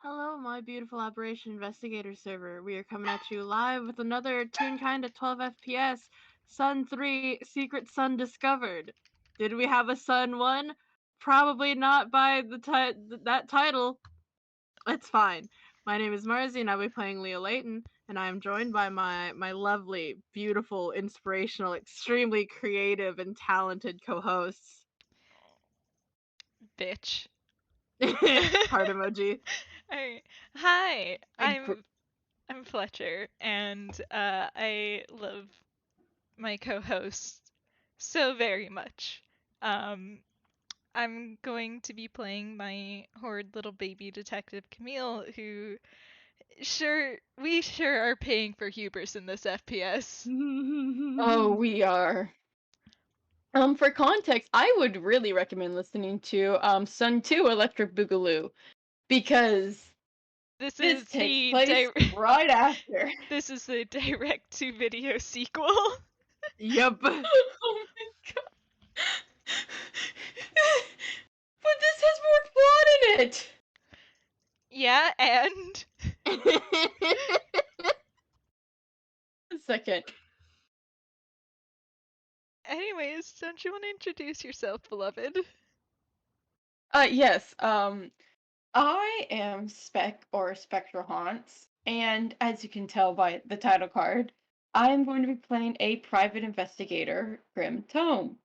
Hello, my beautiful Operation Investigator server. We are coming at you live with another Toonkind at 12 FPS. Sun 3, Secret Sun discovered. Did we have a Sun 1? Probably not by that title. It's fine. My name is Marzi, and I'll be playing Leo Layton, and I am joined by my lovely, beautiful, inspirational, extremely creative, and talented co-hosts. Bitch. Heart emoji. Alright. Hi, And cr- I'm Fletcher, and I love my co-host so very much. Um, I'm going to be playing my horrid little baby detective Camille, who we sure are paying for hubris in this FPS. oh, we are. For context, I would really recommend listening to Sun 2 Electric Boogaloo because This this is takes the place right after. this is the direct to video sequel. Yup. Oh my god. But this has more plot in it. Yeah, and A second. anyways, don't you want to introduce yourself, beloved? Yes. I am Spec or Spectral Haunts, and as you can tell by the title card, I am going to be playing a private investigator, Grim Tome.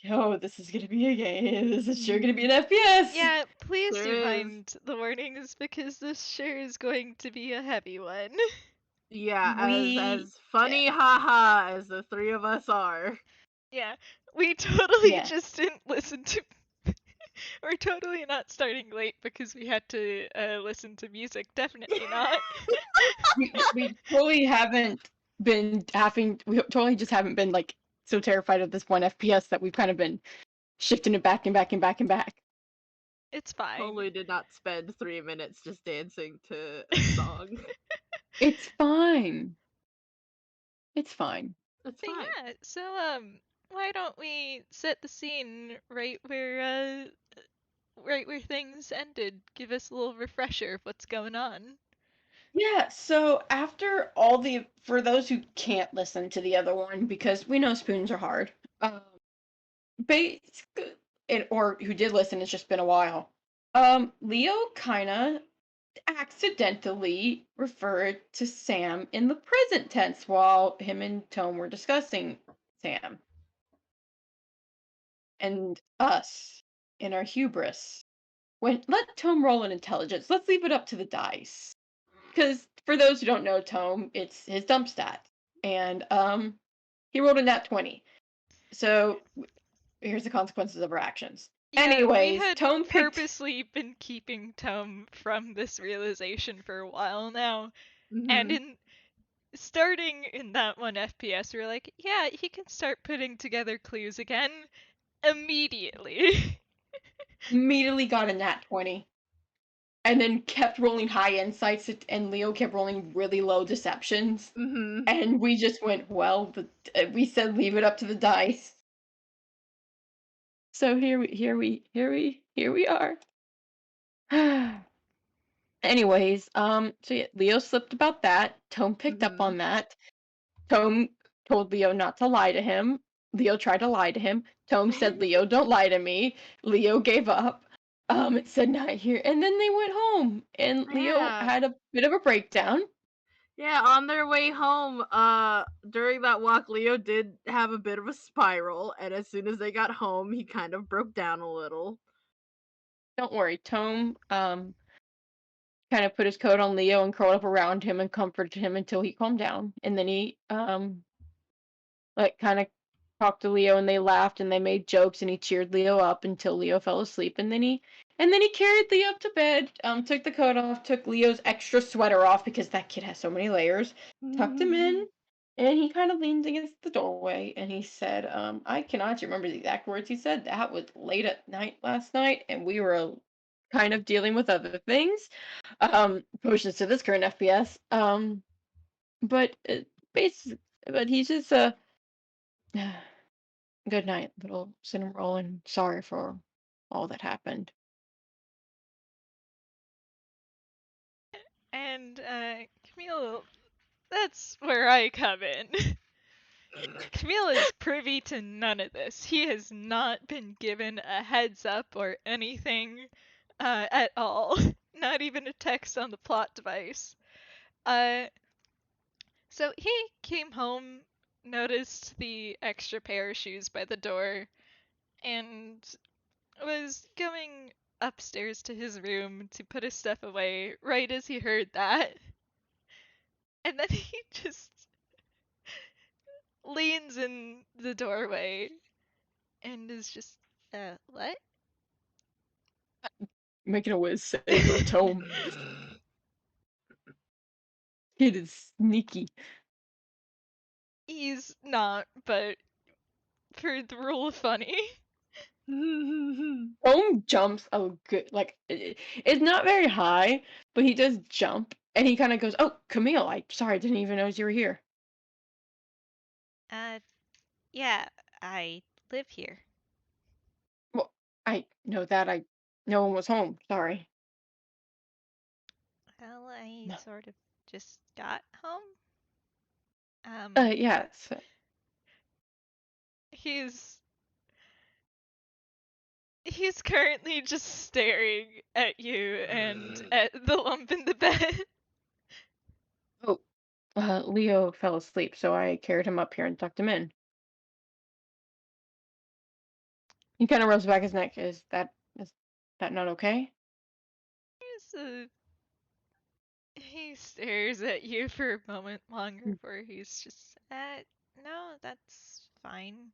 Yo, this is gonna be a game. This is sure gonna be an FPS. Yeah, please There do is. mind the warnings because this sure is going to be a heavy one. Yeah, as We, as funny haha as the three of us are. Yeah, we totally yeah, just didn't listen to. We're totally not starting late because we had to listen to music. Definitely not. we totally haven't been having. We totally just haven't been like so terrified of this one FPS that we've kind of been shifting it back and back and back and back. It's fine. Totally did not spend 3 minutes just dancing to a song. It's fine. It's fine. It's But fine. yeah, so why don't we set the scene right where things ended? Give us a little refresher of what's going on. Yeah, so after all for those who can't listen to the other one, because we know spoons are hard, basically, or who did listen, it's just been a while. Leo kinda accidentally referred to Sam in the present tense while him and Tome were discussing Sam. And us, in our hubris, let Tome roll an intelligence. Let's leave it up to the dice. Because for those who don't know Tome, it's his dump stat. And he rolled a nat 20. So here's the consequences of our actions. Yeah, we Anyways, had Tome picked. purposely been keeping Tome from this realization for a while now, and Mm-hmm. in starting in that one FPS, we were like, yeah, he can start putting together clues again immediately. Immediately got a nat 20. And then kept rolling high insights, and Leo kept rolling really low deceptions. Mm-hmm. And we just went, well, we said leave it up to the dice. So here we are. Anyways, so yeah, Leo slipped about that. Tome picked up Mm-hmm. on that. Tome told Leo not to lie to him. Leo tried to lie to him. Tome said, Leo, don't lie to me. Leo gave up. It said not here. And then they went home. And Leo Yeah. had a bit of a breakdown. Yeah, on their way home, during that walk, Leo did have a bit of a spiral, and as soon as they got home, he kind of broke down a little. Don't worry, Tome kind of put his coat on Leo and curled up around him and comforted him until he calmed down. And then he like kind of talked to Leo and they laughed and they made jokes and he cheered Leo up until Leo fell asleep and then he carried Leo up to bed, took the coat off, took Leo's extra sweater off because that kid has so many layers, tucked him in, and he kind of leaned against the doorway and he said, I cannot remember the exact words he said. That was late at night last night and we were kind of dealing with other things. Potions to this current FPS. But basically, but he's just good night, little cinnamon roll, and sorry for all that happened. And, Camille, that's where I come in. Camille is privy to none of this. He has not been given a heads up or anything at all. Not even a text on the plot device. So he came home, noticed the extra pair of shoes by the door, and was going upstairs to his room to put his stuff away right as he heard that. And then he just leans in the doorway and is just, what? Making a whiz save for Tome. Kid is sneaky. He's not, but for the rule of funny. Tome jumps a good, it's not very high, but he does jump, and he kind of goes, "Oh, Camille, sorry, I didn't even notice you were here." Yeah, I live here. Well, I know that no one was home. Sorry. Well, I sort of just got home. Yes. He's currently just staring at you and at the lump in the bed. Oh, Leo fell asleep, so I carried him up here and tucked him in. He kind of rubs back his neck. Is that not okay? He stares at you for a moment longer before he's just, no, that's fine.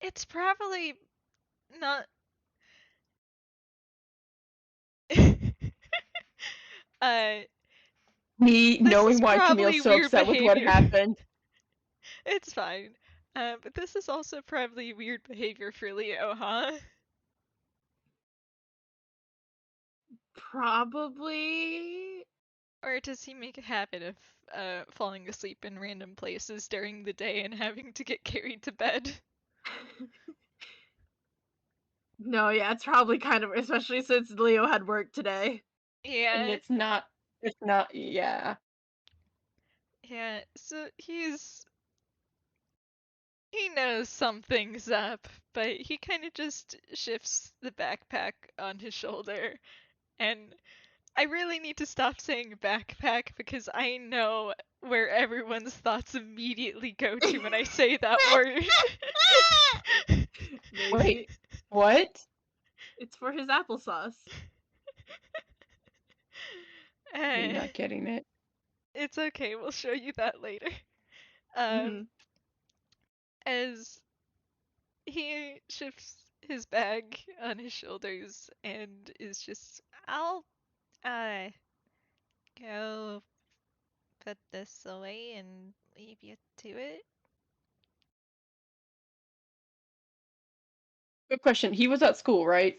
It's probably not. Me This knowing is why probably Camille's so weird upset with what behavior. happened. It's fine. But this is also probably weird behavior for Leo, huh? Probably. Or does he make a habit of falling asleep in random places during the day and having to get carried to bed? No, yeah, it's probably kind of, especially since Leo had work today. Yeah. And it's not, yeah. Yeah, so he knows something's up, but he kind of just shifts the backpack on his shoulder. And I really need to stop saying backpack because I know where everyone's thoughts immediately go to when I say that word. Maybe. Wait, what? It's for his applesauce. You're not getting it. It's okay, we'll show you that later. As he shifts his bag on his shoulders and is just, I'll go put this away and leave you to it. Good question. He was at school, right?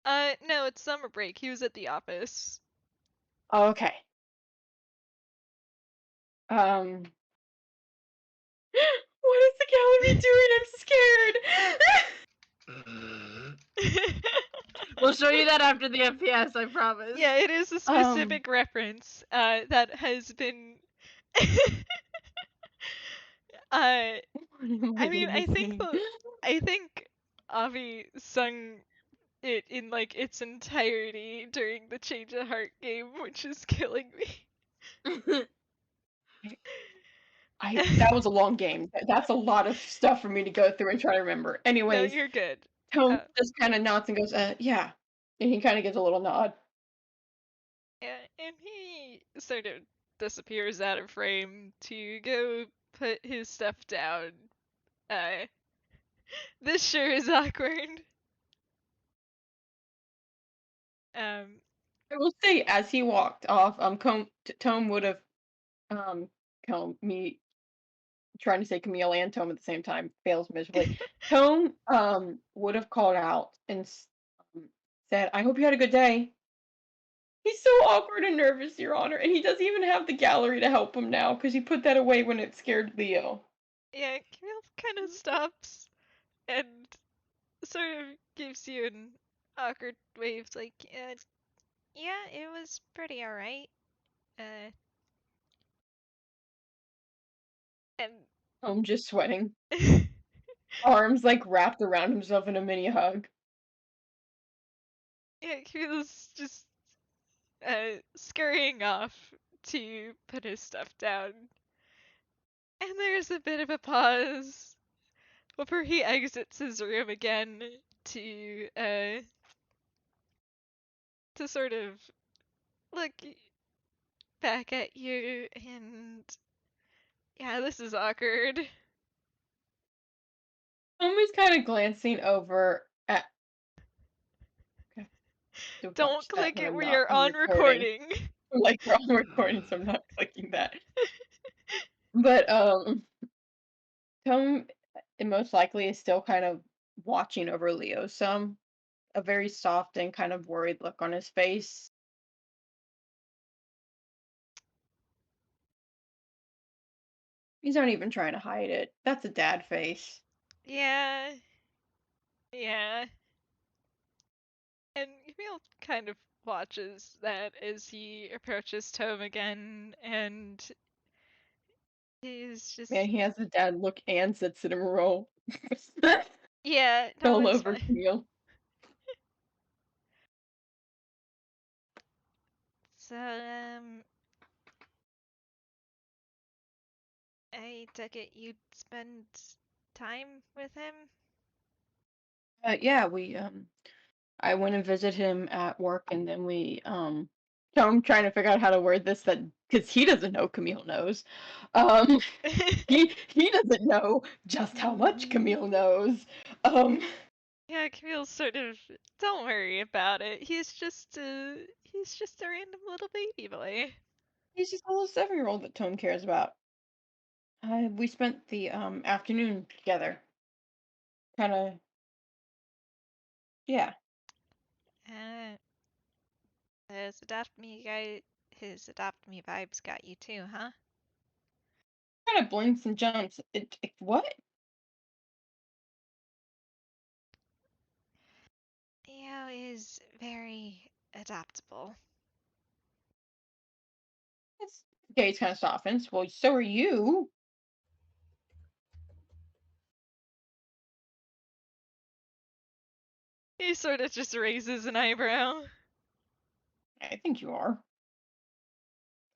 No, it's summer break. He was at the office. Oh, okay. What is the gallery doing? I'm scared. We'll show you that after the FPS, I promise. Yeah, it is a specific reference that has been. I mean, I think Avi sung it in like its entirety during the Change of Heart game, which is killing me. That was a long game. That's a lot of stuff for me to go through and try to remember. Anyways, no, you're good. Tome just kind of nods and goes, yeah. And he kind of gives a little nod. Yeah, and he sort of disappears out of frame to go put his stuff down. This sure is awkward. I will say, as he walked off, Tome would have, me trying to say Camille and Tome at the same time fails miserably. Tome, would have called out and said, "I hope you had a good day." He's so awkward and nervous, Your Honor, and he doesn't even have the gallery to help him now because he put that away when it scared Leo. Yeah, Camille kind of stops and sort of gives you an Awkward waves like, yeah, it was pretty alright. And I'm just sweating. Arms like wrapped around himself in a mini hug. yeah, he was just scurrying off to put his stuff down. And there's a bit of a pause before he exits his room again to sort of look back at you, and yeah, this is awkward. Tome's kind of glancing over at. Okay. Don't Don't watch that click when it I'm where not you're on on recording. recording. Like we're on recording, so I'm not clicking that. But Tome most likely is still kind of watching over Leo some. A very soft and kind of worried look on his face. He's not even trying to hide it. That's a dad face. Yeah. Yeah. And Camille kind of watches that as he approaches Tome again, and he's just, Man, he has the dad look and sits in a row. yeah, no, All it's over fine. Camille. So, I took it you'd spend time with him? Yeah, we I went and visited him at work, and then we so I'm trying to figure out how to word this that because he doesn't know Camille knows. Um he doesn't know just how much Camille knows. Yeah, Camille's sort of, don't worry about it. He's just a random little baby boy. He's just a little 7-year-old that Tome cares about. We spent the afternoon together. Kinda yeah. Uh, his adopt me vibes got you too, huh? Kinda blinks and jumps. What? Leo is very adaptable. His gaze kinda softens. Well, so are you. He sort of just raises an eyebrow. I think you are.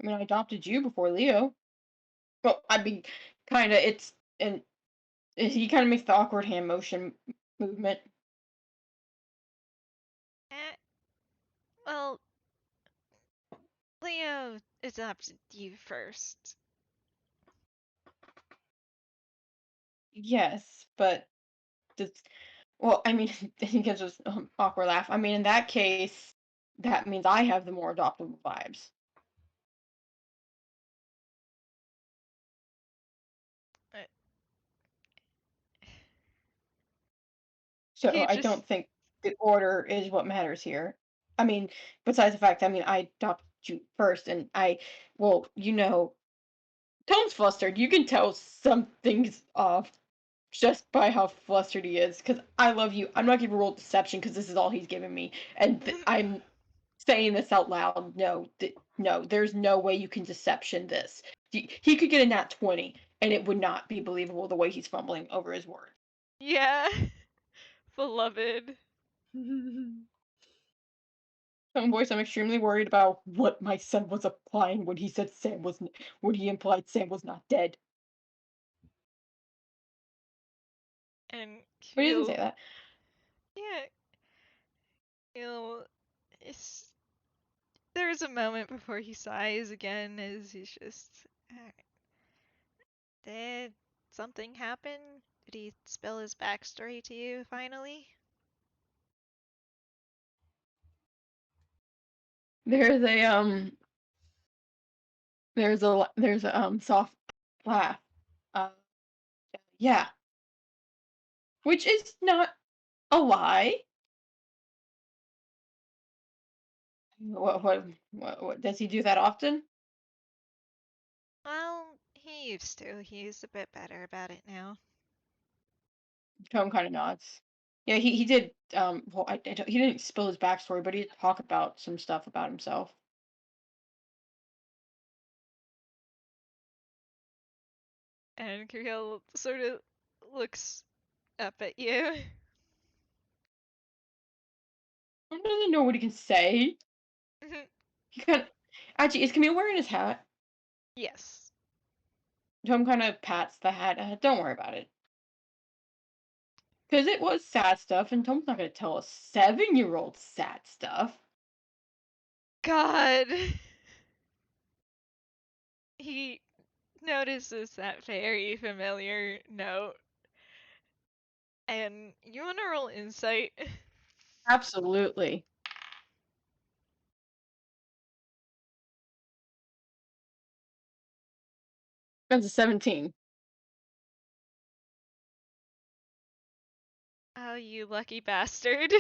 I mean, I adopted you before Leo. Well, I mean, kinda. And he kind of makes the awkward hand motion movement. Eh, well, Leo adopted you first. Yes, but does well, I mean, he gives us awkward laugh. I mean, in that case, that means I have the more adoptable vibes. Uh, So he I just don't think the order is what matters here. I mean, besides the fact, I mean, I adopted you first, and well, Tom's flustered. You can tell something's off just by how flustered he is. Because I love you. I'm not gonna roll deception because this is all he's giving me, and I'm saying this out loud. No, no, there's no way you can deception this. He could get a nat 20, and it would not be believable the way he's fumbling over his words. yeah, beloved. Tone voice, I'm extremely worried about what my son was applying when he said when he implied Sam was not dead. And But he doesn't say Camille, that. yeah, Camille is. There's a moment before he sighs again as he's just. Did something happen? Did he spill his backstory to you finally? There's a soft laugh. Uh, yeah, which is not a lie. What does he do that often? Well, he used to. He's a bit better about it now. Tom kind of nods. Yeah, he did. Well, he didn't spill his backstory, but he did talk about some stuff about himself. And Camille sort of looks up at you. He doesn't know what he can say. He kind of. Actually, is Camille wearing his hat? Yes. Tom kind of pats the hat. Don't worry about it. Because it was sad stuff, and Tom's not going to tell a 7-year-old sad stuff. God. He notices that very familiar note. And you want to roll insight? Absolutely. That's a 17. Oh, you lucky bastard.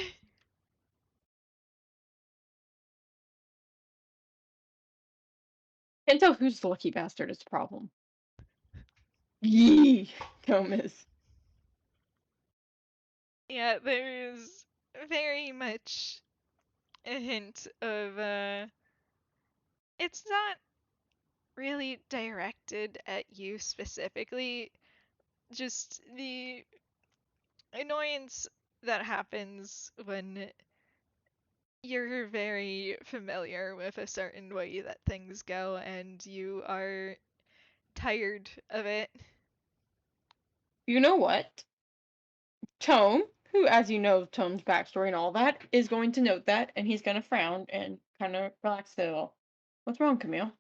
Can't tell who's the lucky bastard is the problem. Yee, Tom is. Yeah, there's very much a hint of, it's not really directed at you specifically, just the annoyance that happens when you're very familiar with a certain way that things go and you are tired of it. You know what? Tome, who, as you know, Tome's backstory and all that, is going to note that, and he's going to frown and kind of relax a little. What's wrong, Camille?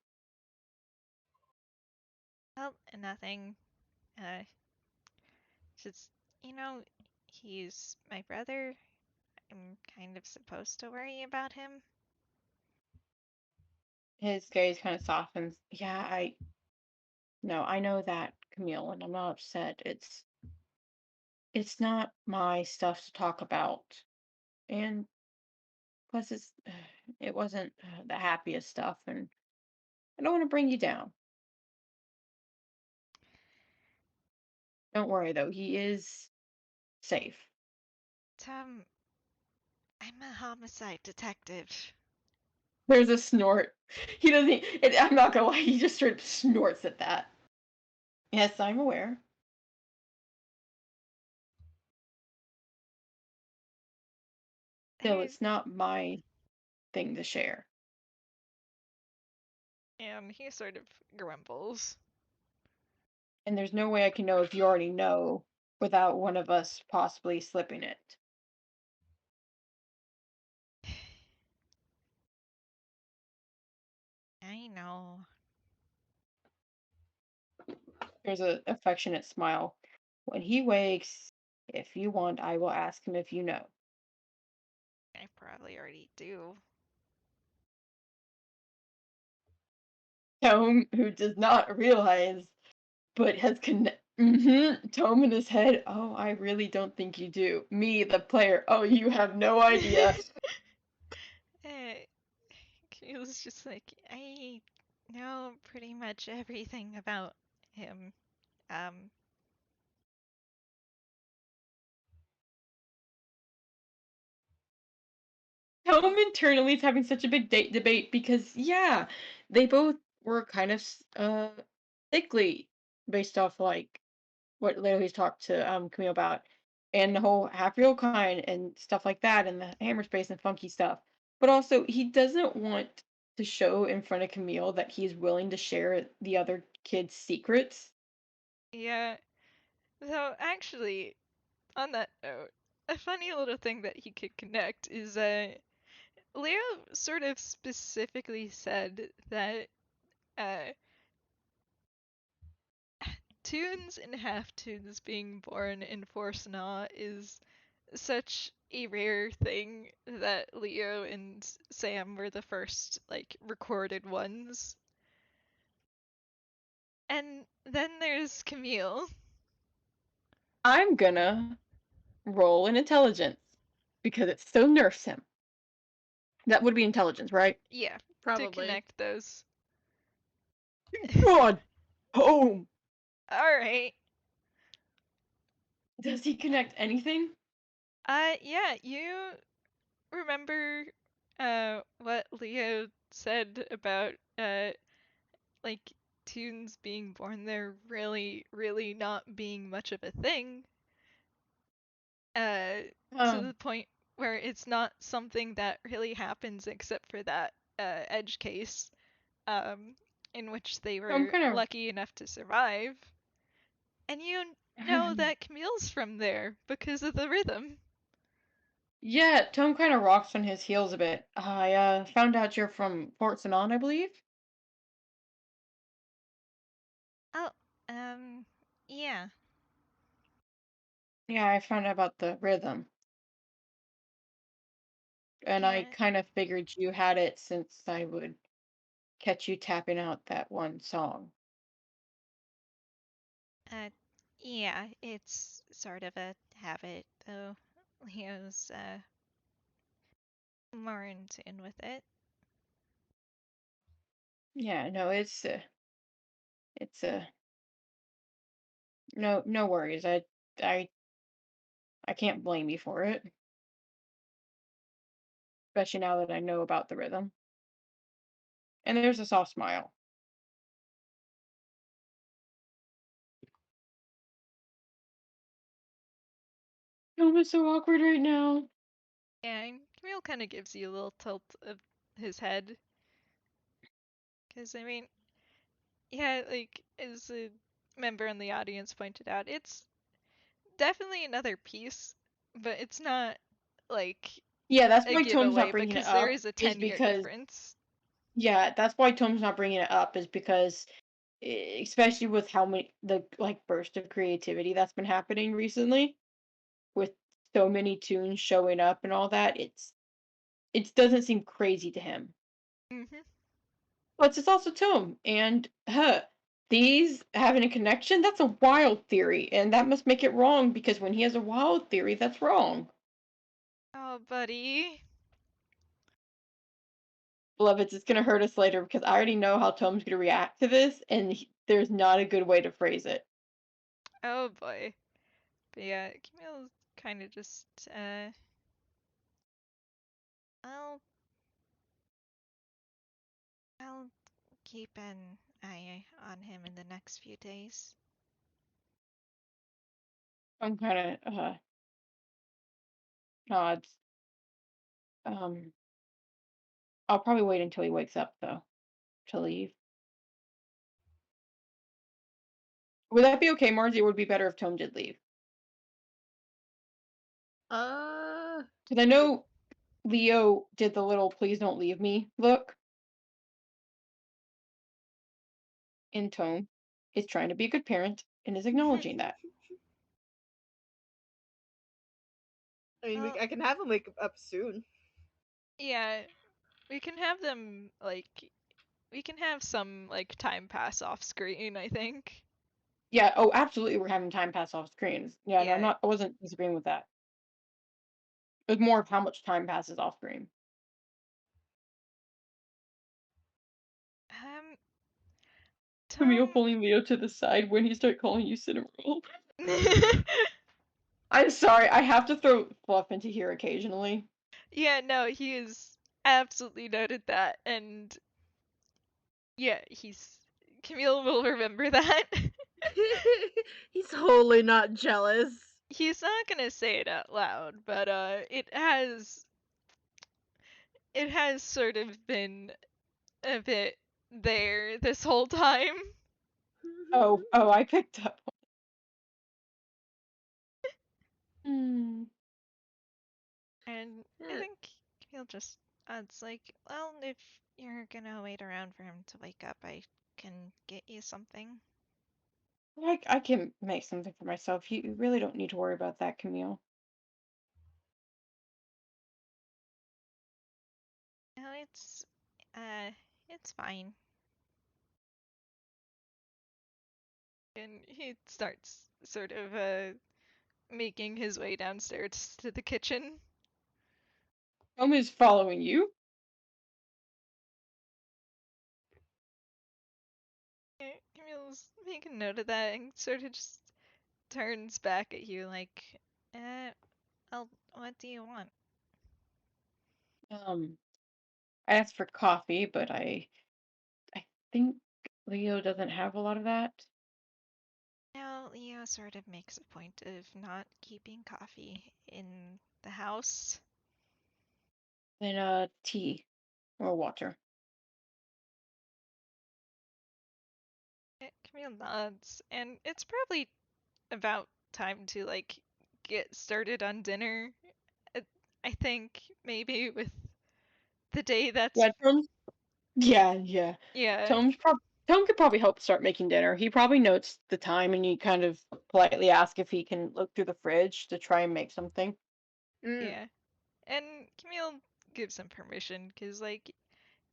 Well, nothing. Uh, just, you know, he's my brother. I'm kind of supposed to worry about him. His gaze kind of softens. Yeah, no, I know that, Camille, and I'm not upset. It's not my stuff to talk about. And plus it wasn't the happiest stuff, and I don't want to bring you down. Don't worry though, he is safe. Tom, I'm a homicide detective. There's a snort. He doesn't. I'm not gonna lie. He just straight up snorts at that. Yes, I'm aware. Still, There's, it's not my thing to share. and he sort of grumbles. And there's no way I can know if you already know without one of us possibly slipping it. I know. There's an affectionate smile. When he wakes, if you want, I will ask him if you know. I probably already do. Tome, who does not realize, but has Tome in his head. Oh, I really don't think you do. Me, the player. Oh, you have no idea. He was just like, I know pretty much everything about him. Um, Tome internally is having such a big date debate because, yeah, they both were kind of sickly based off like what Leo he's talked to Camille about, and the whole half real kind and stuff like that, and the hammer space and funky stuff. But also, he doesn't want to show in front of Camille that he's willing to share the other kids' secrets. yeah. So actually, on that note, a funny little thing that he could connect is Leo sort of specifically said that uh, toons and half toons being born in Force-Na is such a rare thing that Leo and Sam were the first, like, recorded ones. And then there's Camille. I'm gonna roll an intelligence because it still nerfs him. That would be intelligence, right? Yeah, to Probably. connect those. God, home. Alright. Does he connect anything? Yeah, you remember what Leo said about like tunes being born there really not being much of a thing, to the point where it's not something that really happens except for that edge case, um, in which they I'm were kind of lucky enough to survive. And you know that Camille's from there because of the rhythm. yeah, Tome kind of rocks on his heels a bit. I found out you're from Port Sanon, I believe. Oh, yeah. Yeah, I found out about the rhythm, and I Yeah. kind of figured you had it since I would catch you tapping out that one song. Uh, yeah, it's sort of a habit, though. Leo's, more in tune with it. Yeah, no, it's no worries. I I can't blame you for it, especially now that I know about the rhythm. And there's a soft smile. Oh, it's so awkward right now. Yeah, and Camille kind of gives you a little tilt of his head. Because, I mean, yeah, like, as a member in the audience pointed out, it's definitely another piece, but it's not, like, Yeah, that's a why Tome's not giveaway bringing it because there up, is a is 10-year because difference. yeah, that's why Tome's not bringing it up, is because especially with how many the like burst of creativity that's been happening recently with so many tunes showing up and all that, it doesn't seem crazy to him. Mm-hmm. But it's also Tome, and these having a connection, that's a wild theory, and that must make it wrong because when he has a wild theory, that's wrong. Oh, buddy. Beloveds, it's gonna hurt us later because I already know how Tome's gonna react to this, and there's not a good way to phrase it. Oh, boy. But yeah, Camille's kind of just, I'll, I'll keep an eye on him in the next few days. I'm kind of nods. Um, I'll probably wait until he wakes up though to leave. Would that be okay, Marzi? It would be better if Tome did leave Uh, because I know Leo did the little "please don't leave me" look, and Tome is trying to be a good parent and is acknowledging that. I mean, Well, I can have him wake up soon. yeah, we can have them, like, we can have some, like, time pass off screen, I think. Yeah. Oh, absolutely. We're having time pass off screens. Yeah. No, I'm Yeah. not. I wasn't disagreeing with that. It was more of how much time passes off screen. Um, Camille Tome. pulling Leo to the side when he started calling you Cinnamoroll. I'm sorry. I have to throw Fluff into here occasionally. Yeah, no, he is absolutely noted that, and yeah, Camille will remember that. He's wholly not jealous. He's not gonna say it out loud, but it has sort of been a bit there this whole time. Oh, I picked up. Hmm. And I think he'll just it's like, well, if you're gonna wait around for him to wake up, I can get you something. I can make something for myself. You really don't need to worry about that, Camille. No, uh it's fine. And he starts sort of making his way downstairs to the kitchen. Tome is following you. Camille's making note of that and sort of just turns back at you like, uh, Well, what do you want? I asked for coffee, but I think Leo doesn't have a lot of that. Now, Leo sort of makes a point of not keeping coffee in the house. Then tea or water. Camille nods, and it's probably about time to, like, get started on dinner. Uh, I think maybe with the day that's... Yeah, yeah. Yeah, Tome could probably help start making dinner. He probably notes the time and you kind of politely ask if he can look through the fridge to try and make something. yeah. And Camille gives him permission, because, like,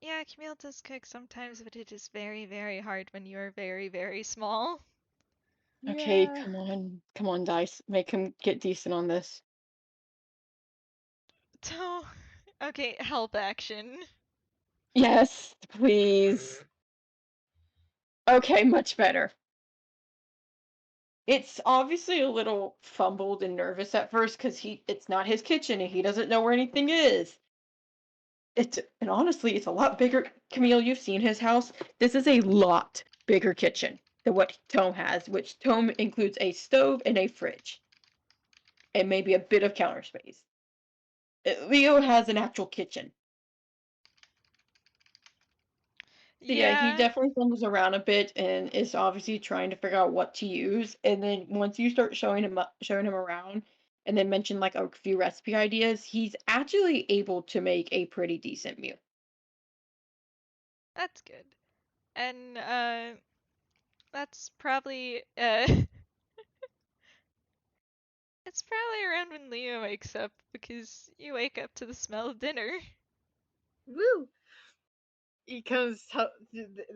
yeah, Camille does cook sometimes, but it is very, very hard when you are very, very small. Okay, Yeah. come on, Dice. Make him get decent on this. So, okay, help action. Yes, please. Okay, much better. It's obviously a little fumbled and nervous at first because it's not his kitchen and he doesn't know where anything is. And honestly, it's a lot bigger. Camille, you've seen his house. This is a lot bigger kitchen than what Tome has, which Tome includes a stove and a fridge, and maybe a bit of counter space. Leo has an actual kitchen. So yeah, he Yeah, definitely fumbles around a bit and is obviously trying to figure out what to use. And then once you start showing him around, and then mention like a few recipe ideas, he's actually able to make a pretty decent meal. that's good. And, that's probably, it's probably around when Leo wakes up, because you wake up to the smell of dinner. Woo! Because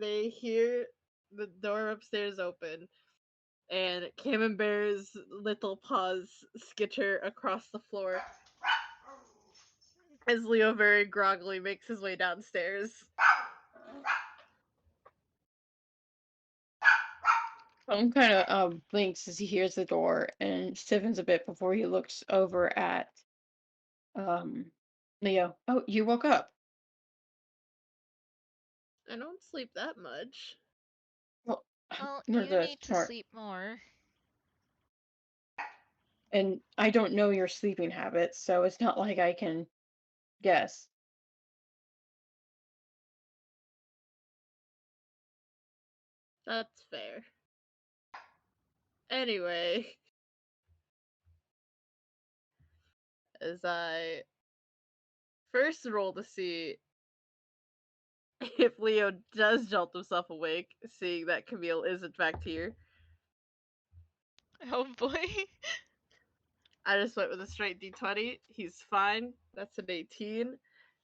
they hear the door upstairs open, and Camembert's little paws skitter across the floor as Leo very groggily makes his way downstairs. Tom kind of blinks as he hears the door and stiffens a bit before he looks over at um Leo. Oh, you woke up. I don't sleep that much. Well, Well, nor you does need to Smart. sleep more. And I don't know your sleeping habits, so it's not like I can guess. That's fair. Anyway, as I first roll to see if Leo does jolt himself awake, seeing that Camille is in fact here, Oh boy. I just went with a straight d20. He's fine. That's an 18.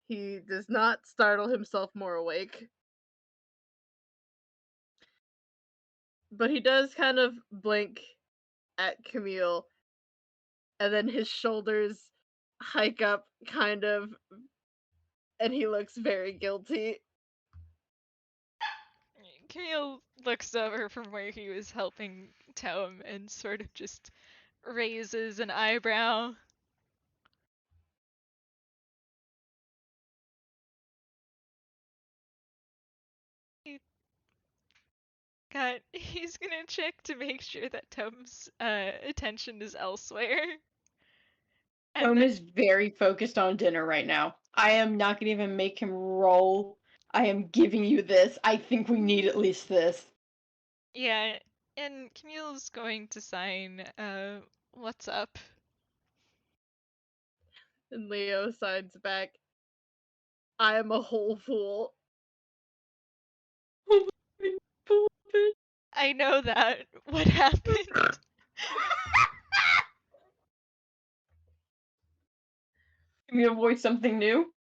He does not startle himself more awake. But he does kind of blink at Camille, and then his shoulders hike up, kind of, and he looks very guilty. Camille looks over from where he was helping Tome and sort of just raises an eyebrow. He he's gonna check to make sure that Tome's attention is elsewhere. And Tom then, is very focused on dinner right now. I am not gonna even make him roll. I am giving you this. I think we need at least this. yeah, and Camille's going to sign, what's up? And Leo signs back, I am a whole fool. I know that. What happened? Can we avoid something new?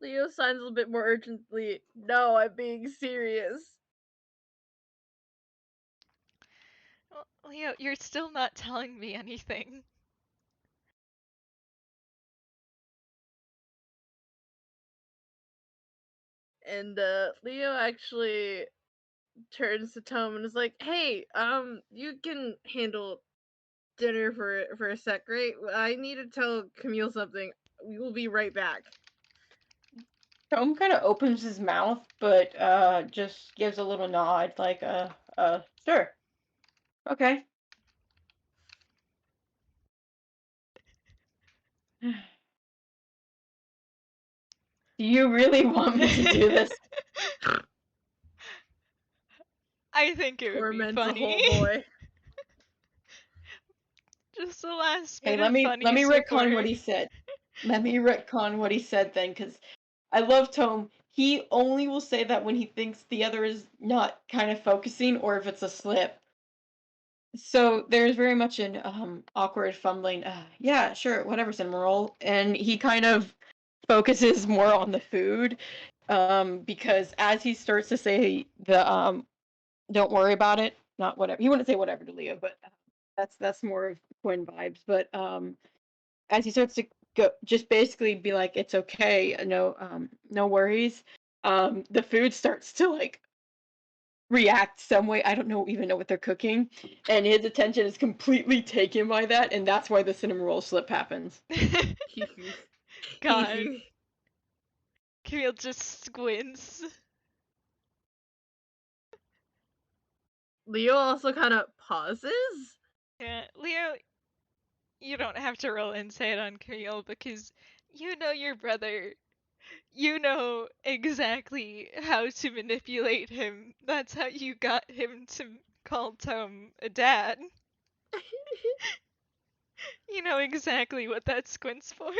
Leo signs a little bit more urgently, no, I'm being serious. Well, Leo, you're still not telling me anything. And Leo actually turns to Tome and is like, hey, you can handle dinner for a sec. Great. I need to tell Camille something. We will be right back. Tome kind of opens his mouth, but just gives a little nod, like, sure. Okay. Do you really want me to do this? I think it would be Torments a funny. whole boy. Just the last Hey, bit let of me funny retcon what support. he said. Let me retcon what he said then, because I love Tome. He only will say that when he thinks the other is not kind of focusing or if it's a slip. So there's very much an awkward fumbling. Yeah, sure, whatever, cinnamon roll, and he kind of focuses more on the food, because as he starts to say the don't worry about it, not whatever. He wouldn't say whatever to Leo, but that's more of Quinn vibes. But as he starts to go, just basically be like, it's okay, no worries. The food starts to like react some way. I don't even know what they're cooking, and his attention is completely taken by that, and that's why the cinnamon roll slip happens. God. Camille just squints. Leo also kind of pauses. Yeah, Leo, you don't have to roll insight on Camille because you know your brother. You know exactly how to manipulate him. That's how you got him to call Tome a dad. You know exactly what that squint's for.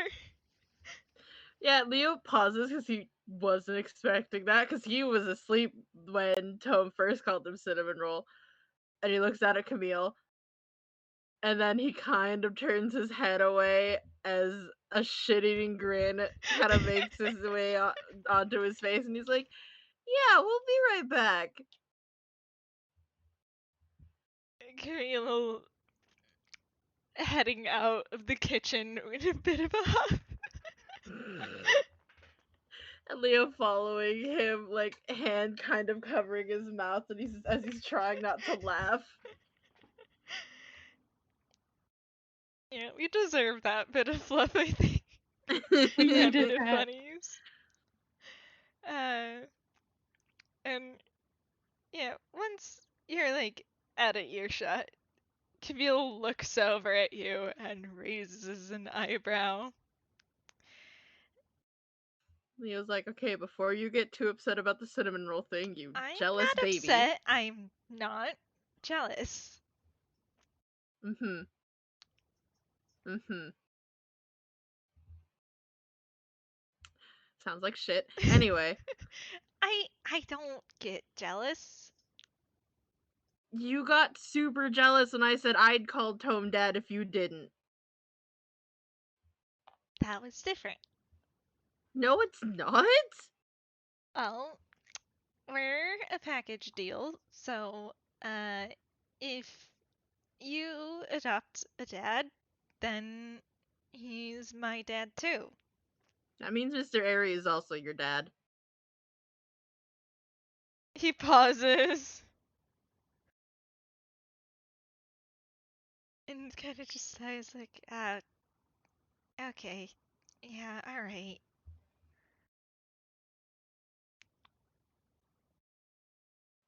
Yeah, Leo pauses because he wasn't expecting that because he was asleep when Tome first called him cinnamon roll, and he looks at Camille, and then he kind of turns his head away as a shit-eating grin kind of makes his way onto his face, and he's like, "Yeah, we'll be right back." Camille heading out of the kitchen in a bit of a huff. And Leo following him, like hand kind of covering his mouth, and he's trying not to laugh. Yeah, we deserve that bit of fluff, I think. We That needed bit of that. funnies. And yeah, once you're like out of earshot, Camille looks over at you and raises an eyebrow. Leo's like, "Okay, before you get too upset about the cinnamon roll thing, you I'm jealous not baby." upset. I'm not jealous. Mm-hmm. Mm-hmm. Sounds like shit. Anyway. I don't get jealous. You got super jealous when I said I'd call Tome dad if you didn't. That was different. No, it's not. Well, we're a package deal, so if you adopt a dad, then he's my dad too. That means Mr. Airy is also your dad. He pauses and kind of just says like, okay, yeah, all right.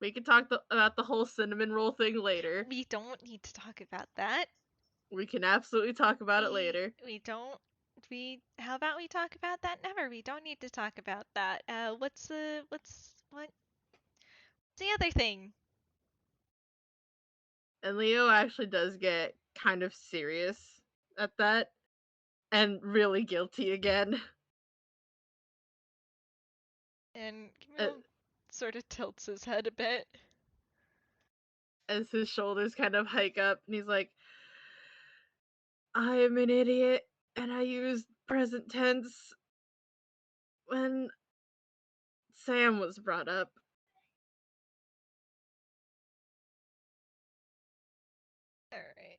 We can talk about the whole cinnamon roll thing later. We don't need to talk about that. We can absolutely talk about it later. We don't. How about we talk about that never? We don't need to talk about that. What's the the other thing? And Leo actually does get kind of serious at that and really guilty again. And Camille sort of tilts his head a bit. As his shoulders kind of hike up, and he's like, "I am an idiot, and I used present tense when Sam was brought up." All right.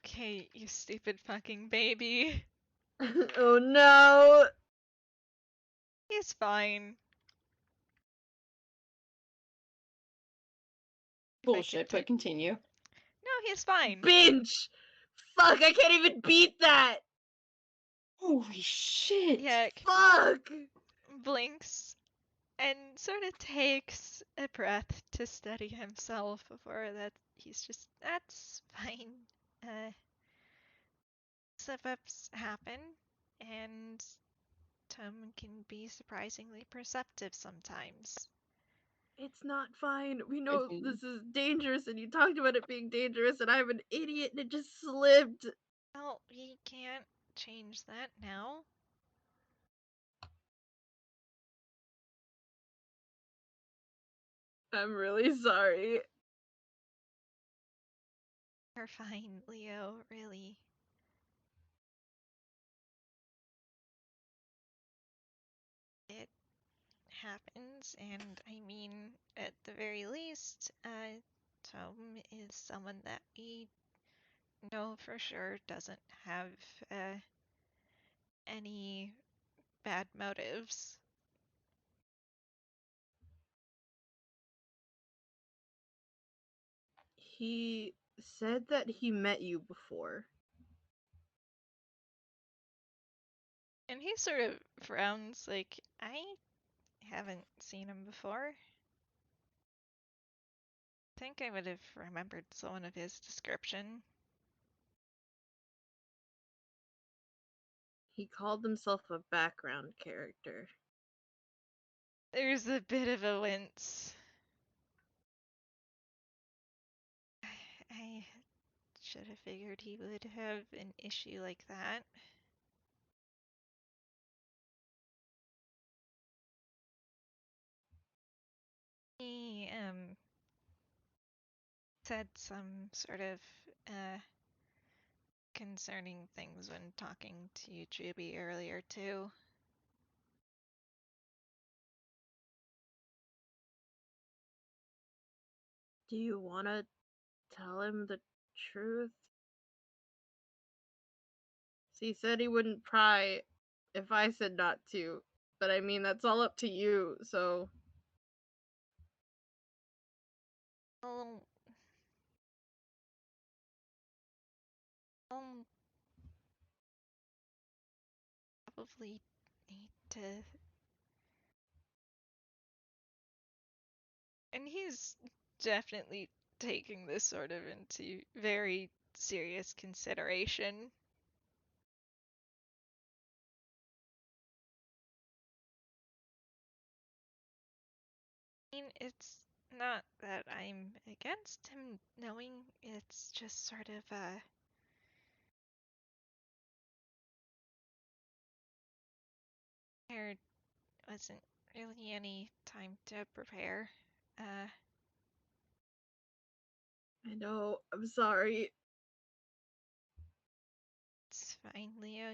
Okay, you stupid fucking baby. Oh no! He's fine. Bullshit, but continue. No, he's fine. Binge! Fuck, I can't even beat that! Holy shit! Yeah, Fuck! blinks and sort of takes a breath to steady himself before that he's just, that's fine. Slip-ups happen, and Tome can be surprisingly perceptive sometimes. It's not fine. We know this is dangerous, and you talked about it being dangerous, and I'm an idiot, and it just slipped. Well, we can't change that now. I'm really sorry. You're fine, Leo, really. It happens, and I mean, at the very least, Tome is someone that we know for sure doesn't have any bad motives. He said that he met you before. And he sort of frowns like, I haven't seen him before. I think I would have remembered someone of his description. He called himself a background character. There's a bit of a wince. I should have figured he would have an issue like that. He said some sort of concerning things when talking to Juby earlier too. Do you want to tell him the truth? He said he wouldn't pry if I said not to, but I mean, that's all up to you, so. I'll probably need to. And he's definitely taking this sort of into very serious consideration. I mean, it's not that I'm against him knowing, it's just sort of there wasn't really any time to prepare. I know, I'm sorry. It's fine, Leo.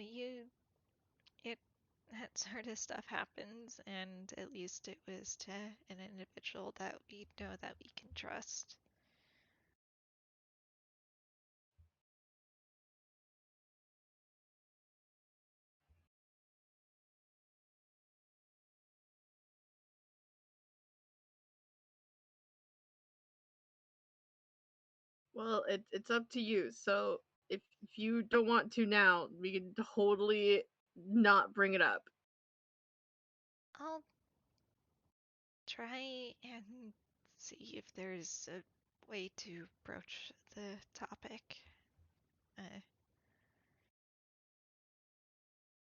That sort of stuff happens, and at least it was to an individual that we know that we can trust. Well, it's up to you, so if you don't want to now, we can totally not bring it up. I'll try and see if there's a way to broach the topic.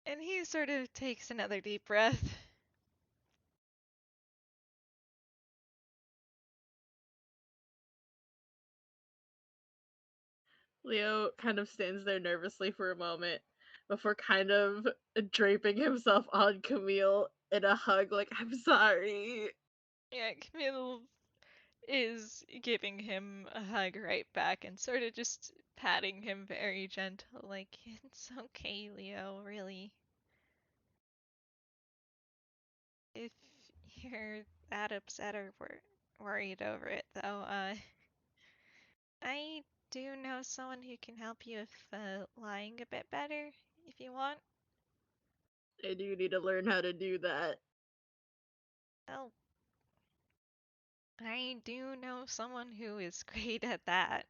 And he sort of takes another deep breath. Leo kind of stands there nervously for a moment before kind of draping himself on Camille in a hug, like, I'm sorry. Yeah, Camille is giving him a hug right back and sort of just patting him very gentle, like, it's okay, Leo, really. If you're that upset or worried over it, though, I do know someone who can help you with lying a bit better, if you want. I do need to learn how to do that. Well, I do know someone who is great at that.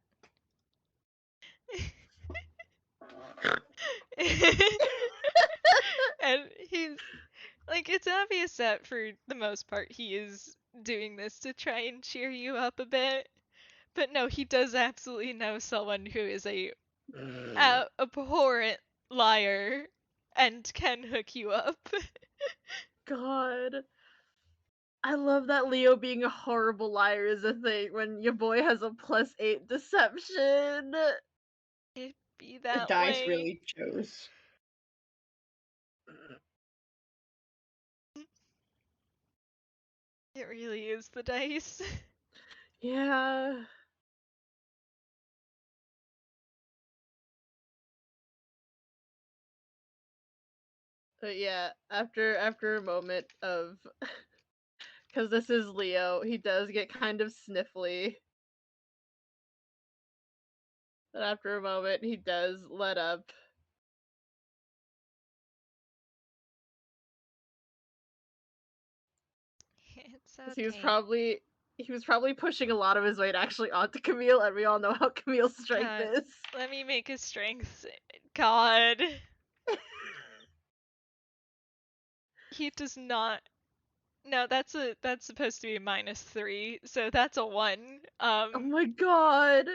And he's like, it's obvious that for the most part he is doing this to try and cheer you up a bit. But no, he does absolutely know someone who is a abhorrent liar and can hook you up. God. I love that Leo being a horrible liar is a thing when your boy has a +8 deception. It be The that dice way. really chose. It really is the dice. Yeah. But yeah, after a moment of because this is Leo, he does get kind of sniffly. But after a moment, he does let up. It's 'Cause okay. he was probably pushing a lot of his weight actually onto Camille, and we all know how Camille's strength God, is. let me make a strength. God. He does not. No, that's supposed to be a -3, so that's a 1. Oh my god.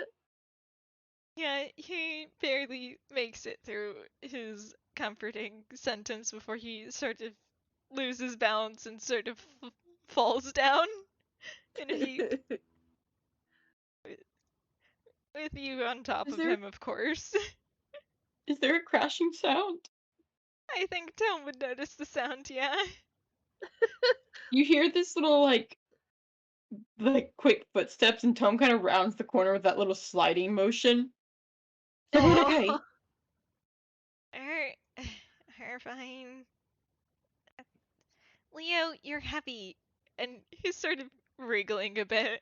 Yeah, he barely makes it through his comforting sentence before he sort of loses balance and sort of falls down in a heap with you on top Is of there him, of course. is there a crashing sound? I think Tome would notice the sound, yeah. You hear this little like quick footsteps, and Tome kind of rounds the corner with that little sliding motion. Is everyone okay? Oh. Her fine. Leo, you're heavy. And he's sort of wriggling a bit.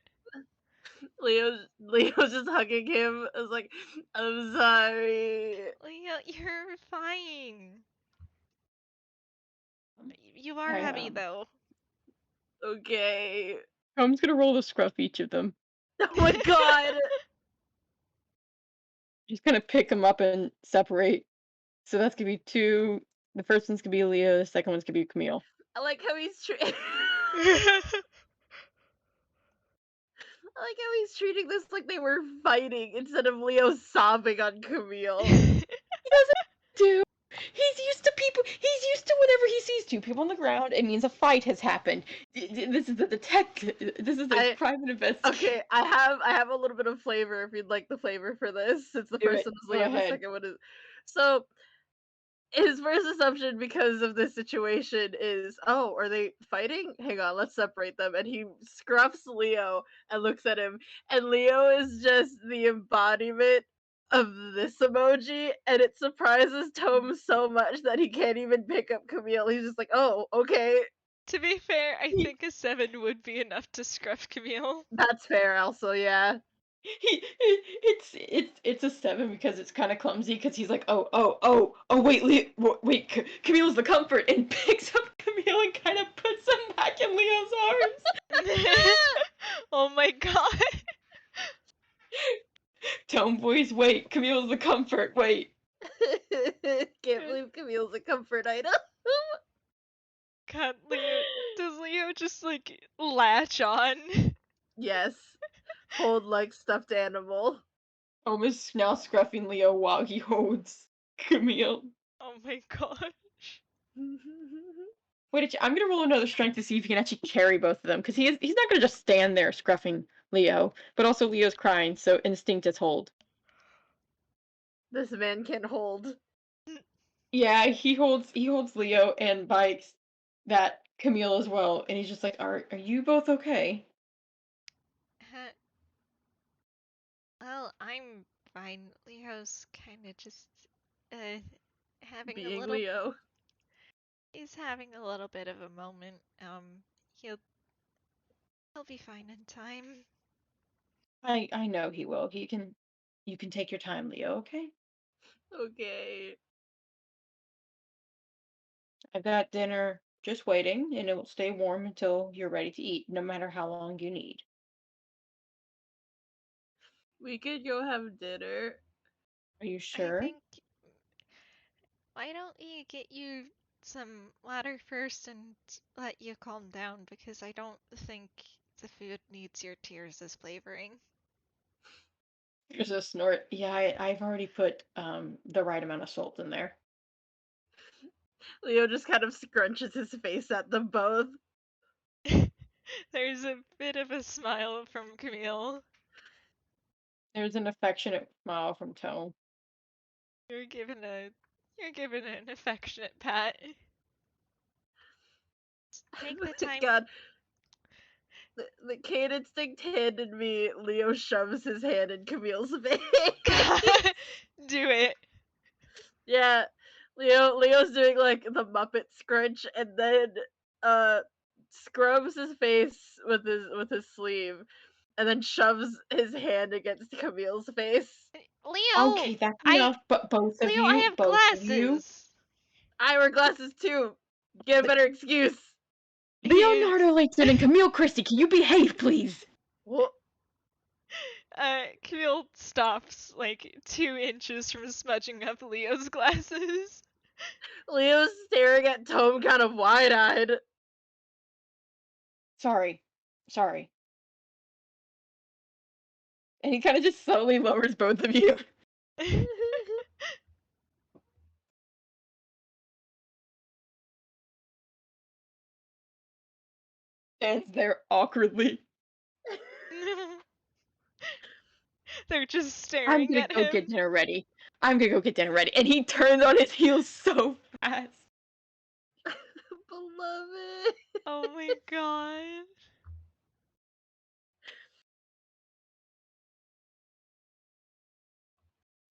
Leo's just hugging him. I was like, I'm sorry. Leo, you're fine. You are I heavy, though. Okay. Tome's gonna roll to scruff each of them. Oh my god. Just kind of pick them up and separate. So that's gonna be 2. The first one's gonna be Leo. The second one's gonna be Camille. I like how he's I like how he's treating this like they were fighting instead of Leo sobbing on Camille. He doesn't do. He's used to people. He's used to whenever he sees 2 people on the ground, it means a fight has happened. This is a detective. This is a I private investigation. Okay, I have a little bit of flavor if you'd like the flavor for this, since the Do first it. one is Go Leo, the ahead. second one is so his first assumption because of this situation is, oh, are they fighting? Hang on, let's separate them. And he scruffs Leo and looks at him, and Leo is just the embodiment of this emoji, and it surprises Tome so much that he can't even pick up Camille. He's just like, oh, okay, To be fair, I He, think a 7 would be enough to scruff Camille. that's fair. Also, yeah. it's a 7 because it's kind of clumsy because he's like, oh, wait, Camille's the comfort, and picks up Camille and kind of puts him back in Leo's arms. Oh my god. Tone voice, wait, Camille's the comfort, wait. Can't believe Camille's a comfort item. God, Leo. Does Leo just, like, latch on? Yes, hold like stuffed animal. Tome is now scruffing Leo while he holds Camille. Oh my god. Wait, I'm gonna roll another strength to see if he can actually carry both of them, because he's not gonna just stand there scruffing Leo, but also Leo's crying, so instinct is hold. This man can hold. Yeah, he holds Leo and bites that Camille as well, and he's just like, are you both okay? Uh, well, I'm fine. Leo's kind of just uh having a Being little. Leo. He's having a little bit of a moment. He'll be fine in time. I know he will. You can take your time, Leo, okay? Okay. I've got dinner just waiting, and it will stay warm until you're ready to eat, no matter how long you need. We could go have dinner. Are you sure? I think. Why don't we get you some water first and let you calm down? Because I don't think the food needs your tears as flavoring. There's a snort. Yeah, I've already put the right amount of salt in there. Leo just kind of scrunches his face at them both. There's a bit of a smile from Camille. There's an affectionate smile from Tome. You're given an affectionate pat. Take the time. God, the Kane instinct handed me. Leo shoves his hand in Camille's face. Do it. Yeah, Leo's doing like the Muppet scrunch, and then scrubs his face with his sleeve, and then shoves his hand against Camille's face. Leo, Okay, that's enough. But both of I you, have both of you, glasses. I wear glasses too. Get a better excuse. Leonardo Layton and Camille Christie, can you behave, please? Well, Camille stops like 2 inches from smudging up Leo's glasses. Leo's staring at Tome kind of wide-eyed. Sorry. And he kind of just slowly lowers both of you. Stands there awkwardly. They're just I'm staring gonna at go him. get dinner ready. And he turns on his heels so fast. Beloved. Oh my god.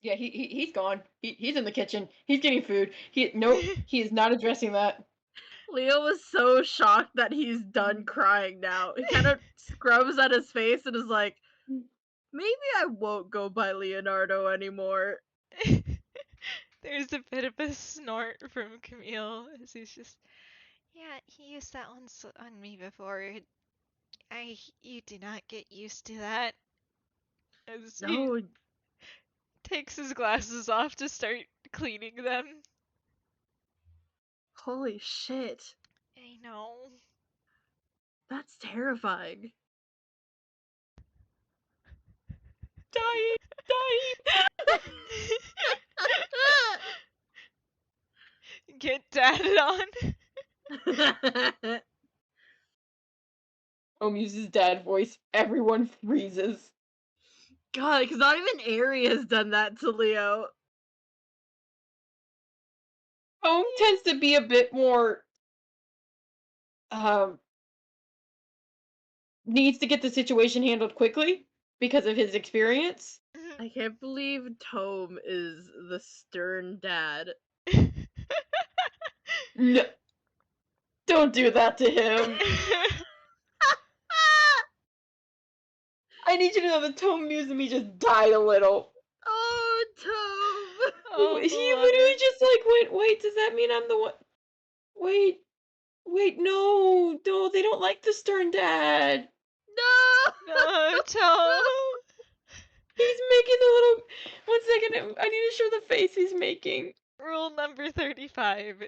Yeah, he's gone. He's in the kitchen. He's getting food. He is not addressing that. Leo was so shocked that he's done crying now. He kind of scrubs at his face and is like, maybe I won't go by Leonardo anymore. There's a bit of a snort from Camille as he's just, yeah, he used that on me before. You do not get used to that. As he No, takes his glasses off to start cleaning them. holy shit. I know. That's terrifying. Dying. Get dadded on. Uses dad voice. Everyone freezes. God, because not even Ari has done that to Leo. Home tends to be a bit more needs to get the situation handled quickly because of his experience. I can't believe Tome is the stern dad. No, don't do that to him. I need you to know the Tome muse in me just died a little. Oh, Tome! Oh, He literally just like wait, does that mean I'm the one? Wait, no, they don't like the stern dad. No! No, Tome. He's making the little. 1 second, I need to show the face he's making. Rule number 35.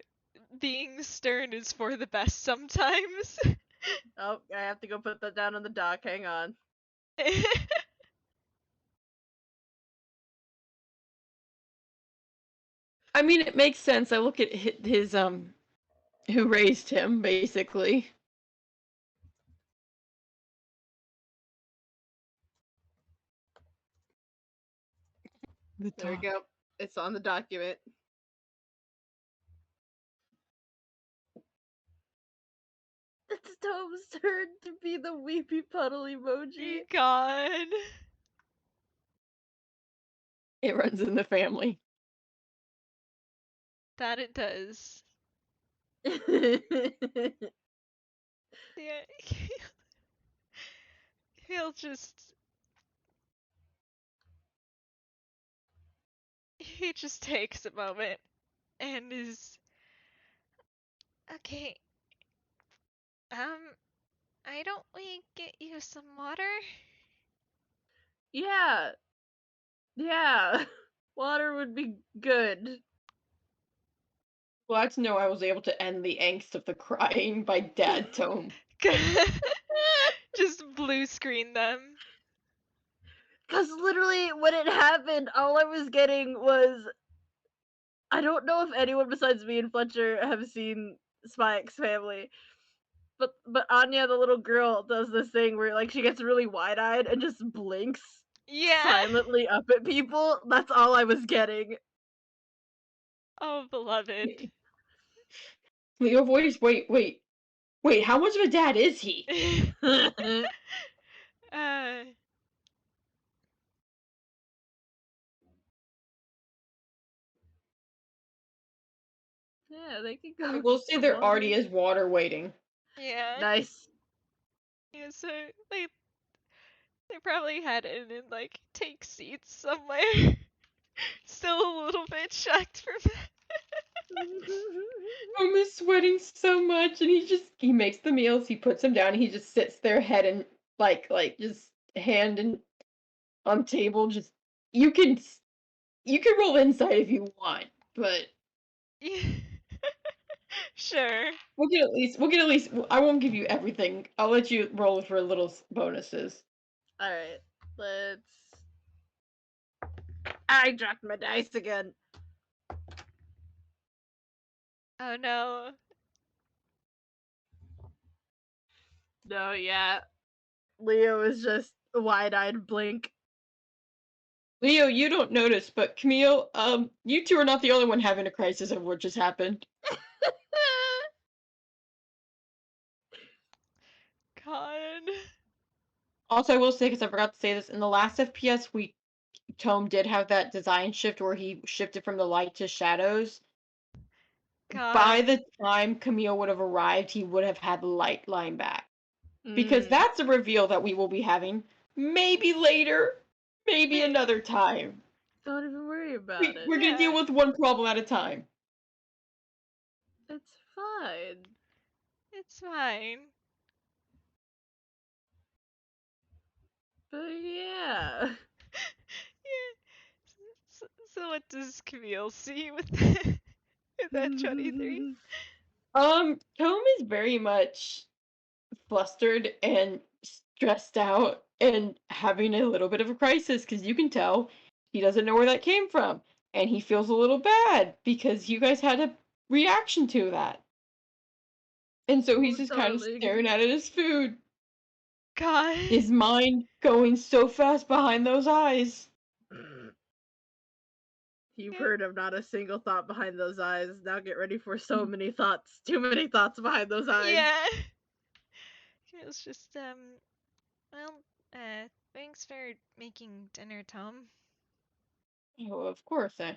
Being stern is for the best sometimes. Oh, I have to go put that down on the dock. Hang on. I mean, it makes sense. I look at his who raised him, basically. There we go. It's on the document. It's Tome's turn to be the weepy puddle emoji. God. It runs in the family. That it does. Yeah. He'll just. He just takes a moment and is. Okay. Why don't we get you some water? Yeah, Yeah, water would be good. Glad to know I was able to end the angst of the crying by Dad Tome. Just blue screen them. Because literally, when it happened, all I was getting was, I don't know if anyone besides me and Fletcher have seen Spy X Family, but Anya, the little girl, does this thing where like she gets really wide eyed and just blinks Yeah. silently up at people. That's all I was getting. Oh, beloved. Leo voice, wait, how much of a dad is he? uh, Yeah, they could go I will get say some there water. already is water waiting. yeah. Nice. Yeah, so they probably had it in like take seats somewhere. Still a little bit shocked from that. Tome is sweating so much, and he makes the meals, he puts them down, and he just sits there, head and like just hand and on table, just you can roll inside if you want, but Yeah. Sure. we'll get at least. I won't give you everything. I'll let you roll for little bonuses. Alright, let's. I dropped my dice again. Oh no. No, yeah. Leo is just wide eyed blink. Leo, you don't notice, but Camille, you two are not the only one having a crisis of what just happened. God. Also, I will say, because I forgot to say this, in the last FPS, Tome did have that design shift where he shifted from the light to shadows. By God. the time Camille would have arrived, he would have had the light line back. Because Mm, that's a reveal that we will be having maybe later, maybe another time. don't even worry about it. We're gonna deal Yeah. with one problem at a time. It's fine. It's fine. But yeah. Yeah. So what does Camille see with with that 23? Tome is very much flustered and stressed out and having a little bit of a crisis because you can tell he doesn't know where that came from. And he feels a little bad because you guys had a reaction to that. And so he's Oh, just kind of darling. staring at his food. God. His mind going so fast behind those eyes. You've Yeah. heard of not a single thought behind those eyes. Now get ready for so many thoughts. Too many thoughts behind those eyes. Yeah. It was just well, thanks for making dinner, Tom. Oh, of course. I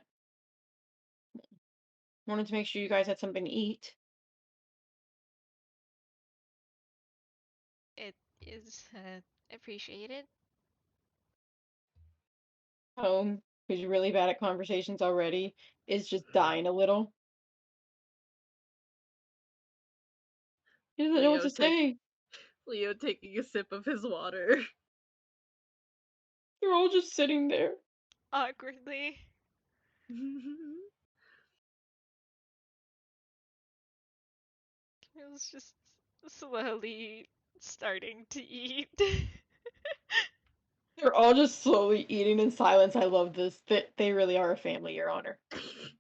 wanted to make sure you guys had something to eat. It is appreciated. Home, who's really bad at conversations already, is just dying a little. He doesn't know what to say. Leo taking a sip of his water. They're all just sitting there. Awkwardly. It was just slowly starting to eat. They're all just slowly eating in silence. I love this. They really are a family, Your Honor.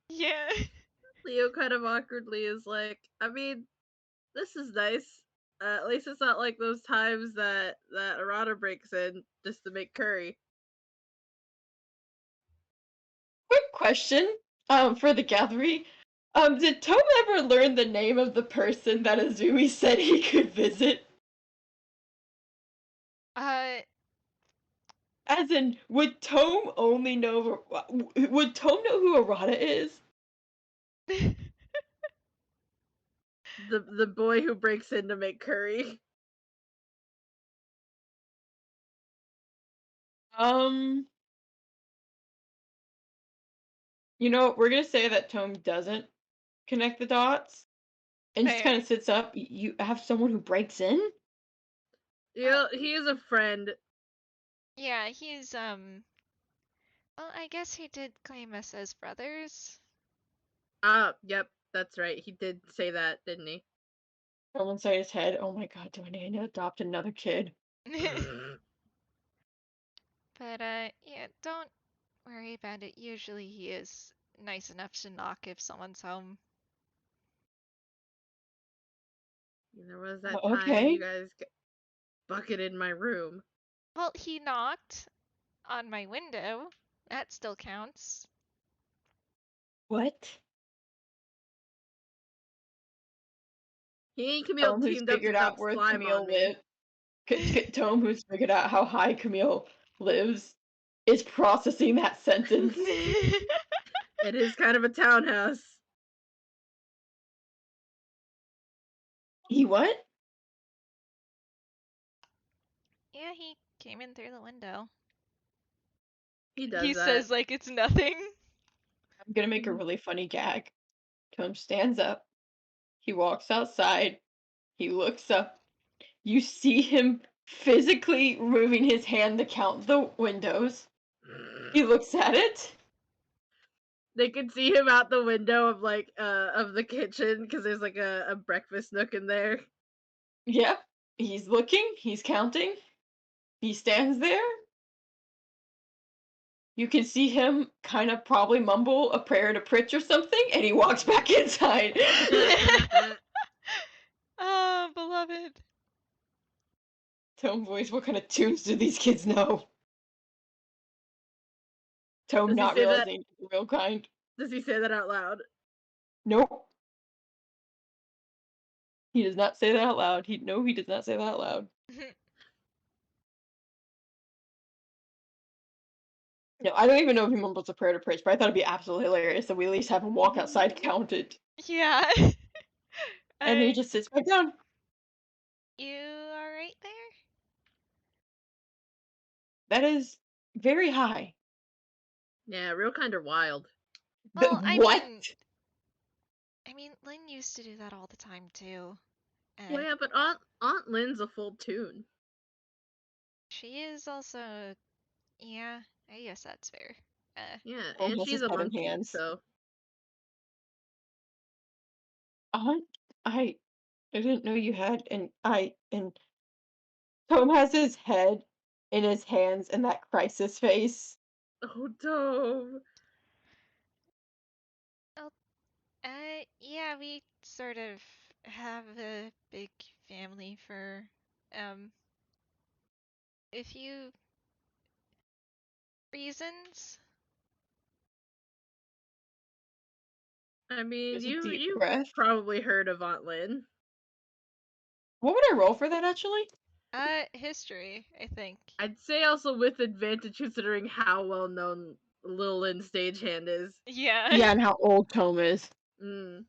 Yeah. Leo kind of awkwardly is like, I mean, this is nice. At least it's not like those times that Arata breaks in just to make curry. Quick question, for the gallery. Did Tome ever learn the name of the person that Azumi said he could visit? Uh, As in, would Tome only know? Would Tome know who Arata is? The boy who breaks in to make curry. Um, we're gonna say that Tome doesn't connect the dots and just kind fair. of sits up. You have someone who breaks in? Yeah, he is a friend. Yeah, he's Well, I guess he did claim us as brothers. Yep, that's right. He did say that, didn't he? Tome inside his head, oh my god, do I need to adopt another kid? But, yeah, don't worry about it. Usually he is nice enough to knock if someone's home. There was that time you guys bucketed my room. Well, he knocked on my window. That still counts. What? He and Camille Tome who's teamed up to figured dump out where slime Camille on me. Tome who's figured out how high Camille lives is processing that sentence. It is kind of a townhouse. He what? Yeah, he came in through the window. He does He that. says like it's nothing. I'm gonna make a really funny gag. Tome stands up. He walks outside. He looks up. You see him physically moving his hand to count the windows. He looks at it. They could see him out the window of of the kitchen because there's like a breakfast nook in there. Yep. He's looking. He's counting. He stands there. You can see him kind of probably mumble a prayer to Pritch or something, and he walks back inside. Oh, beloved. Tome voice, what kind of tunes do these kids know? Tome Does he not say that? realizing the real kind. Does he say that out loud? Nope. He does not say that out loud. He does not say that out loud. No, I don't even know if he mumbles a prayer to Pritch, but I thought it'd be absolutely hilarious that we at least have him walk outside counted. Yeah. And then he just sits back down. You alright there? That is very high. Yeah, real kind of wild. Well, What? I mean, Lynn used to do that all the time too. Well, yeah, but Aunt Lynn's a full tune. She is also, yeah, I guess that's fair. Yeah, Tome and has she's his a head in monkey, hands. so I didn't know you had, and Tome has his head in his hands and that crisis face. oh Tome. Well, yeah, we sort of have a big family for, a few reasons. I mean, There's a deep you've breath. probably heard of Aunt Lynn. What would I roll for that actually? History, I think. I'd say also with advantage considering how well known Lil Lynn's stagehand is. Yeah. Yeah, and how old Tome is. Mm.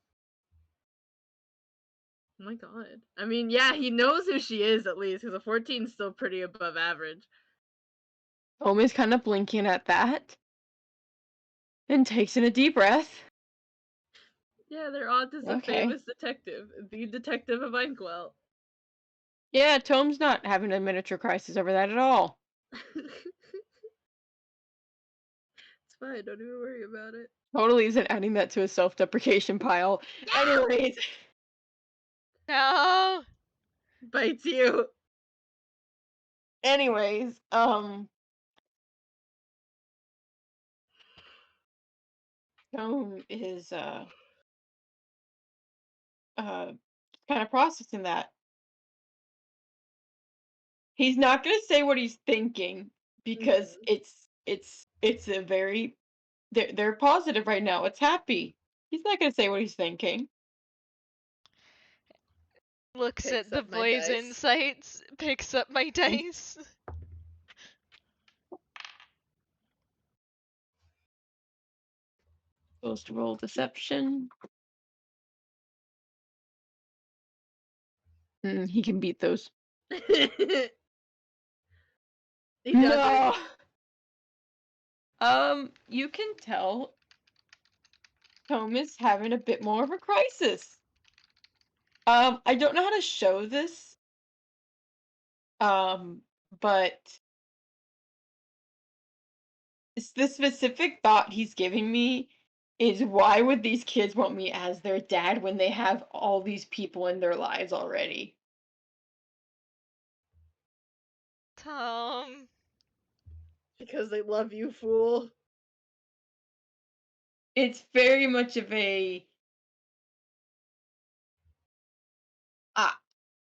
Oh my god. I mean, yeah, he knows who she is at least, because a 14 is still pretty above average. Tome is kind of blinking at that. And takes in a deep breath. Yeah, their aunt is a Okay. famous detective. The detective of Inkwell. Yeah, Tome's not having a miniature crisis over that at all. It's fine, don't even worry about it. Totally isn't adding that to his self-deprecation pile. Yeah! Anyways. No. Bites you. Anyways, Tome is kind of processing that. He's not gonna say what he's thinking because it's a very they're positive right now. It's happy. He's not gonna say what he's thinking. Looks Picks at the up my boy's dice. insights, picks up my dice. Supposed to roll deception. He can beat those. He No. You can tell Tome is having a bit more of a crisis. I don't know how to show this. But the specific thought he's giving me is why would these kids want me as their dad when they have all these people in their lives already? Tom. Because they love you, fool. It's very much of a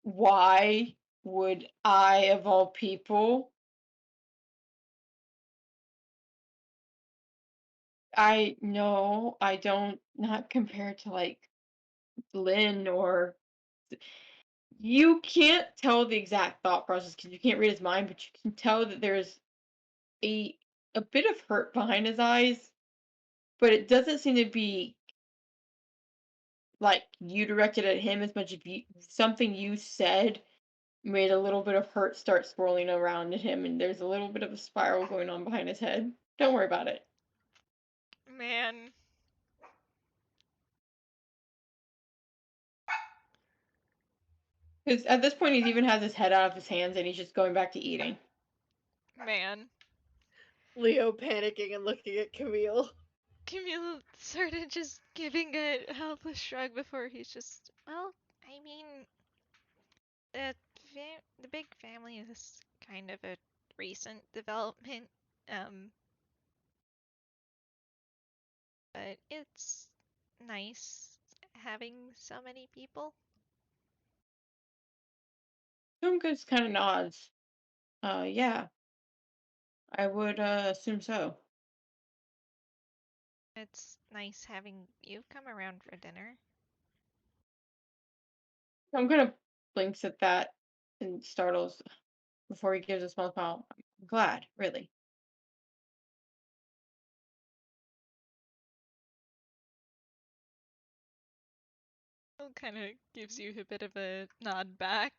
why would I, of all people, I no, I don't, not compared to like Lynn or you can't tell the exact thought process because you can't read his mind, but you can tell that there's a a bit of hurt behind his eyes, but it doesn't seem to be like you directed at him as much if you something you said made a little bit of hurt start swirling around in him and there's a little bit of a spiral going on behind his head. Don't worry about it. Man. Because at this point, he even has his head out of his hands and he's just going back to eating. Man. Leo panicking and looking at Camille. Camille sort of just giving a helpless shrug before he's just, well, I mean, the big family is kind of a recent development, but it's nice having so many people. Toonkind kind of nods. Yeah, I would assume so. It's nice having you come around for dinner. I'm gonna blinks at that and startles before he gives a small smile. I'm glad, really. Kind of gives you a bit of a nod back.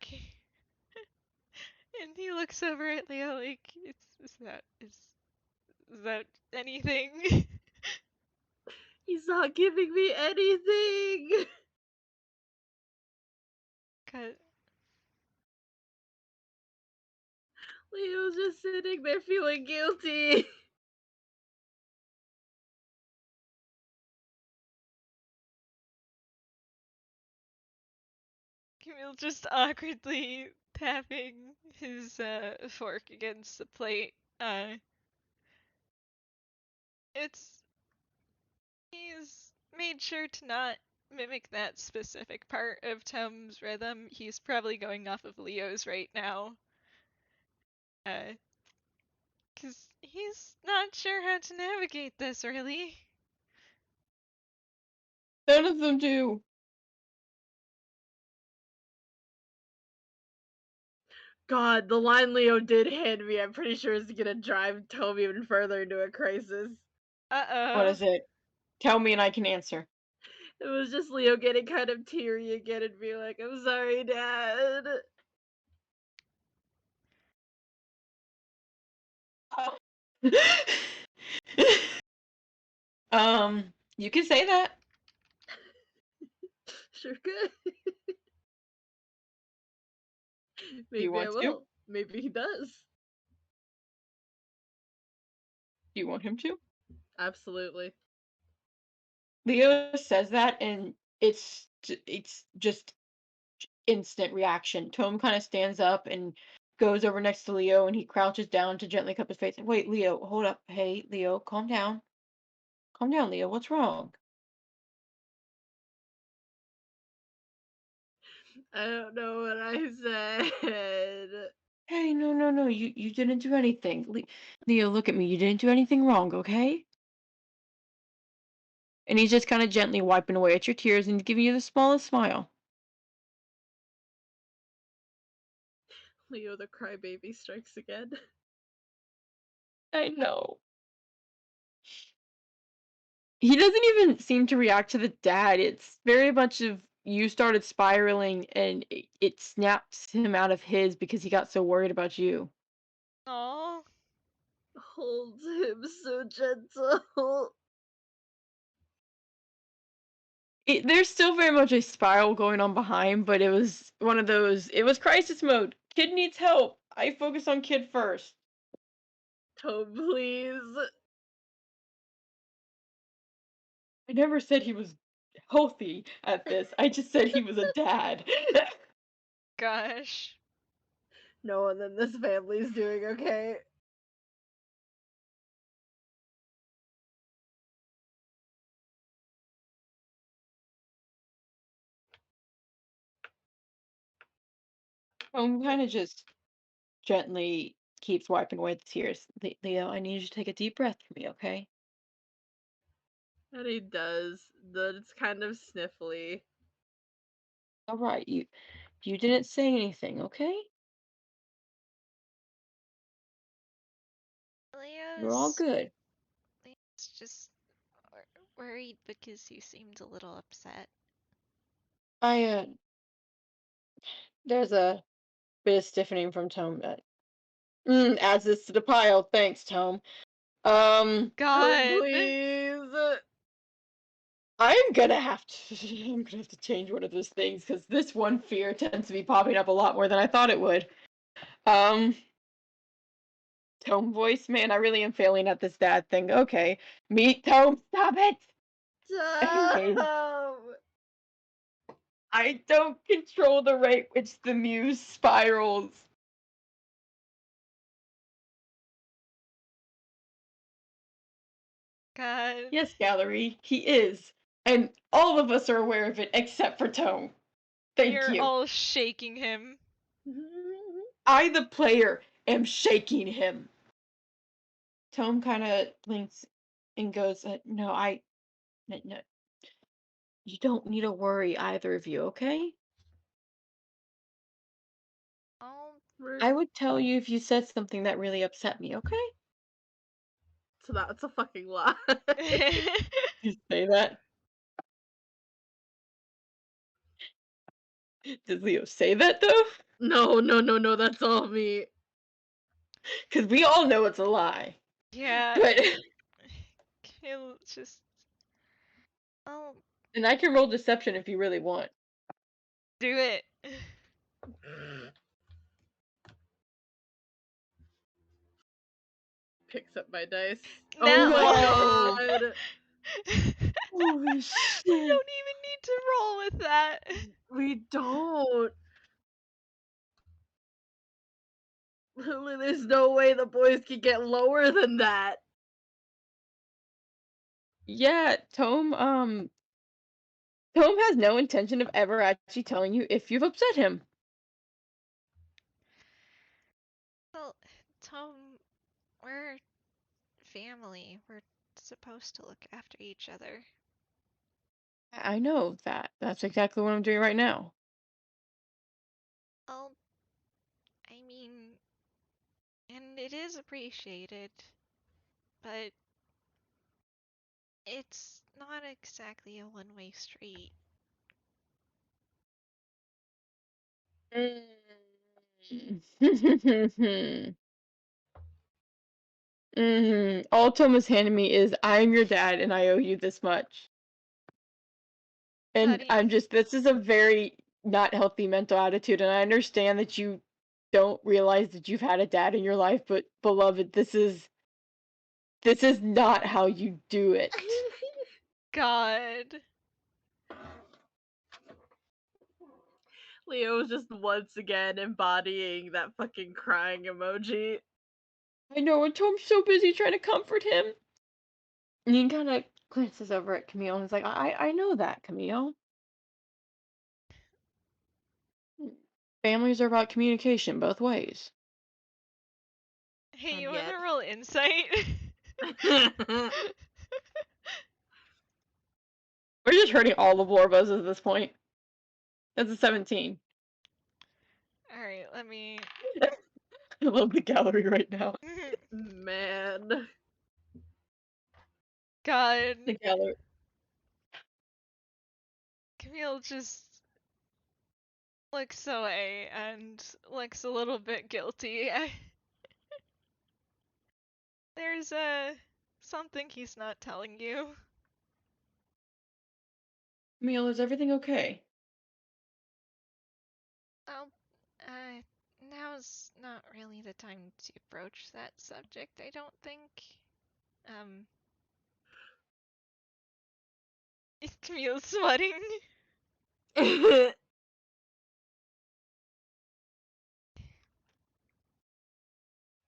And he looks over at Leo like, is that anything? He's not giving me anything. Cause Leo's just sitting there feeling guilty. Camille just awkwardly tapping his fork against the plate. He's made sure to not mimic that specific part of Tome's rhythm. He's probably going off of Leo's right now. Cause he's not sure how to navigate this really. None of them do. God, the line Leo did hand me, I'm pretty sure is gonna drive Tome even further into a crisis. What Uh-oh. is it? Tell me and I can answer. It was just Leo getting kind of teary again and being like, I'm sorry, Dad. You can say that. Sure could. Maybe want I to? will. Maybe he does. Do you want him to? Absolutely. Leo says that, and it's just instant reaction. Tome kind of stands up and goes over next to Leo, and he crouches down to gently cup his face. Wait, Leo, hold up. Hey, Leo, calm down. Calm down, Leo. What's wrong? I don't know what I said. Hey, no. You didn't do anything. Leo, look at me. You didn't do anything wrong, okay? And he's just kind of gently wiping away at your tears and giving you the smallest smile. Leo the crybaby strikes again. I know. He doesn't even seem to react to the dad. It's very much of you started spiraling and it snaps him out of his because he got so worried about you. Aww. Holds him so gentle. There's still very much a spiral going on behind, but it was one of those, it was crisis mode. Kid needs help. I focus on kid first. Tome, please. never said he was healthy at this. I just said he was a dad. Gosh. No one in this family's doing okay. Tom kind of just gently keeps wiping away the tears. Leo, I need you to take a deep breath for me, okay? And he does. It's kind of sniffly. All right, you didn't say anything, okay? You're all Leo's good. just worried because you seemed a little upset. There's a bit of stiffening from Tome that adds this to the pile. Thanks, Tome. Oh, God. please. I'm gonna have to change one of those things because this one fear tends to be popping up a lot more than I thought it would. Tome voice, man, I really am failing at this dad thing. Okay, meet Tome, stop it. Anyways, Stop. I don't control the rate which the muse spirals. God. Yes, Gallery, he is, and all of us are aware of it except for Tome. Thank You're you. all shaking him. I, the player, am shaking him. Tome kind of blinks and goes, no, no, you don't need to worry, either of you, okay? Oh. I would tell you if you said something that really upset me, okay? So that's a fucking lie. You say that? Does Leo say that, though? No, that's all me. Because we all know it's a lie. Yeah. But He'll just. Oh, and I can roll deception if you really want. do it. Picks up my dice. No. Oh, Oh my god. Holy We shit. don't even need to roll with that. We don't. Literally, there's no way the boys can get lower than that. Yeah, Tome has no intention of ever actually telling you if you've upset him. Well, Tome, we're family. We're supposed to look after each other. I know that. That's exactly what I'm doing right now. Well, I mean, and it is appreciated, but it's not exactly a one-way street. All Thomas handed me is, I'm your dad and I owe you this much. And Buddy. this is a very not healthy mental attitude, and I understand that you don't realize that you've had a dad in your life, but beloved, this is not how you do it. God. Leo was just once again embodying that fucking crying emoji. I know, and Tom's so busy trying to comfort him. And he kind of glances over at Camille and is like, I know that, Camille. Families are about communication both ways. Hey, And you yet. wanna roll insight? We're just hurting all the Blorbos at this point. That's a 17. Alright, let me. I love the gallery right now. Man. God. The gallery. Camille just looks away and looks a little bit guilty. There's something he's not telling you. Camille, is everything okay? Oh, now's not really the time to broach that subject, I don't think. Um, Camille's sweating.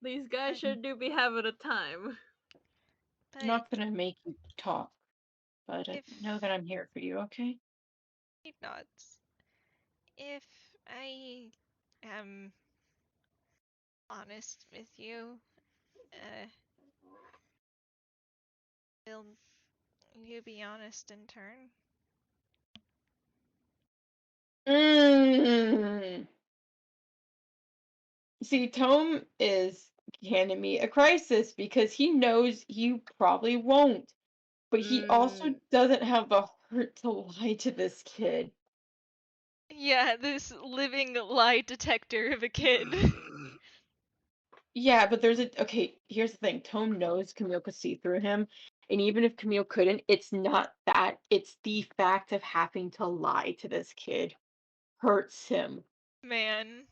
These guys sure do be having a time. But I'm not gonna make you talk, but if know that I'm here for you, okay? he nods, if I am honest with you, will you be honest in turn? See, Tome is handing me a crisis because he knows you probably won't, but he also doesn't have the heart to lie to this kid. Yeah, this living lie detector of a kid. Yeah, but okay, here's the thing. Tome knows Camille could see through him, and even if Camille couldn't, it's not that. It's the fact of having to lie to this kid hurts him. Man.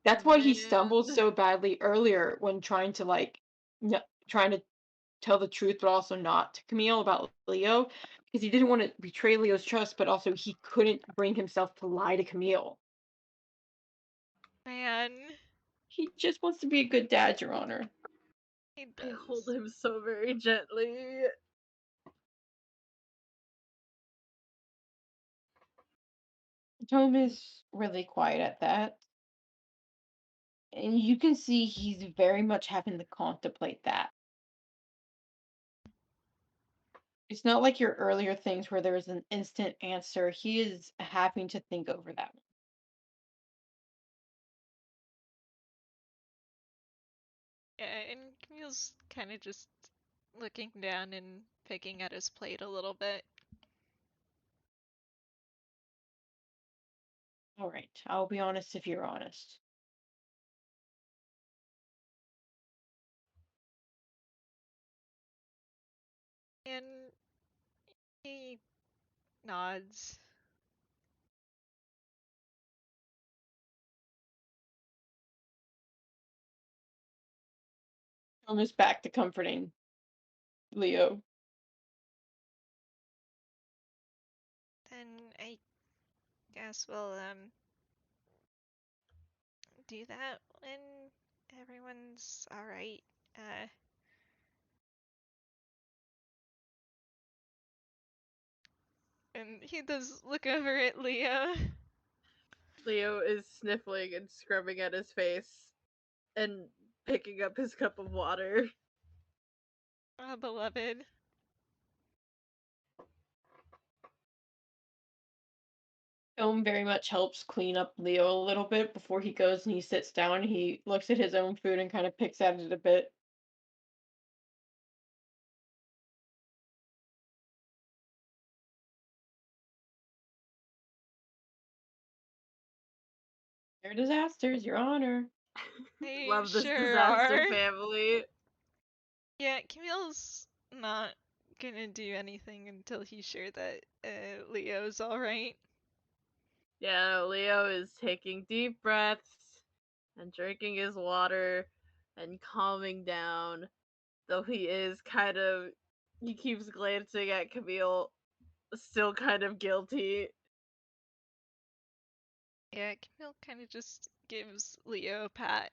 That's why he Man. stumbled so badly earlier when trying to trying to tell the truth, but also not to Camille about Leo, because he didn't want to betray Leo's trust, but also he couldn't bring himself to lie to Camille. Man. He just wants to be a good dad, Your Honor. He I hold does. him so very gently. Tome is really quiet at that. And you can see he's very much having to contemplate that. It's not like your earlier things where there was an instant answer. He is having to think over that one. Yeah, and Camille's kind of just looking down and picking at his plate a little bit. All right, I'll be honest if you're honest. And he nods. Almost back to comforting Leo. Then I guess we'll do that when everyone's alright. And he does look over at Leo. Leo is sniffling and scrubbing at his face and picking up his cup of water. Oh, beloved. Tome very much helps clean up Leo a little bit before he goes and he sits down. He looks at his own food and kind of picks at it a bit. They're disasters, Your Honor. They Love this sure disaster are. family. Yeah, Camille's not gonna do anything until he's sure that Leo's alright. Yeah, Leo is taking deep breaths and drinking his water and calming down. Though he keeps glancing at Camille, still kind of guilty. Yeah, Camille kind of just gives Leo a pat.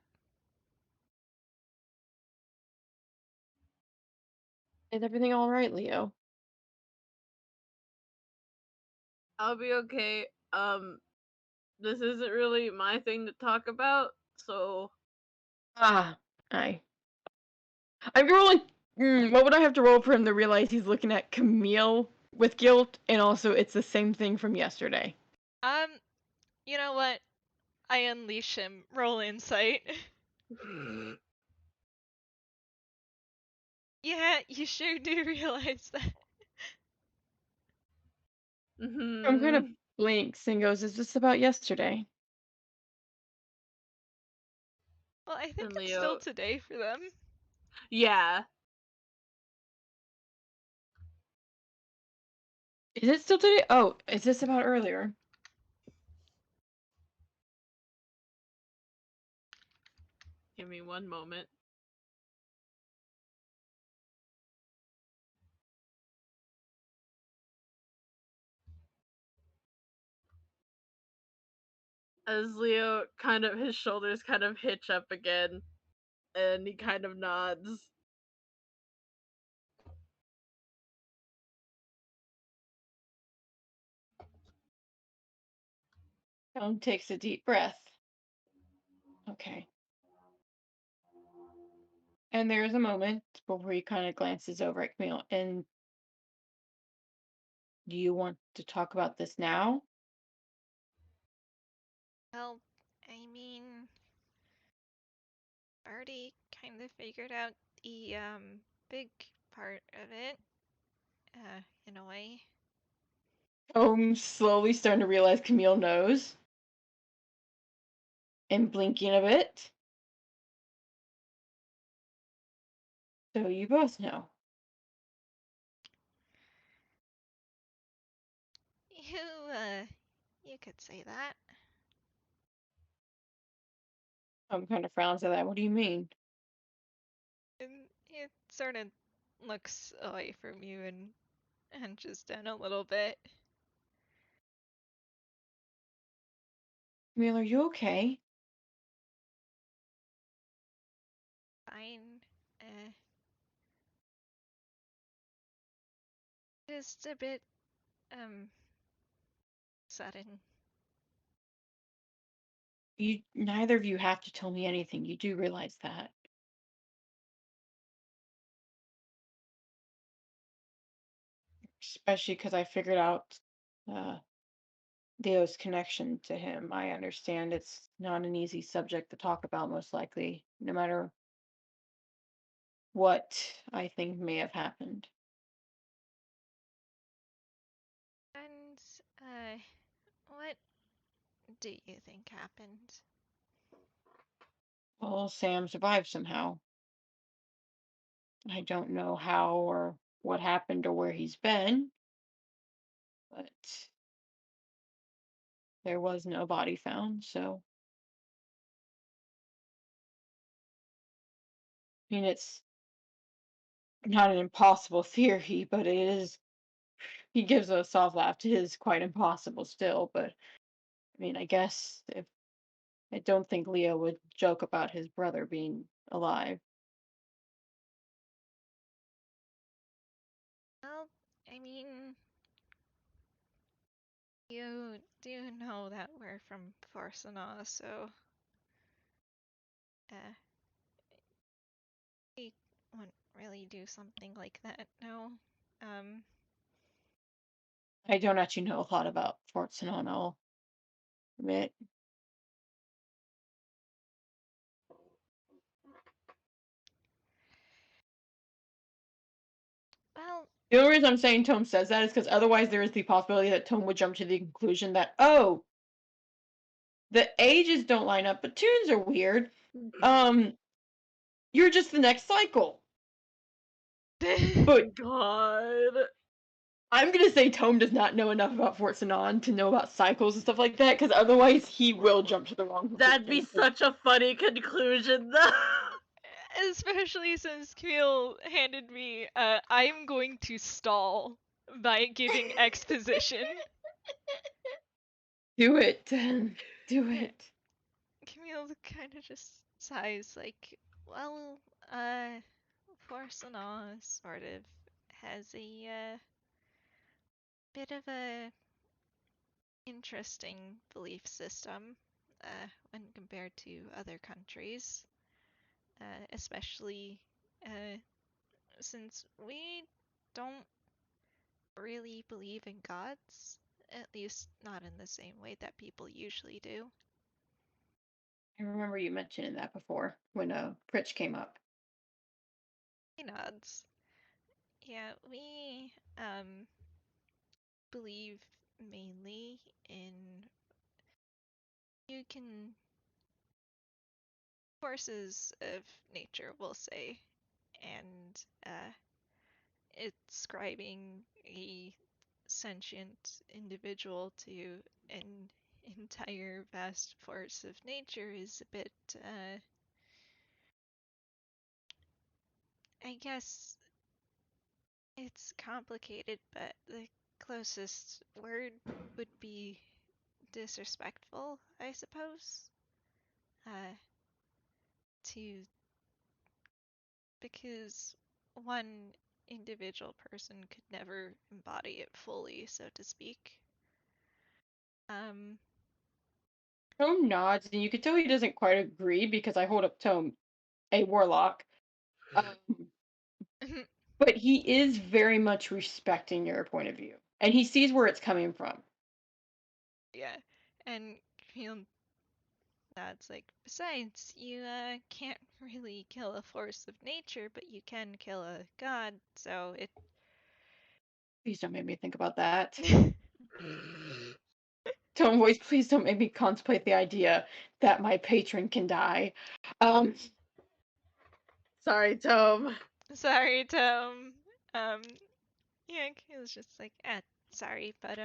Is everything all right, Leo? I'll be okay. This isn't really my thing to talk about, so Ah, I'm rolling. What would I have to roll for him to realize he's looking at Camille with guilt, and also it's the same thing from yesterday? You know what? I unleash him. Roll insight. Yeah, you sure do realize that. I'm kind of Mhm. blinks and goes, "Is this about yesterday?" Well, I think And it's still Leo, today for them. yeah. Is it still today? Oh, is this about earlier? Give me one moment. As Leo his shoulders kind of hitch up again, and he kind of nods. Tome takes a deep breath. Okay. And there's a moment before he kind of glances over at Camille. And do you want to talk about this now? Well, I mean, already kind of figured out the big part of it, in a way. Tome's slowly starting to realize Camille knows. And blinking a bit. So you both know. You could say that. Tome kind of frowns at that. What do you mean? And it sort of looks away from you and hunches down a little bit. Camille, are you okay? Fine. Just a bit, sudden. Neither of you have to tell me anything. You do realize that. Especially because I figured out Leo's connection to him. I understand it's not an easy subject to talk about, most likely, no matter what I think may have happened. And, what do you think happened? Well, Sam survived somehow. I don't know how or what happened or where he's been, but there was no body found, so. I mean, it's not an impossible theory, but it is. He gives a soft laugh. It is quite impossible still, but I mean, I guess if I don't think Leo would joke about his brother being alive. Well, I mean, you do know that we're from Forcenaw, so, we wouldn't really do something like that, no. I don't actually know a lot about Fort Sinon, I'll admit. Well, The only reason I'm saying Tome says that is because otherwise there is the possibility that Tome would jump to the conclusion that, oh, the ages don't line up, but tunes are weird. You're just the next cycle. But God. I'm gonna say Tome does not know enough about Fort Sinon to know about cycles and stuff like that, because otherwise he will jump to the wrong conclusion. That'd be such a funny conclusion, though. especially since Camille handed me, I'm going to stall by giving exposition. Do it. Do it. Camille kind of just sighs, like, well, Forcenaw sort of has a bit of a interesting belief system when compared to other countries, especially since we don't really believe in gods, at least not in the same way that people usually do. I remember you mentioning that before when Fletch came up. He nods. Yeah, we believe mainly in you can forces of nature, we'll say, and ascribing a sentient individual to an entire vast force of nature is a bit, I guess it's complicated, but the closest word would be disrespectful, I suppose. Because one individual person could never embody it fully, so to speak. Tome nods, and you can tell he doesn't quite agree because I hold up Tome, a warlock. But he is very much respecting your point of view, and he sees where it's coming from. Yeah, and that's like, besides, you can't really kill a force of nature, but you can kill a god, so it. Please don't make me think about that. Tome voice, please don't make me contemplate the idea that my patron can die. Sorry, Tome. Sorry, Tome. Yeah, he was just like, sorry, but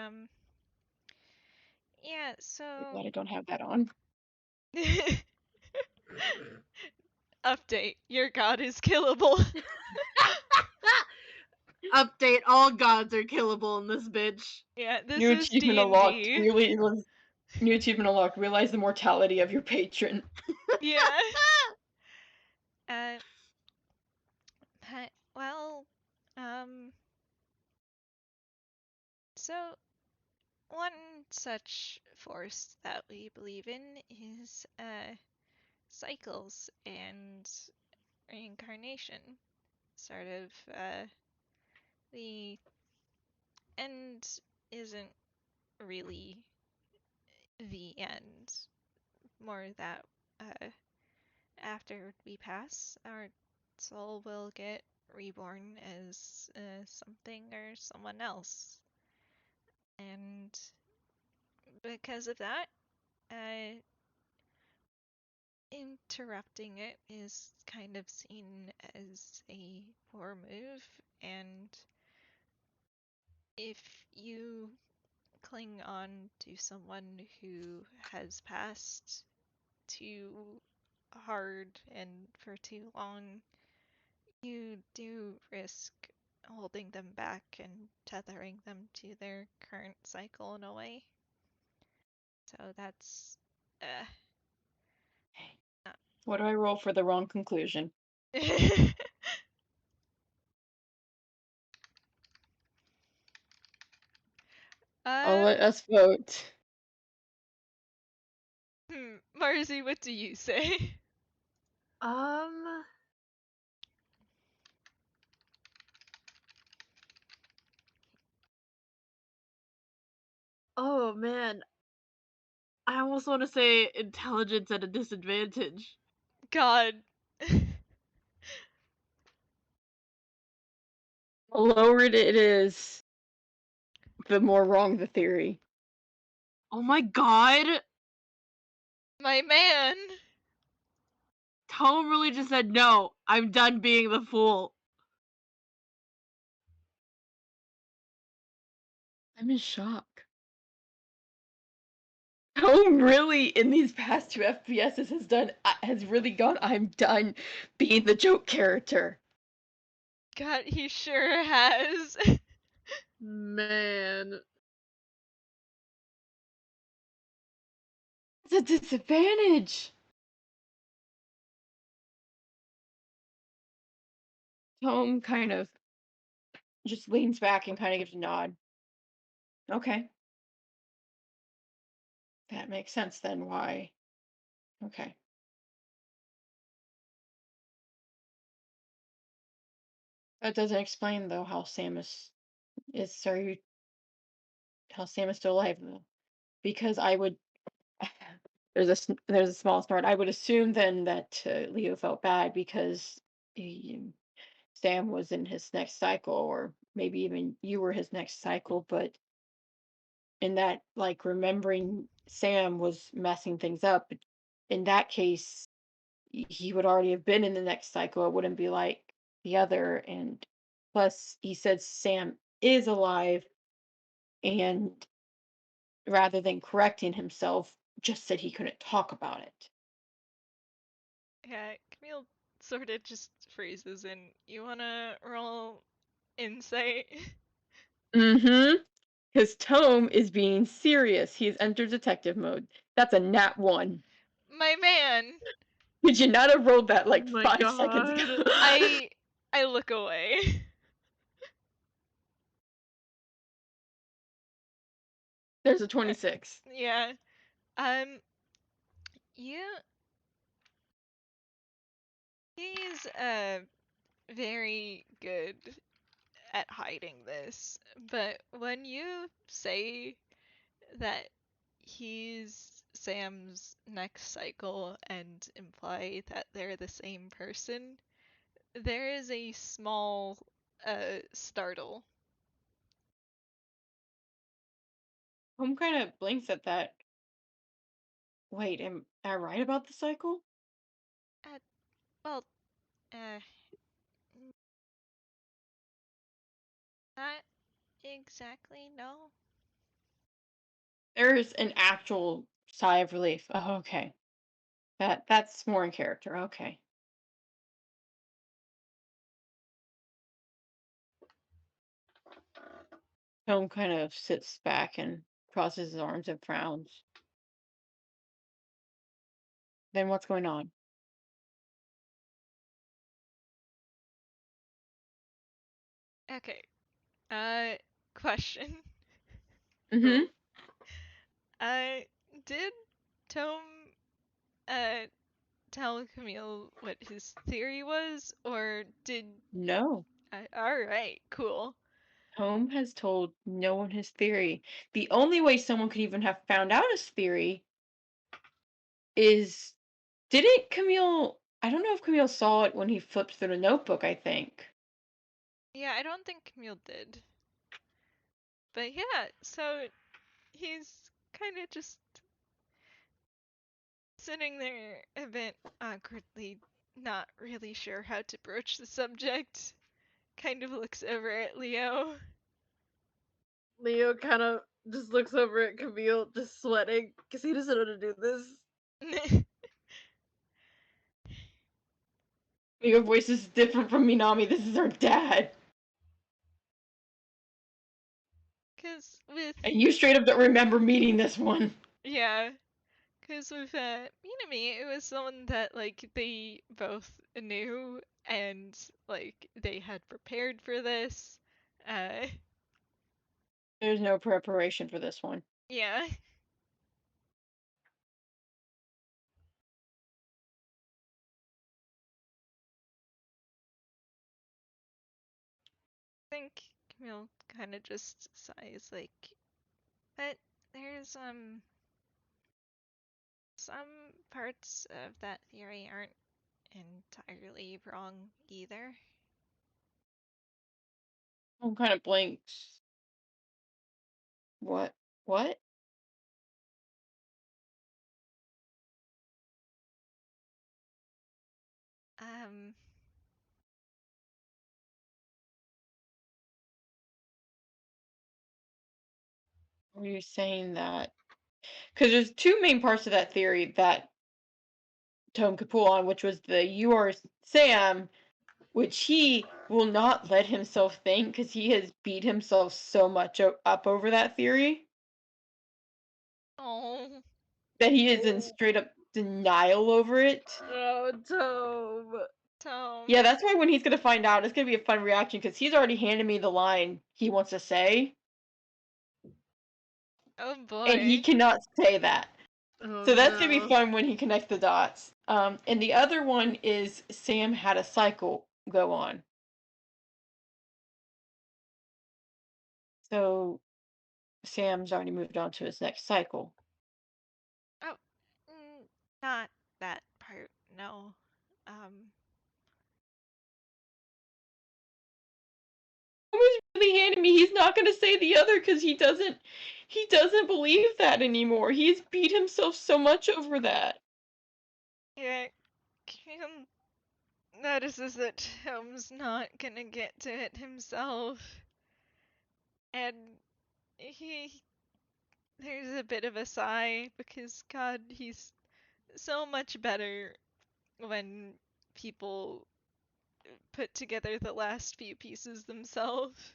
yeah, so. I'm glad I don't have that on. Update, your god is killable. Update, all gods are killable in this bitch. Yeah, this New is achievement unlocked. D&D. Really, new achievement unlocked. Realize the mortality of your patron. Yeah. Well, so one such force that we believe in is cycles and reincarnation. Sort of the end isn't really the end. More that after we pass, our soul will get reborn as something or someone else. And because of that, uh, interrupting it is kind of seen as a poor move. And if you cling on to someone who has passed too hard and for too long, you do risk holding them back and tethering them to their current cycle in a way. So that's What do I roll for the wrong conclusion? I'll let us vote. Marzi, what do you say? Oh man. I almost want to say intelligence at a disadvantage. God. The lower it is, the more wrong the theory. Oh my god! My man! Tome really just said, no, I'm done being the fool. I'm in shock. Tome really, in these past 2 FPSs, has really gone, I'm done being the joke character. God, he sure has. Man. It's a disadvantage. Tome kind of just leans back and kind of gives a nod. Okay. That makes sense then why. Okay. That doesn't explain though how Sam is how Sam is still alive though. Because I would there's a small snort. I would assume then that Leo felt bad because Sam was in his next cycle, or maybe even you were his next cycle, but in that, like, remembering Sam was messing things up, in that case, he would already have been in the next cycle. It wouldn't be like the other. And plus, he said Sam is alive, and rather than correcting himself, just said he couldn't talk about it. Yeah, Camille sort of just freezes and you wanna roll insight? Mm-hmm. Because Tome is being serious. He's entered detective mode. That's a nat 1. My man. Did you not have rolled that like Oh my 5 seconds God. ago? I look away. There's a 26. Yeah. You he's very good at hiding this, but when you say that he's Sam's next cycle and imply that they're the same person, there is a small startle. Tome kind of blinks at that. Wait, am I right about the cycle? Well, uh, not exactly, no. There's an actual sigh of relief. Oh, okay. That's more in character. Okay. Tome kind of sits back and crosses his arms and frowns. Then what's going on? Okay. Question. Mm-hmm. Uh, did Tome uh tell Camille what his theory was, or did? No. All right, cool. Tome has told no one his theory. The only way someone could even have found out his theory is, didn't Camille? I don't know if Camille saw it when he flipped through the notebook. I think. Yeah, I don't think Camille did, but yeah, so he's kind of just sitting there a bit awkwardly, not really sure how to broach the subject. Kind of looks over at Leo. Leo kind of just looks over at Camille, just sweating, because he doesn't know how to do this. Your voice is different from Minami. This is her dad. Cause with And you straight up don't remember meeting this one. yeah, cause with Minami, it was someone that like they both knew and like they had prepared for this. Uh, There's no preparation for this one. yeah. I think Camille kind of just sighs like, but there's some parts of that theory aren't entirely wrong either. I'm kind of blinks. What? What? Um, Are you saying that? Because there's two main parts of that theory that Tome could pull on, which was the "you are Sam," which he will not let himself think because he has beat himself so much up over that theory oh, that he is in straight up denial over it. Oh, Tome. Yeah, Tome. that's why when he's gonna find out, it's gonna be a fun reaction because he's already handed me the line he wants to say, Oh and he boy. cannot say that. Oh So that's gonna be no. fun when he connects the dots. And the other one is Sam had a cycle go on. So Sam's already moved on to his next cycle. Oh, not that part. No. Um, He was really handing me he's not gonna say the other because he doesn't believe that anymore. He's beat himself so much over that. yeah. Kim notices that Tome's not gonna get to it himself, and he there's a bit of a sigh because God, he's so much better when people put together the last few pieces themselves.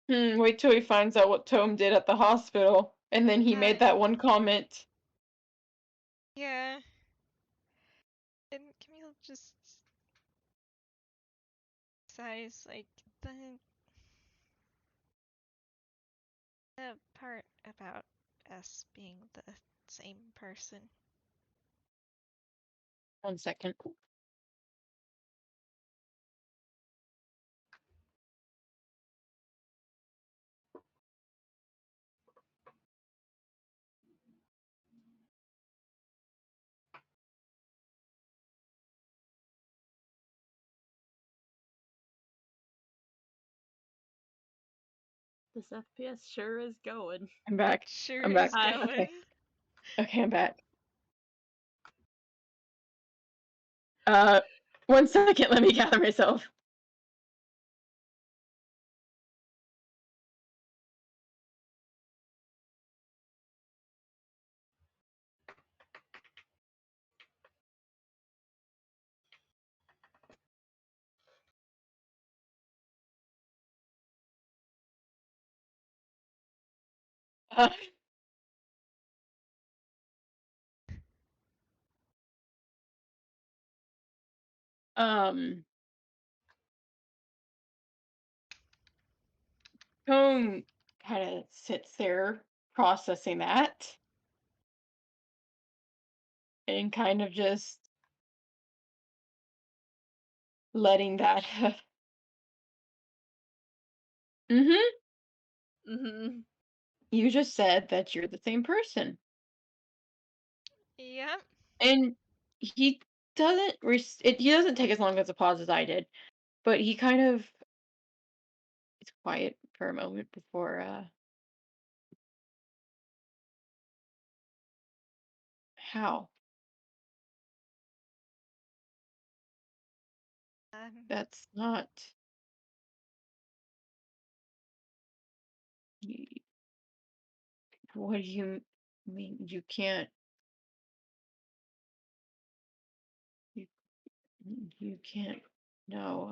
Wait till he finds out what Tome did at the hospital. And then he made that one comment. Yeah. And Camille just sighs, like, the part about us being the same person. 1 second. This FPS sure is going. I'm back. It sure I'm back. is Hi. going. Okay, I'm back. 1 second, let me gather myself. Uh, Tone kind of sits there processing that and kind of just letting that. Mm-hmm. You just said that you're the same person. Yep. And he doesn't he doesn't take as long as a pause as I did, but he kind of is quiet for a moment before how? That's not what do you mean you can't you, you can't no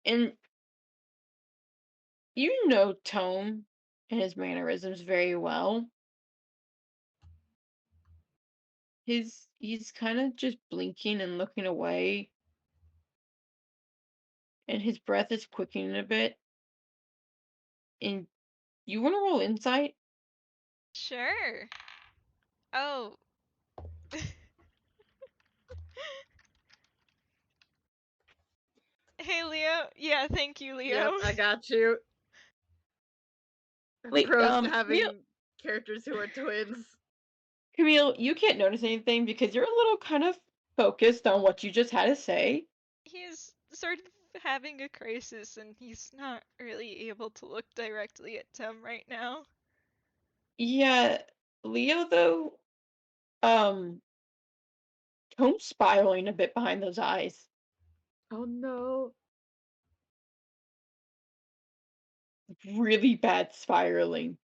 and you know Tome and his mannerisms very well. He's kind of just blinking and looking away, and his breath is quickening a bit. And you want to roll insight? Sure. Oh. Hey, Leo. Yeah, thank you, Leo. Yep, I got you. Wait, Pros to Camille, having characters who are twins. Camille, you can't notice anything because you're a little kind of focused on what you just had to say. He's sort of having a crisis and he's not really able to look directly at Tome right now. Yeah, Leo though, um, Tome's spiraling a bit behind those eyes. Oh no. Really bad spiraling.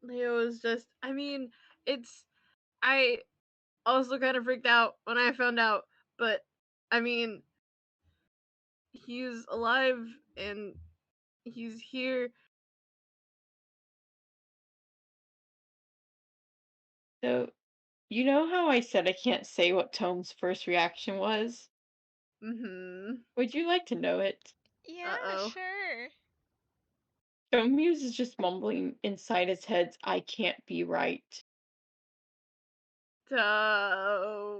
Leo is just, I mean, I also kind of freaked out when I found out, but I mean, he's alive and he's here. So, you know how I said I can't say what Tome's first reaction was? Mm-hmm. Would you like to know it? Yeah, Uh-oh. sure. Tome is just mumbling inside his head, I can't be right. Tome.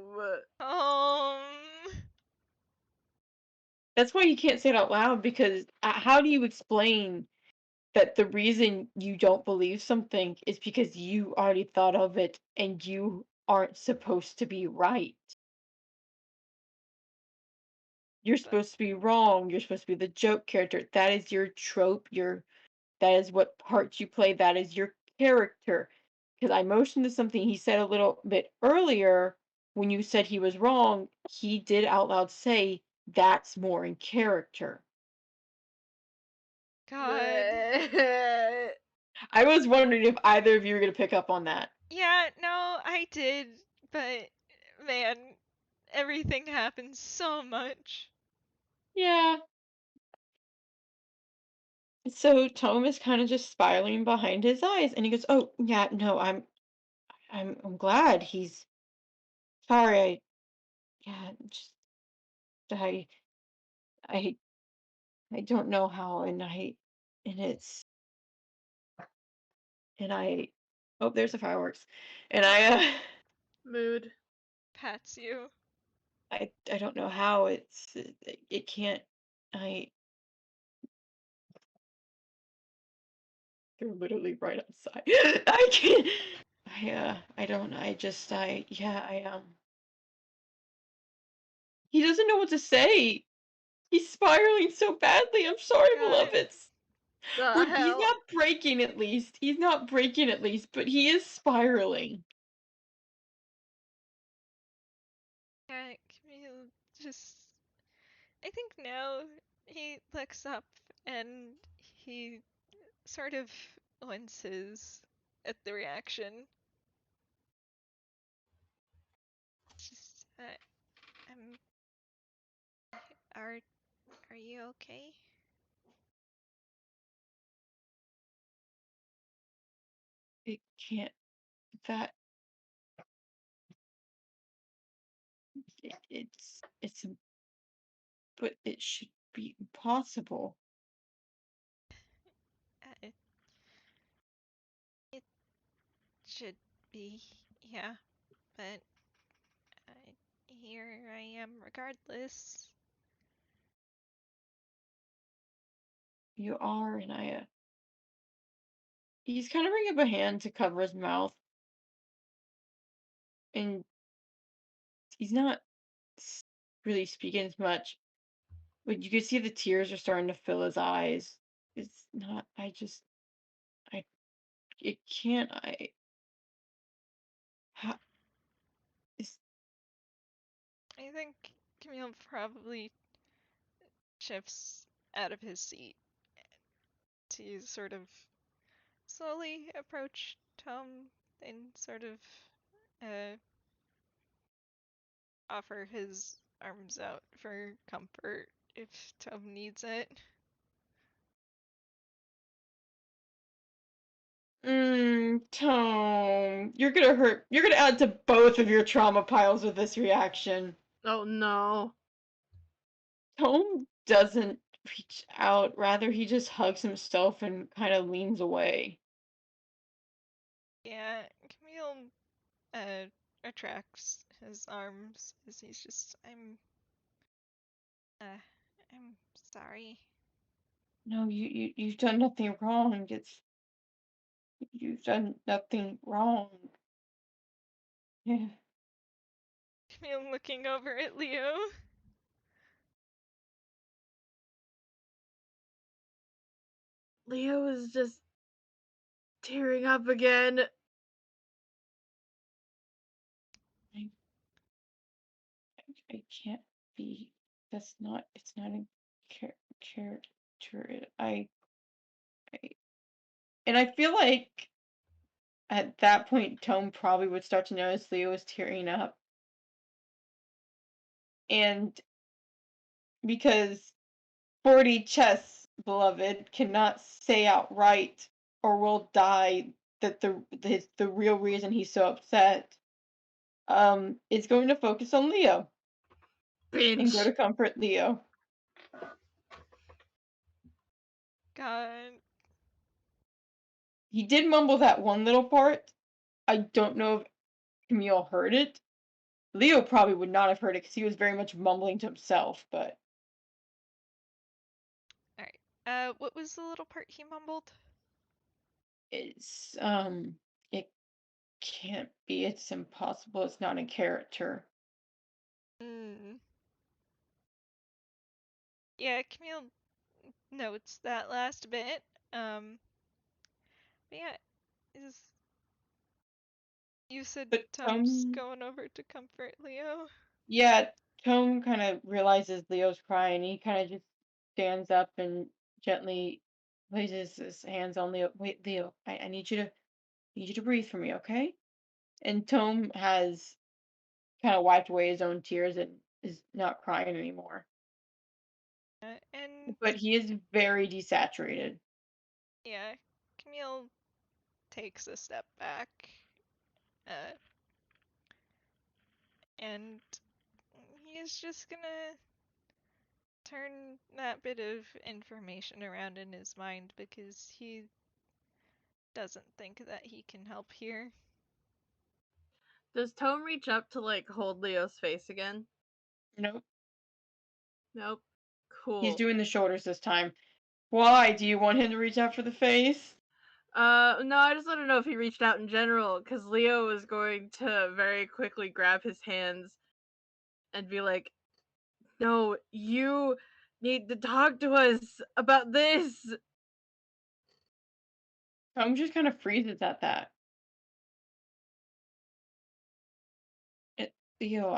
That's why you can't say it out loud because how do you explain that the reason you don't believe something is because you already thought of it and you aren't supposed to be right? You're supposed to be wrong. You're supposed to be the joke character. That is your trope. That is what part you play. That is your character. Because I motioned to something he said a little bit earlier when you said he was wrong. He did out loud say that's more in character. God. I was wondering if either of you were going to pick up on that. Yeah, no, I did, but man, everything happens so much. Yeah. So Tome is kind of just spiraling behind his eyes, and he goes, "Oh, yeah, no, I'm glad he's sorry. Yeah, just I, I, I don't know how, and it's, and I, oh, there's the fireworks, and Mood. Pats you. I don't know how it can't, I, they're literally right outside. I can't, I don't, I just, yeah, he doesn't know what to say. He's spiraling so badly. I'm sorry, God. beloveds. The He's hell? not breaking at least. He's not breaking at least, but he is spiraling. Yeah, Camille just. I think now he looks up and he sort of winces at the reaction. Just, I'm. Are are you okay? It can't, that, it's, but it should be impossible. It it should be, yeah, but here I am regardless. You are, and he's kind of bringing up a hand to cover his mouth, and he's not really speaking as much, but you can see the tears are starting to fill his eyes. It's not, I, it can't, how, it's, I think Camille probably shifts out of his seat to sort of slowly approach Tom and sort of uh, offer his arms out for comfort if Tom needs it. Tone, you're gonna add to both of your trauma piles with this reaction. Oh no. Tone doesn't reach out, rather he just hugs himself and kind of leans away. Yeah, Camille uh, retracts his arms as he's just, uh, I'm sorry. No, you've done nothing wrong. You've done nothing wrong. Yeah. Camille looking over at Leo. Leo is just tearing up again. I, I can't be. That's not. It's not a character. I, and I feel like at that point, Tome probably would start to notice Leo was tearing up, and because 40 chess, beloved, cannot say outright or will die that the real reason he's so upset, is going to focus on Leo and go Bitch. to comfort Leo. God. He did mumble that one little part. I don't know if Camille heard it. Leo probably would not have heard it because he was very much mumbling to himself, but Alright. What was the little part he mumbled? it's it can't be, it's impossible, it's not a character. Hmm. Yeah, Camille notes that last bit. But yeah, is you said But Tom's going over to comfort Leo? yeah, Tome kind of realizes Leo's crying. He kind of just stands up and gently places his hands on Leo. Wait, Leo, I need you to breathe for me, okay? And Tome has kind of wiped away his own tears and is not crying anymore. And But he is very desaturated. yeah, Camille takes a step back, and he's just gonna turn that bit of information around in his mind because he doesn't think that he can help here. Does Tome reach up to like hold Leo's face again? Nope. Nope. Cool. He's doing the shoulders this time. Why? Do you want him to reach out for the face? No, I just want to know if he reached out in general, because Leo was going to very quickly grab his hands and be like, no, you need to talk to us about this. Tom just kind of freezes at that. Leo,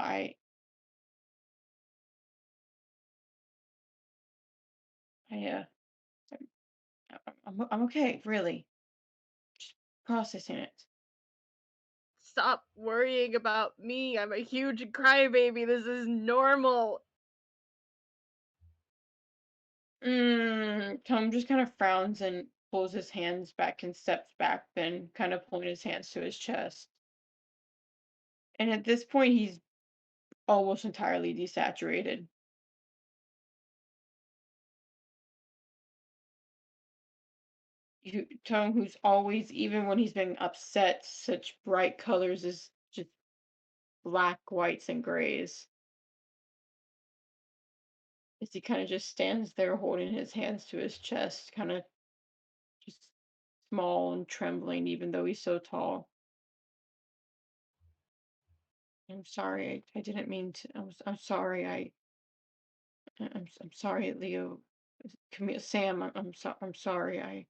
I'm okay, really. Just processing it. Stop worrying about me. I'm a huge crybaby. This is normal. Tom just kind of frowns and pulls his hands back and steps back, then kind of pulling his hands to his chest. And at this point, he's almost entirely desaturated. Tom, who's always, even when he's been upset, such bright colors is just black, whites, and grays. As he kind of just stands there holding his hands to his chest, kind of just small and trembling, even though he's so tall. I'm sorry. I didn't mean to. I'm sorry. I'm sorry, Leo. Camille, Sam. I'm sorry.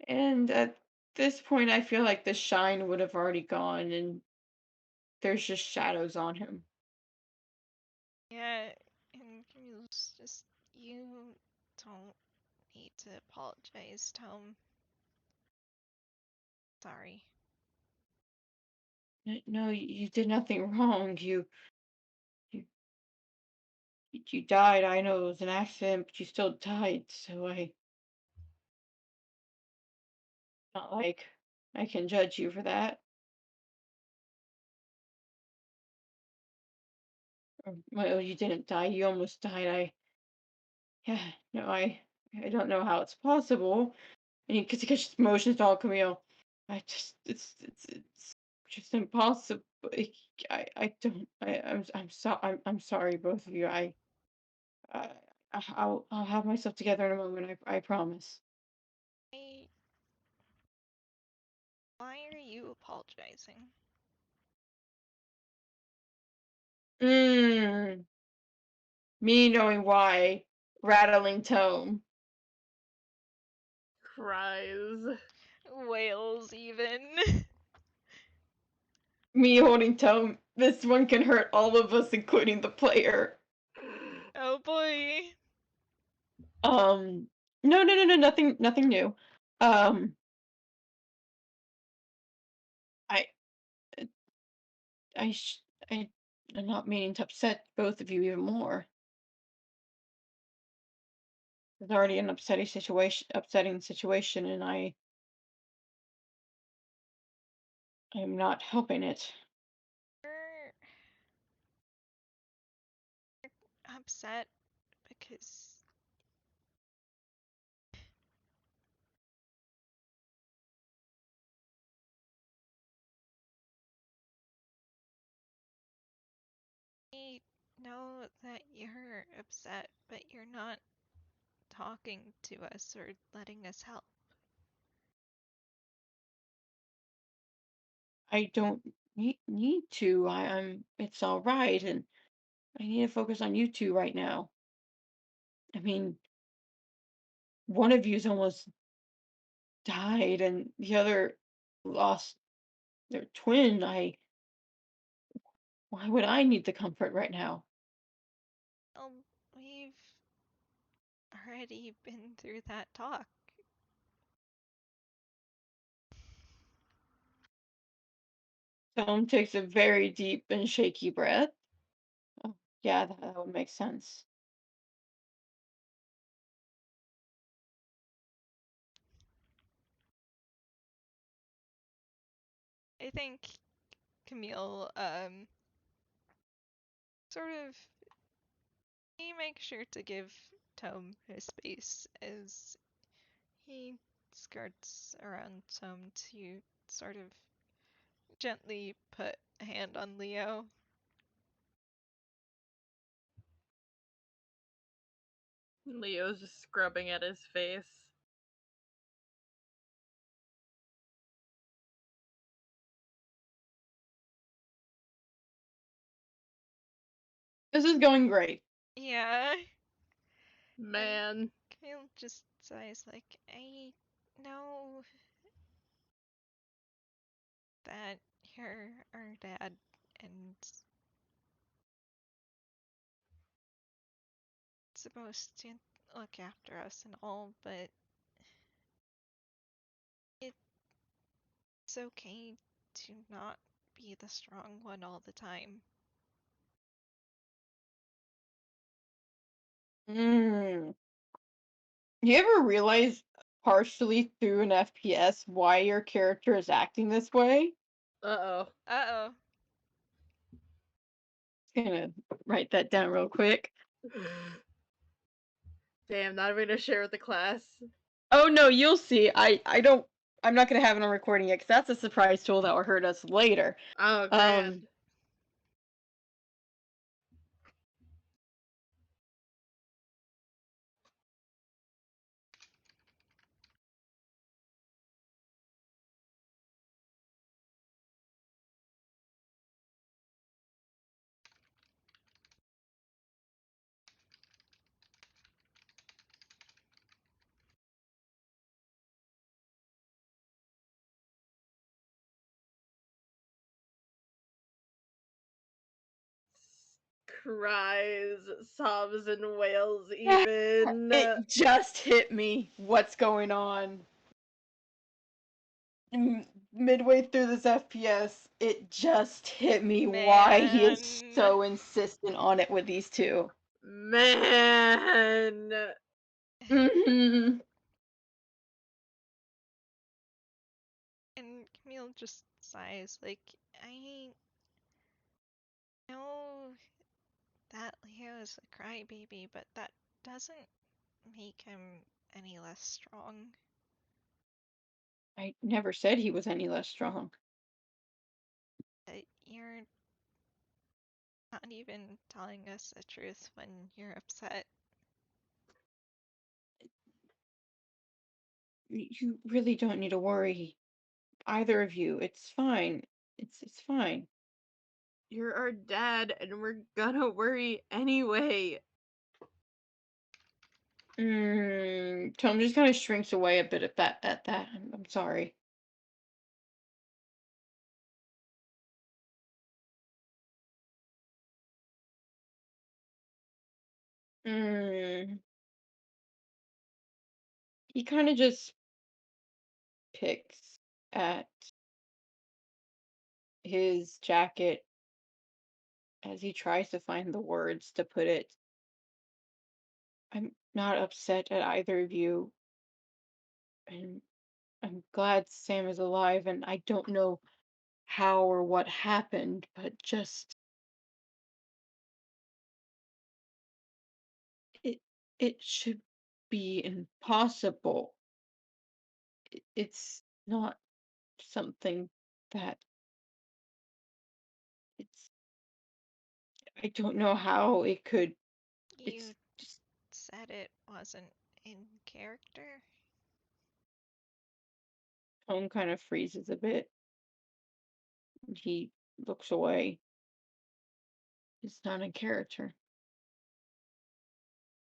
And at this point, I feel like the shine would have already gone, and there's just shadows on him. Yeah, and Camille's just, you don't need to apologize, Tome. Sorry. No, you did nothing wrong. You you died. I know it was an accident, but you still died. So not like I can judge you for that. Well, you didn't die. You almost died. Yeah, no, I don't know how it's possible. And because he gets emotions all Camille. It's just impossible. I don't. I'm sorry, both of you. I I'll have myself together in a moment. I promise. Why are you apologizing? Me knowing why, rattling Tome. Cries. Wails, even. Me holding Tome. This one can hurt all of us, including the player. Oh boy. No, nothing new. Um, I, I, sh- I, I'm not meaning to upset both of you even more. There's already an upsetting situation, and I'm not helping it. You're upset because I know that you're upset, but you're not talking to us or letting us help. I don't need to. It's all right, and I need to focus on you two right now. I mean, one of you's almost died, and the other lost their twin. Why would I need the comfort right now? Well, we've already been through that talk. Tome takes a very deep and shaky breath. Oh, yeah, that would make sense. I think Camille, sort of, he makes sure to give Tome his space as he skirts around Tome to sort of gently put a hand on Leo. Leo's just scrubbing at his face. This is going great. Yeah. Man. Camille just sighs like, I know that you're our dad and supposed to look after us and all, but it's okay to not be the strong one all the time. You ever realize partially through an FPS why your character is acting this way? Uh-oh. Uh-oh. Gonna write that down real quick. Damn, not even gonna share with the class. Oh no, you'll see. I'm not gonna have it on recording yet because that's a surprise tool that will hurt us later. Oh, grand. Cries, sobs, and wails even. It just hit me what's going on. Midway through this FPS, it just hit me why he is Man. so insistent on it with these two. Man. Mm-hmm. And Camille just sighs like, I know that Leo is a crybaby, but that doesn't make him any less strong. I never said he was any less strong. You're not even telling us the truth when you're upset. You really don't need to worry. Either of you. It's fine. It's fine. You're our dad, and we're gonna worry anyway. Tom just kind of shrinks away a bit at that. I'm sorry. He kind of just picks at his jacket as he tries to find the words to put it. I'm not upset at either of you, and I'm glad Sam is alive, and I don't know how or what happened, but just it should be impossible. It's not something that it's I don't know how it could You it's just said it wasn't in character. Tone kind of freezes a bit. He looks away. It's not in character.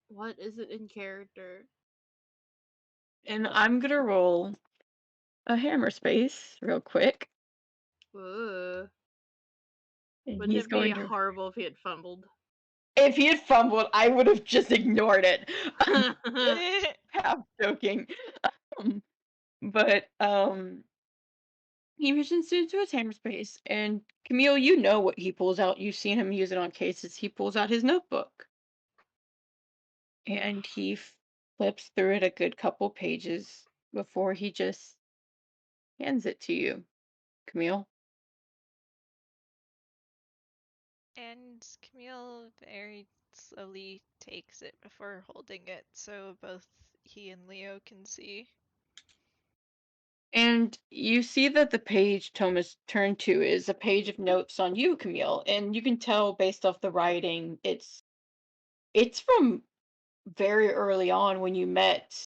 What is it in character? And I'm gonna roll a hammer space real quick. Ugh. And Wouldn't he's it be going to horrible if he had fumbled? if he had fumbled, I would have just ignored it. Half joking. But he missions into his hammer space, and Camille, you know what he pulls out. You've seen him use it on cases. He pulls out his notebook, and he flips through it a good couple pages before he just hands it to you, Camille. And Camille very slowly takes it before holding it so both he and Leo can see. And you see that the page Thomas turned to is a page of notes on you, Camille, and you can tell based off the writing, it's from very early on when you met.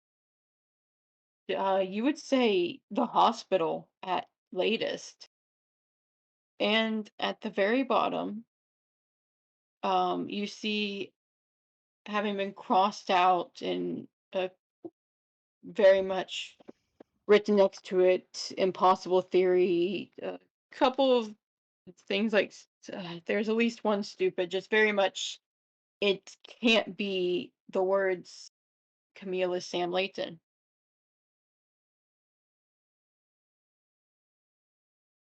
You would say the hospital at latest. And at the very bottom, you see having been crossed out and very much written next to it, impossible theory, a couple of things like there's at least one stupid, just very much it can't be the words Camille is Sam Layton.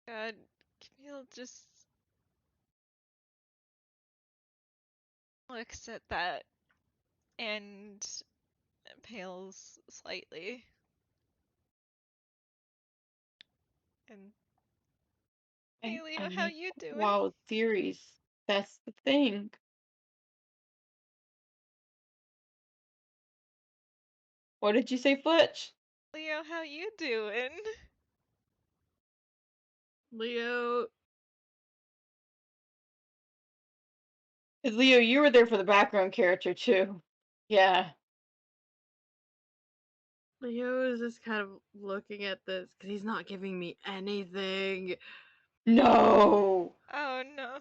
God, Camille just looks at that and pales slightly. And hey Leo, I how make you doing? wild theories. That's the thing. What did you say, Fletch? Leo, how you doing? Leo, Leo, you were there for the background character too. Yeah. Leo is just kind of looking at this because he's not giving me anything. No. Oh no.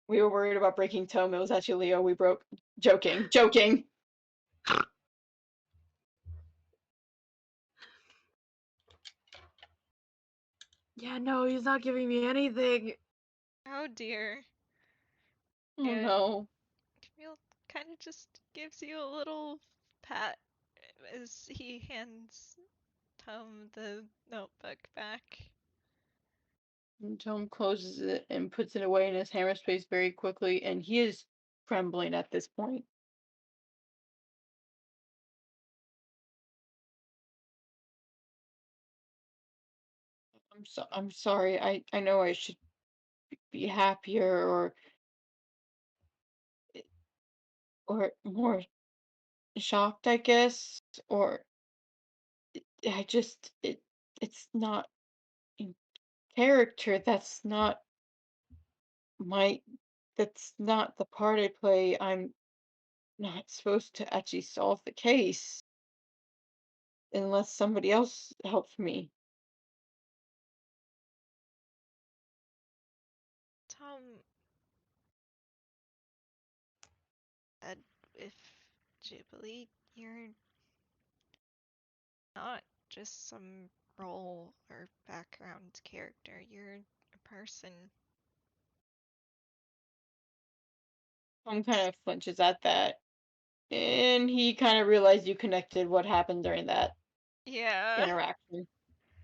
We were worried about breaking Tome. It was actually Leo we broke. Joking. Joking. Yeah, no, he's not giving me anything. Oh dear. Oh And no. Camille kind of just gives you a little pat as he hands Tom the notebook back. And Tome closes it and puts it away in his hammer space very quickly, and he is trembling at this point. I'm sorry. I know I should be happier or more shocked, I guess, or I just it's not in character. My that's not the part I play. I'm not supposed to actually solve the case unless somebody else helps me. Tom said if Jubilee, you're not just some role or background character, you're a person. Tom kind of flinches at that, and he kind of realized you connected what happened during that Yeah. interaction.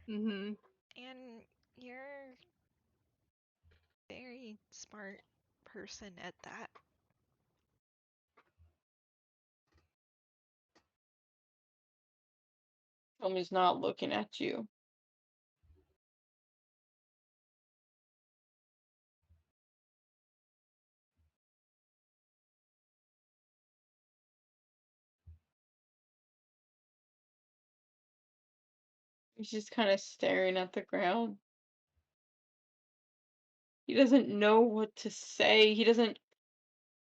Mm-hmm. And you're a very smart person at that. Tom is not looking at you. He's just kind of staring at the ground. He doesn't know what to say. He doesn't.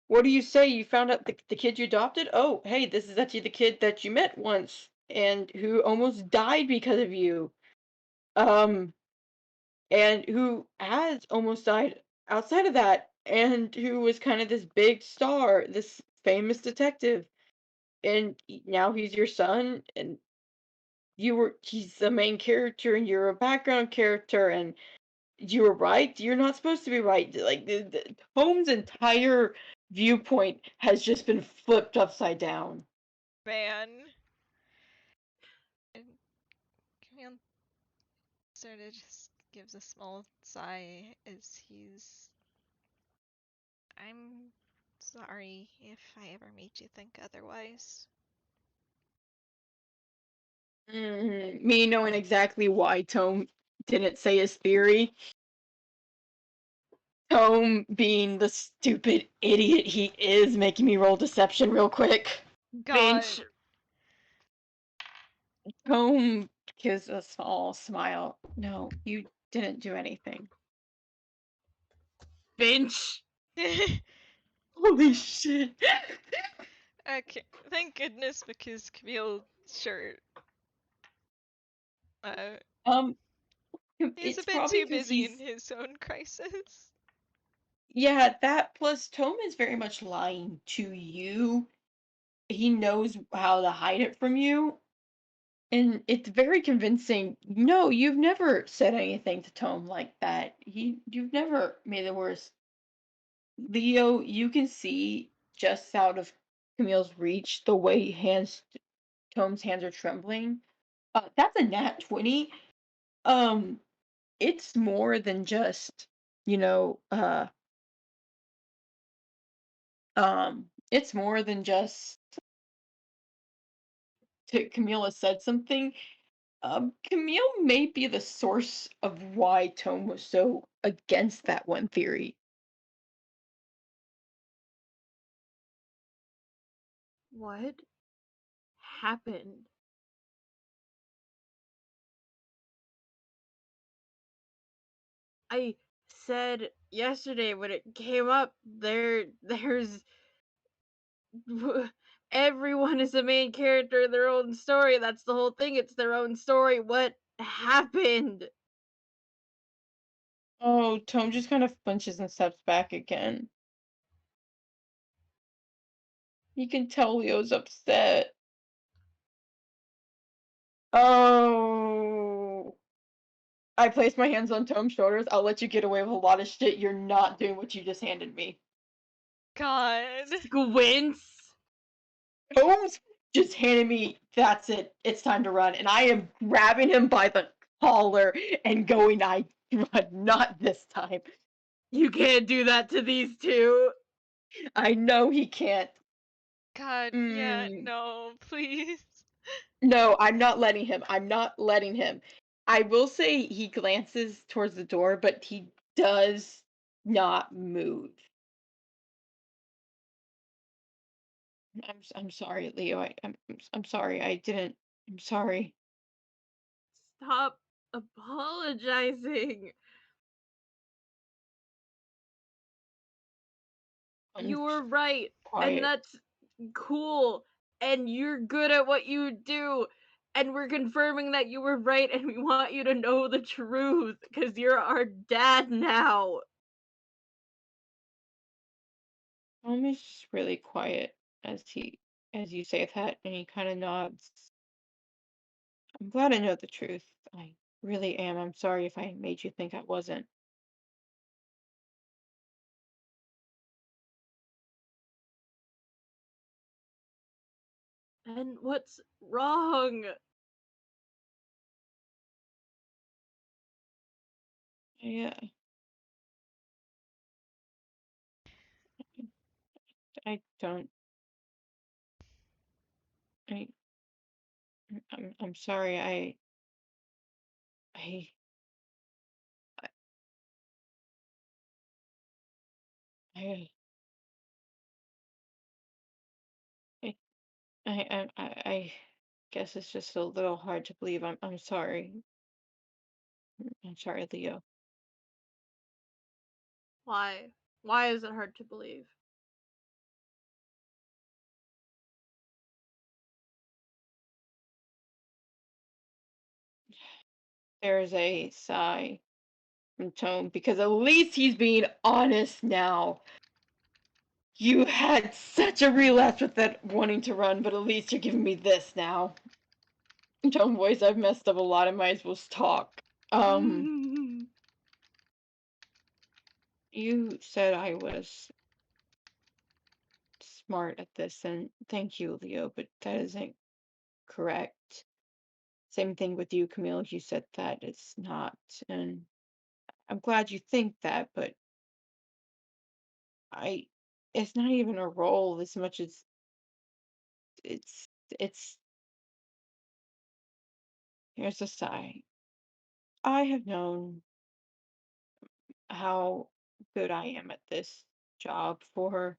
What do you say? You found out the kid you adopted? Oh, hey, this is actually the kid that you met once and who almost died because of you. Um, and who has almost died outside of that, and who was kind of this big star, this famous detective. And now he's your son, and he's the main character, and you're a background character, and you were right. You're not supposed to be right. Like the Holmes' entire viewpoint has just been flipped upside down. Man. And Camille sort of just gives a small sigh as I'm sorry if I ever made you think otherwise. Me knowing exactly why Tome didn't say his theory. Tome being the stupid idiot he is, making me roll deception real quick. God. Finch. Tome gives a small smile. No, you didn't do anything. Finch. Holy shit. Okay, thank goodness, because Camille, sure. He's a It's bit probably too because busy he's... in his own crisis. Yeah, that plus Tome is very much lying to you. He knows how to hide it from you. And it's very convincing. No, you've never said anything to Tome like that. You've never made it worse. Leo, you can see just out of Camille's reach the way Tome's hands are trembling. That's a nat 20. Um, it's more than just, you know, it's more than just Camille has said something. Camille may be the source of why Tome was so against that one theory. What happened? I said yesterday when it came up, there's everyone is the main character in their own story. That's the whole thing. It's their own story. What happened? Oh, Tome just kind of flinches and steps back again. You can tell Leo's upset. Oh. I place my hands on Tome's shoulders. I'll let you get away with a lot of shit. You're not doing what you just handed me. God. Squints. Tome's just handed me, that's it. It's time to run. And I am grabbing him by the collar and going, I run, not this time. You can't do that to these two. I know he can't. God, yeah, no, please. No, I'm not letting him. I'm not letting him. I will say he glances towards the door, but he does not move. I'm sorry, Leo. I'm sorry. I didn't. I'm sorry. Stop apologizing. I'm You were right, and quiet. that's cool, and you're good at what you do, and we're confirming that you were right, and we want you to know the truth, because you're our dad now. Tom is just really quiet as you say that, and he kind of nods. I'm glad I know the truth. I really am. I'm sorry if I made you think I wasn't. And what's wrong? Yeah, I don't. I. I'm sorry. I. I. I. I guess it's just a little hard to believe. I'm sorry. I'm sorry, Leo. Why? Why is it hard to believe? There's a sigh from Tone because at least he's being honest now. You had such a relapse with that wanting to run, but at least you're giving me this now. Tone voice, I've messed up a lot. I might as well talk. You said I was smart at this, and thank you, Leo, but that isn't correct. Same thing with you, Camille. You said that it's not, and I'm glad you think that, but I it's not even a role as much as it's here's a sigh. I have known how good I am at this job for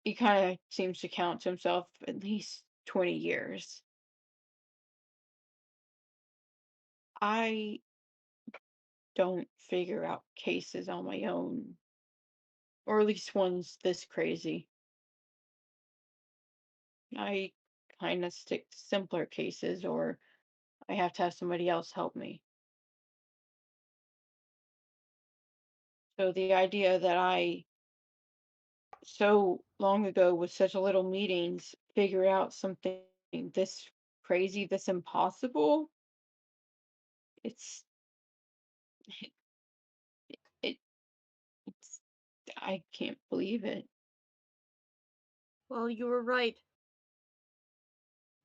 he kind of seems to count to himself at least 20 years. I don't figure out cases on my own, or at least ones this crazy. I kind of stick to simpler cases, or I have to have somebody else help me. So the idea that I so long ago with such a little meetings figure out something this crazy, this impossible, it's it, it's I can't believe it. Well, you were right.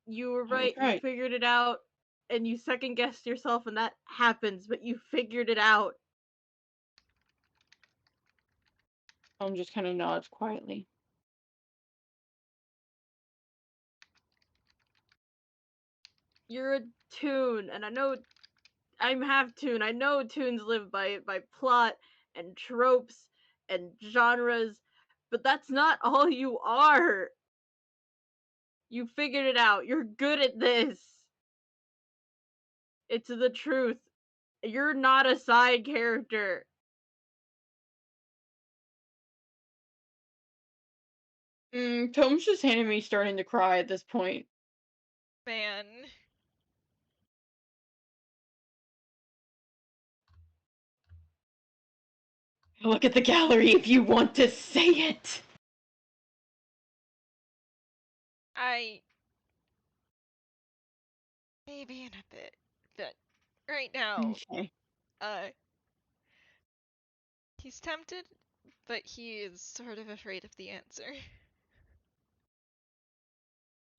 You were I was right. You right. figured it out, and you second guessed yourself, and that happens. But you figured it out. Tom just kind of nods quietly. You're a toon, and I know I'm half toon. I know toons live by plot and tropes and genres, but that's not all you are. You figured it out. You're good at this. It's the truth. You're not a side character. Tom's just handing me starting to cry at this point. Man. Look at the gallery if you want to say it. I maybe in a bit, but right now, Okay. uh, he's tempted, but he is sort of afraid of the answer.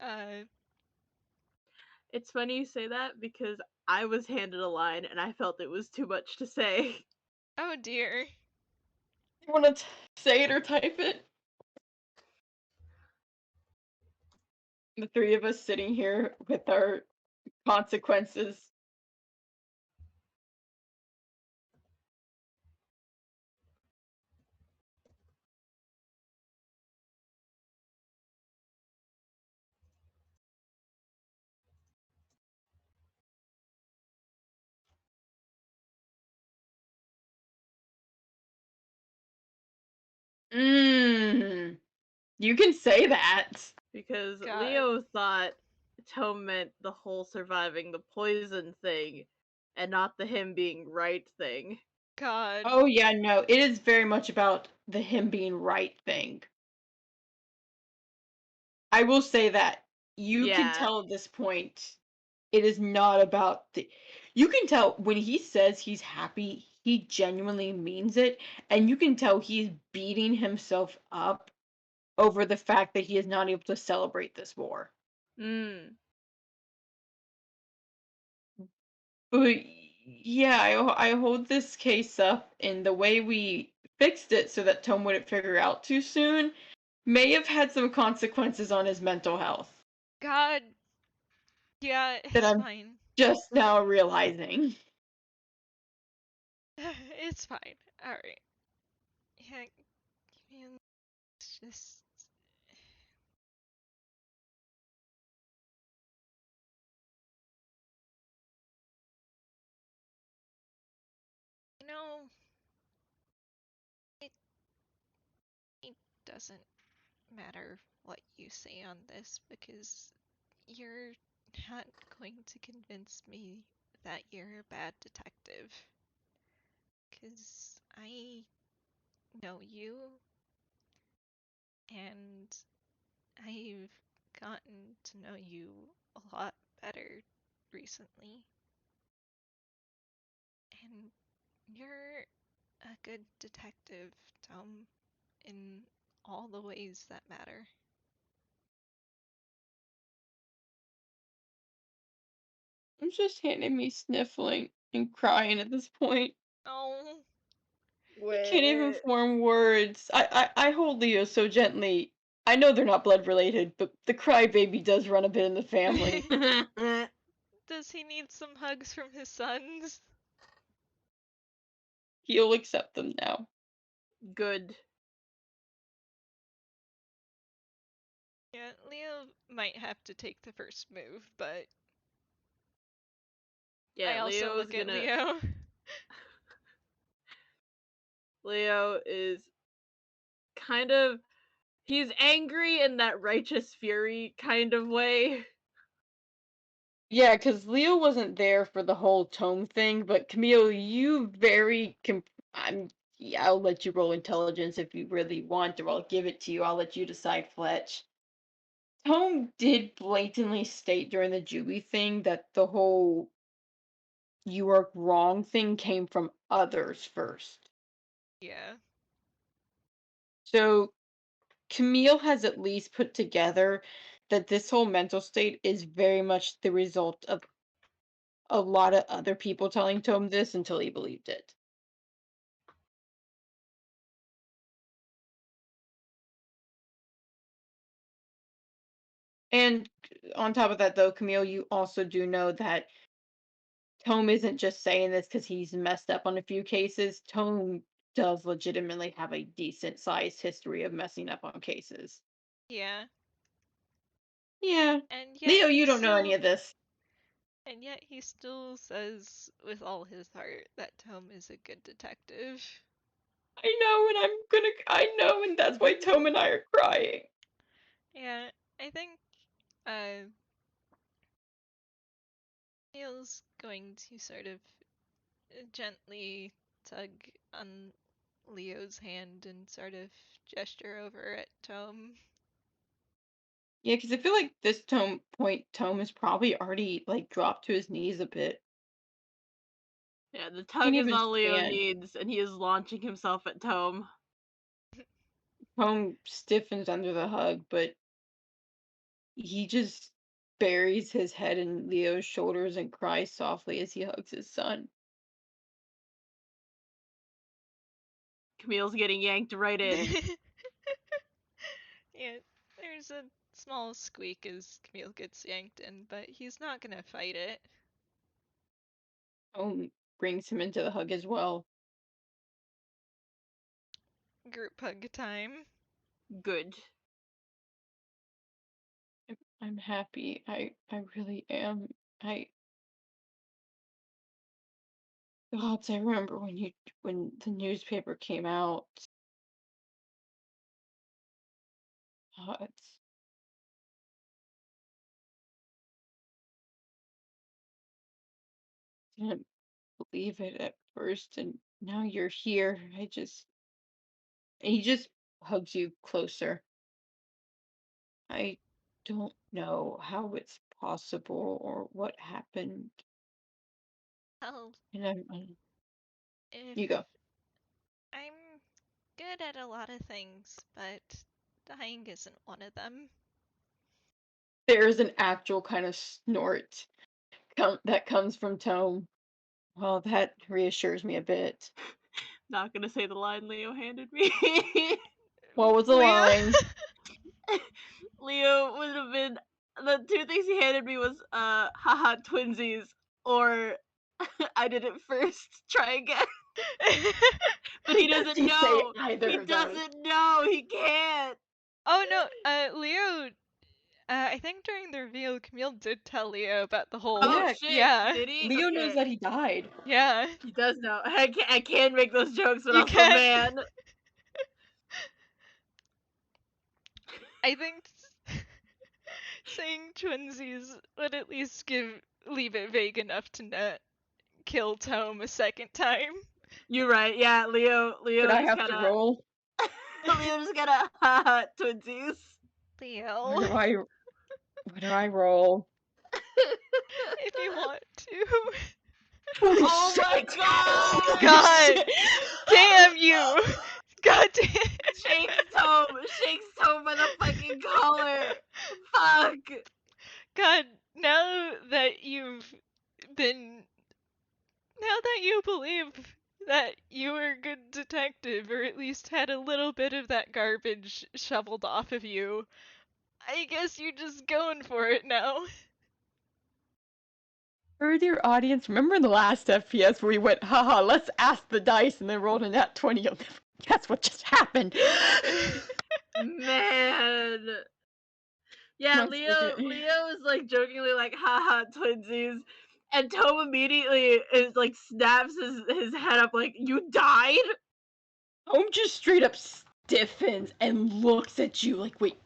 Uh, It's funny you say that because I was handed a line and I felt it was too much to say. oh dear. You want to say it or type it? The three of us sitting here with our consequences. Mmm. You can say that. Because God. Leo thought Tome meant the whole surviving the poison thing and not the him being right thing. God. Oh yeah, no, it is very much about the him being right thing. I will say that you can Yeah. tell at this point it is not about the you can tell when he says he's happy, he genuinely means it, and you can tell he's beating himself up over the fact that he is not able to celebrate this more. Mm. But yeah, I hold this case up, and the way we fixed it so that Tom wouldn't figure out too soon may have had some consequences on his mental health God. Yeah, that it's I'm fine. just now realizing. It's fine. Alright. Yeah, man, it's just. You know, it, it doesn't matter what you say on this because you're not going to convince me that you're a bad detective. Because I know you and I've gotten to know you a lot better recently. And you're a good detective, Tom, in all the ways that matter. Tome's just handing me sniffling and crying at this point. Oh. Can't even Wait. form words. I hold Leo so gently. I know they're not blood related, but the crybaby does run a bit in the family. Does he need some hugs from his sons? He'll accept them now. Good. Yeah, Leo might have to take the first move, but Yeah, I also Leo's look at gonna. Leo. Leo is kind of. He's angry in that righteous fury kind of way. Yeah, because Leo wasn't there for the whole Tome thing, but Camille, you very yeah, I'll let you roll intelligence if you really want, or I'll give it to you. I'll let you decide, Fletch. Tome did blatantly state during the Juby thing that the whole "you are wrong" thing came from others first. Yeah. So Camille has at least put together that this whole mental state is very much the result of a lot of other people telling Tome this until he believed it. And on top of that, though, Camille, you also do know that Tome isn't just saying this because he's messed up on a few cases. Tome does legitimately have a decent sized history of messing up on cases. Yeah. Yeah. And yet Leo, he you don't know any still of this. and yet he still says with all his heart that Tome is a good detective. I know, and I know, and that's why Tome and I are crying. Yeah, I think Neil's going to sort of gently tug on Leo's hand and sort of gesture over at Tome. Yeah, because I feel like this Tome is probably already like dropped to his knees a bit. Yeah, the Can't tug is even all Leo stand. needs, and he is launching himself at Tome. Tome stiffens under the hug, but he just buries his head in Leo's shoulders and cries softly as he hugs his son. Camille's getting yanked right in. Yeah, there's a small squeak as Camille gets yanked in, but he's not gonna fight it. Tome brings him into the hug as well. Group hug time. Good. I'm happy. I really am. I God, I remember when the newspaper came out. God, didn't believe it at first, and now you're here. And he just hugs you closer. I don't know how it's possible or what happened. Well, And if you go. I'm good at a lot of things, but dying isn't one of them. There's an actual kind of snort that comes from Tome. Well, that reassures me a bit. Not gonna say the line Leo handed me. What was the Leo? line? Leo would have been the two things he handed me was haha twinsies or I did it first. Try again. But he Does doesn't he say know. either He of those? doesn't know. He can't. Oh no, Leo. I think during the reveal, Camille did tell Leo about the whole. Oh Yeah, shit! Yeah, Did he? Leo knows Okay. that he died. yeah. He does know. I can make those jokes, but You also can. man. I think saying twinsies would at least leave it vague enough to not kill Tome a second time. You're right. Yeah, Leo. Did Leo I just have to gotta. roll? Leo just gotta haha twinsies. What Leo, do I what do I roll? if you want to. Holy Oh my shit! god! Holy God shit! damn you! God damn. Shakes Tome by the fucking collar. Fuck. God, now that you've then now that you believe that you were a good detective, or at least had a little bit of that garbage shoveled off of you, I guess you're just going for it now. For your audience, remember the last FPS where we went, haha, let's ask the dice, and then rolled a nat 20. You'll never guess what just happened. Man. Yeah, Once Leo again. is like jokingly like, haha, twinsies. And Tome immediately is like snaps his head up like, you died? Tome just straight up stiffens and looks at you like, wait,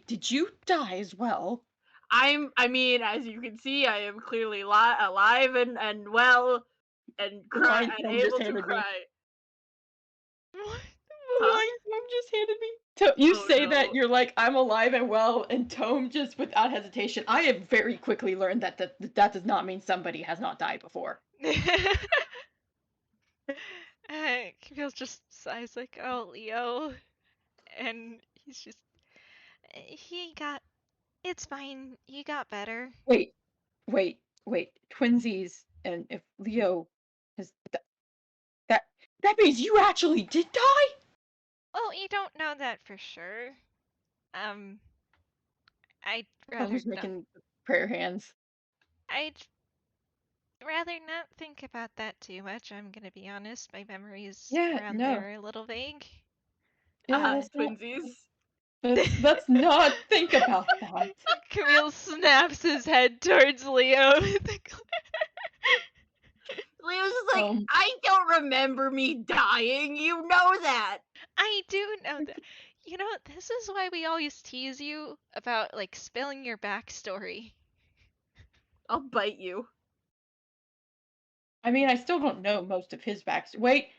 did you die as well? I mean, as you can see, I am clearly alive and well and cry Line and Tome able just to handed me. cry. What? Huh? Line Tome just handed me. You Oh, say no. that, you're like, I'm alive and well, and Tome just, without hesitation, I have very quickly learned that that does not mean somebody has not died before. Camille just sighs like, oh, Leo. And he's just, it's fine. He got better. Wait. Twinsies, and if Leo has that means you actually did die? Well, you don't know that for sure. I'd rather Tome's not. making prayer hands. I'd rather not think about that too much, I'm gonna be honest. My memories Yeah, around no. there are a little vague. Yeah, that's not. Twinsies. Let's not think about that. Camille snaps his head towards Leo. Leo's just like, I don't remember me dying. You know that. I do know that. You know, this is why we always tease you about, like, spilling your backstory. I'll bite you. I mean, I still don't know most of his backstory. Wait.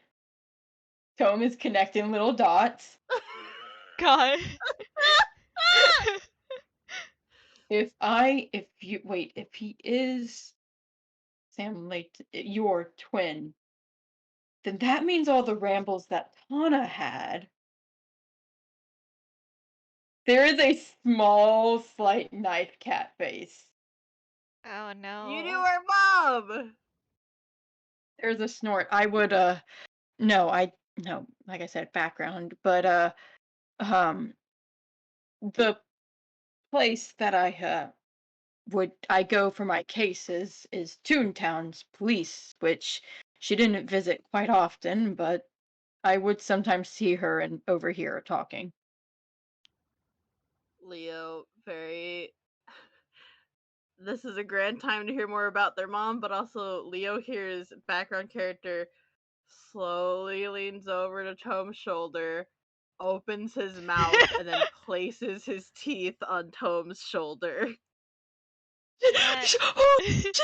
Tome is connecting little dots. God. If he is Sam Layton, your twin, then that means all the rambles that Tana had. There is a small, slight knife cat face. Oh no. You knew her mom. There's a snort. I would no, like I said, background, but the place that I go for my cases is Toontown's police, which she didn't visit quite often, but I would sometimes see her and overhear her talking. Leo, very. This is a grand time to hear more about their mom, but also Leo hears background character slowly leans over to Tome's shoulder, opens his mouth, and then places his teeth on Tome's shoulder. Oh, shit!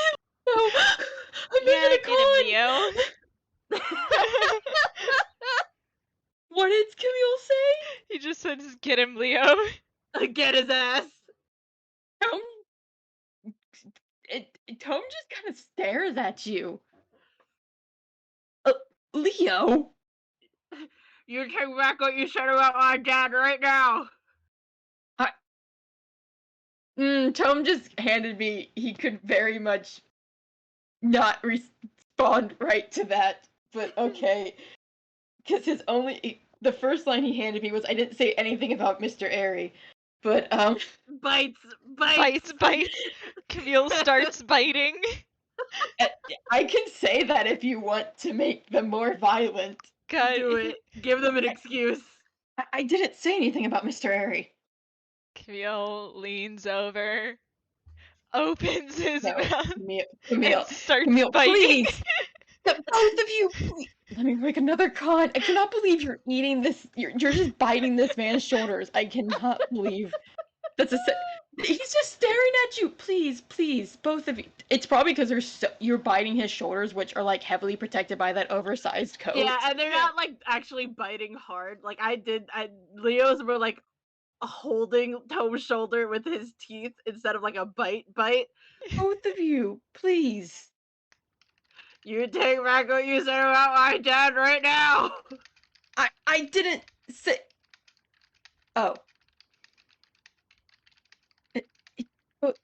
No! I'm Yeah, making a get him, con! Leo. What did Camille say? He just said, get him, Leo. Get his ass! Tome just kind of stares at you. Leo! You take back what you said about my dad right now! Tome just handed me, he could very much not respond right to that, but okay. Because the first line he handed me was, I didn't say anything about Mr. Airy, but, Bites! Bites. Camille starts biting. I can say that if you want to make them more violent. God. Do it. Give them an excuse. I didn't say anything about Mr. Airy. Camille leans over, opens his mouth, Camille, and starts Camille, biting. please! Both of you, please. Let me make another con. I cannot believe you're eating this. You're just biting this man's shoulders. I cannot believe that's he's just staring at you. Please, both of you. It's probably because you're biting his shoulders, which are like heavily protected by that oversized coat. Yeah, and they're not like actually biting hard. Like Leo's were like holding Tome's shoulder with his teeth instead of like a bite. Both of you, please. You take back what you said about my dad right now. I didn't say. Oh.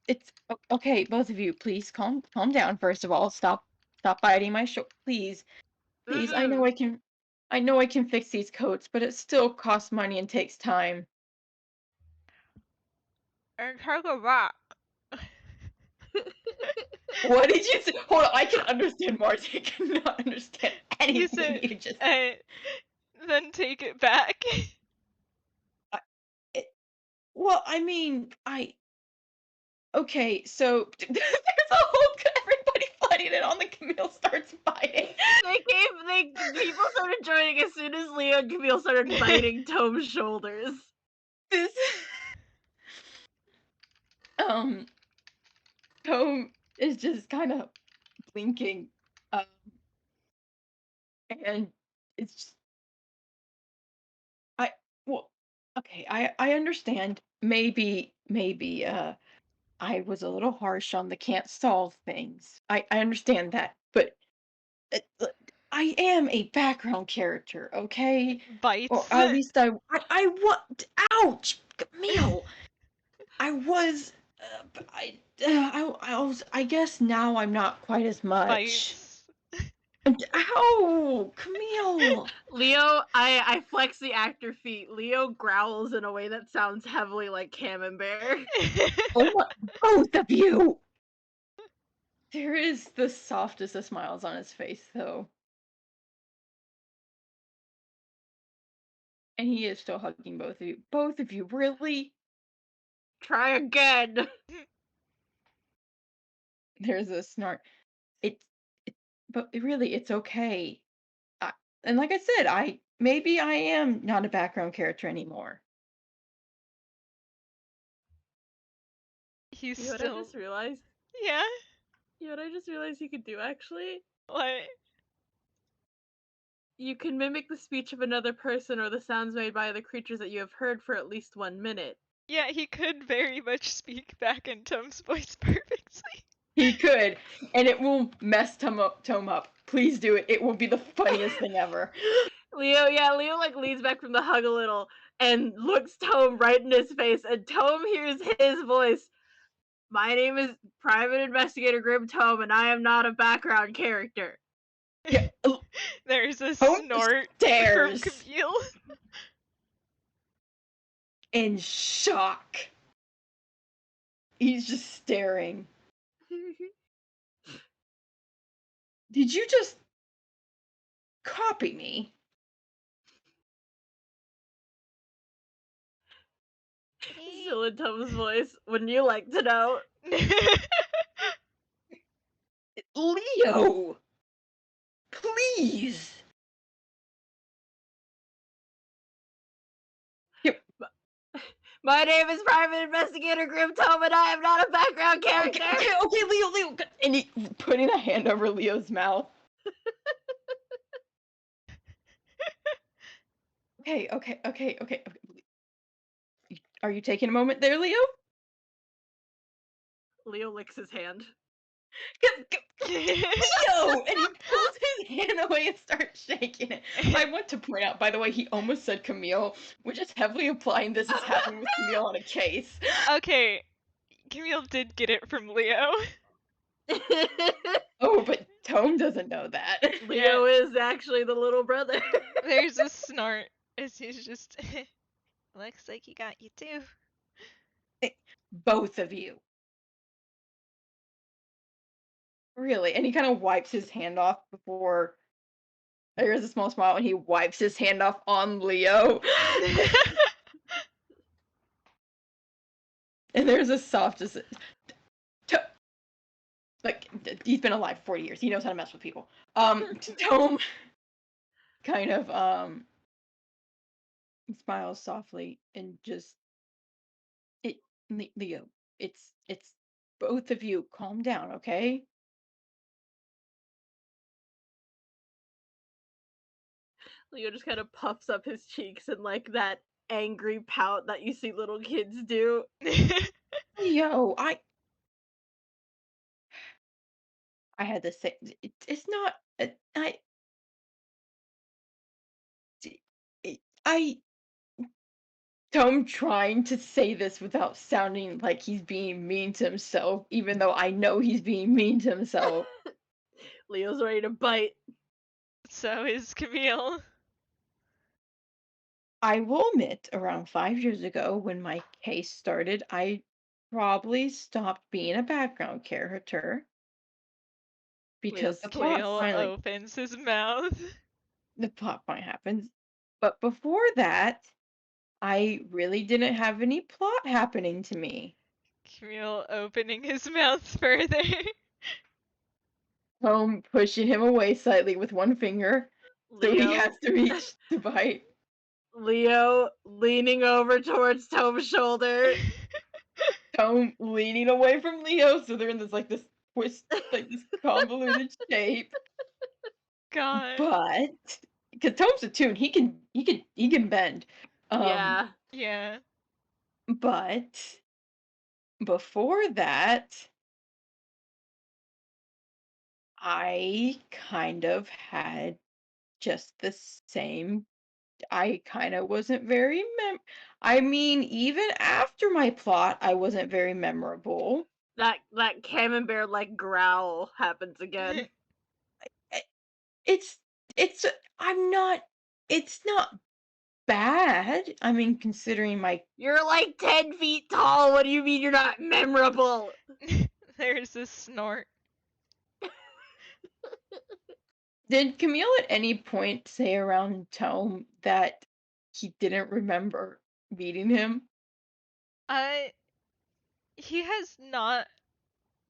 It's okay, both of you, please calm down. First of all, stop biting my shoulder, please. Please, I know I can fix these coats, but it still costs money and takes time. And take a rock. What did you say? Hold on, I can understand Marzi. I cannot understand You anything said, you just. then take it back. It, well, I mean, okay, so there's a whole everybody flooding it on the Camille starts biting. People started joining as soon as Leo and Camille started biting Tome's shoulders. This Tome is just kind of blinking, and it's just, well, okay, I understand. Maybe I was a little harsh on the can't solve things. I understand that, but look, I am a background character, okay? Or Bites. at least I want. Ouch, Camille. I was. I guess now I'm not quite as much. Bites. Ow, Camille. Leo, I flex the actor feet. Leo growls in a way that sounds heavily like Camembert. Oh my, both of you. There is the softest of smiles on his face, though. And he is still hugging both of you. Both of you, really? Try again. There's a snort. It's, but really, it's okay. And like I said, maybe I am not a background character anymore. He's You know what still. I just realized? Yeah? You know what I just realized you could do, actually? What? You can mimic the speech of another person or the sounds made by the creatures that you have heard for at least 1 minute. Yeah, he could very much speak back in Tome's voice perfectly. He could, and it will mess Tome up. Please do it. It will be the funniest thing ever. Leo like leans back from the hug a little and looks Tome right in his face, and Tome hears his voice. My name is Private Investigator Grim Tome, and I am not a background character. Yeah. There's a Tome snort from stares Camille. in shock. He's just staring. Did you just copy me? Still in Tome's voice. Wouldn't you like to know? Leo! Please! My name is Private Investigator Grim Tome, and I am not a background character. Okay, Leo. And he putting a hand over Leo's mouth. Okay. Are you taking a moment there, Leo? Leo licks his hand. Leo! And he pulls his hand away and starts shaking it. I want to point out, by the way, he almost said Camille, which is heavily implying this is happening with Camille on a case. Okay, Camille did get it from Leo. Oh, but Tome doesn't know that. Leo is actually the little brother. There's a snort as he's just. Looks like he got you too. Both of you. Really? And he kind of wipes his hand off before. There's a small smile, and he wipes his hand off on Leo. And there's a soft, like, he's been alive for 40 years. He knows how to mess with people. Tome kind of smiles softly and just Leo, it's both of you. Calm down, okay? Leo just kind of puffs up his cheeks in like that angry pout that you see little kids do. Leo, I had to say it's not I Tome trying to say this without sounding like he's being mean to himself, even though I know he's being mean to himself. Leo's ready to bite. So is Camille. I will admit, around 5 years ago, when my case started, I probably stopped being a background character because Leo's the plot Camille finally opens his mouth. happens. But before that, I really didn't have any plot happening to me. Camille opening his mouth further. Home pushing him away slightly with one finger, so he Leo. has to reach to bite. Leo leaning over towards Tome's shoulder. Tome leaning away from Leo, so they're in this twist, like this convoluted shape. God. But because Tome's a toon, he can bend. Yeah. Yeah. But before that, I kind of had just the same. I kind of wasn't very I mean, even after my plot, I wasn't very memorable. That camembert like growl happens again. I- It's it's I'm not. It's not bad. I mean, considering my You're like 10 feet tall. What do you mean you're not memorable? There's a snort. Did Camille at any point say around Tome that he didn't remember beating him? He has not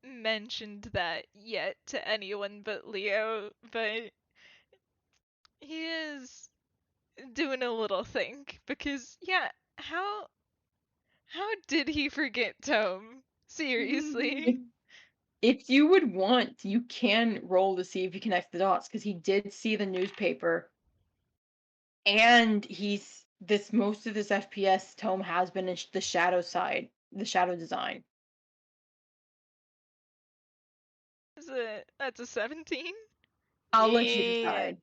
mentioned that yet to anyone but Leo, but he is doing a little think because how did he forget Tome? Seriously. If you would want, you can roll to see if you connect the dots, because he did see the newspaper, and most of this FPS Tome has been in the shadow side, the shadow design. That's a 17. I'll let you Yeah. decide.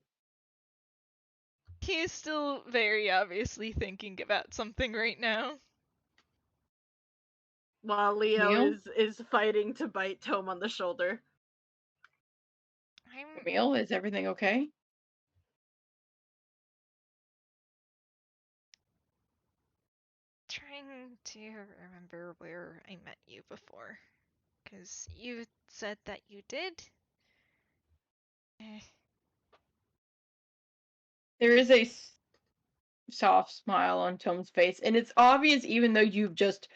He is still very obviously thinking about something right now. While Leo Camille? is fighting to bite Tome on the shoulder. I'm Camille, is everything okay? trying to remember where I met you before. Because you said that you did? There is a soft smile on Tome's face, and it's obvious, even though you've just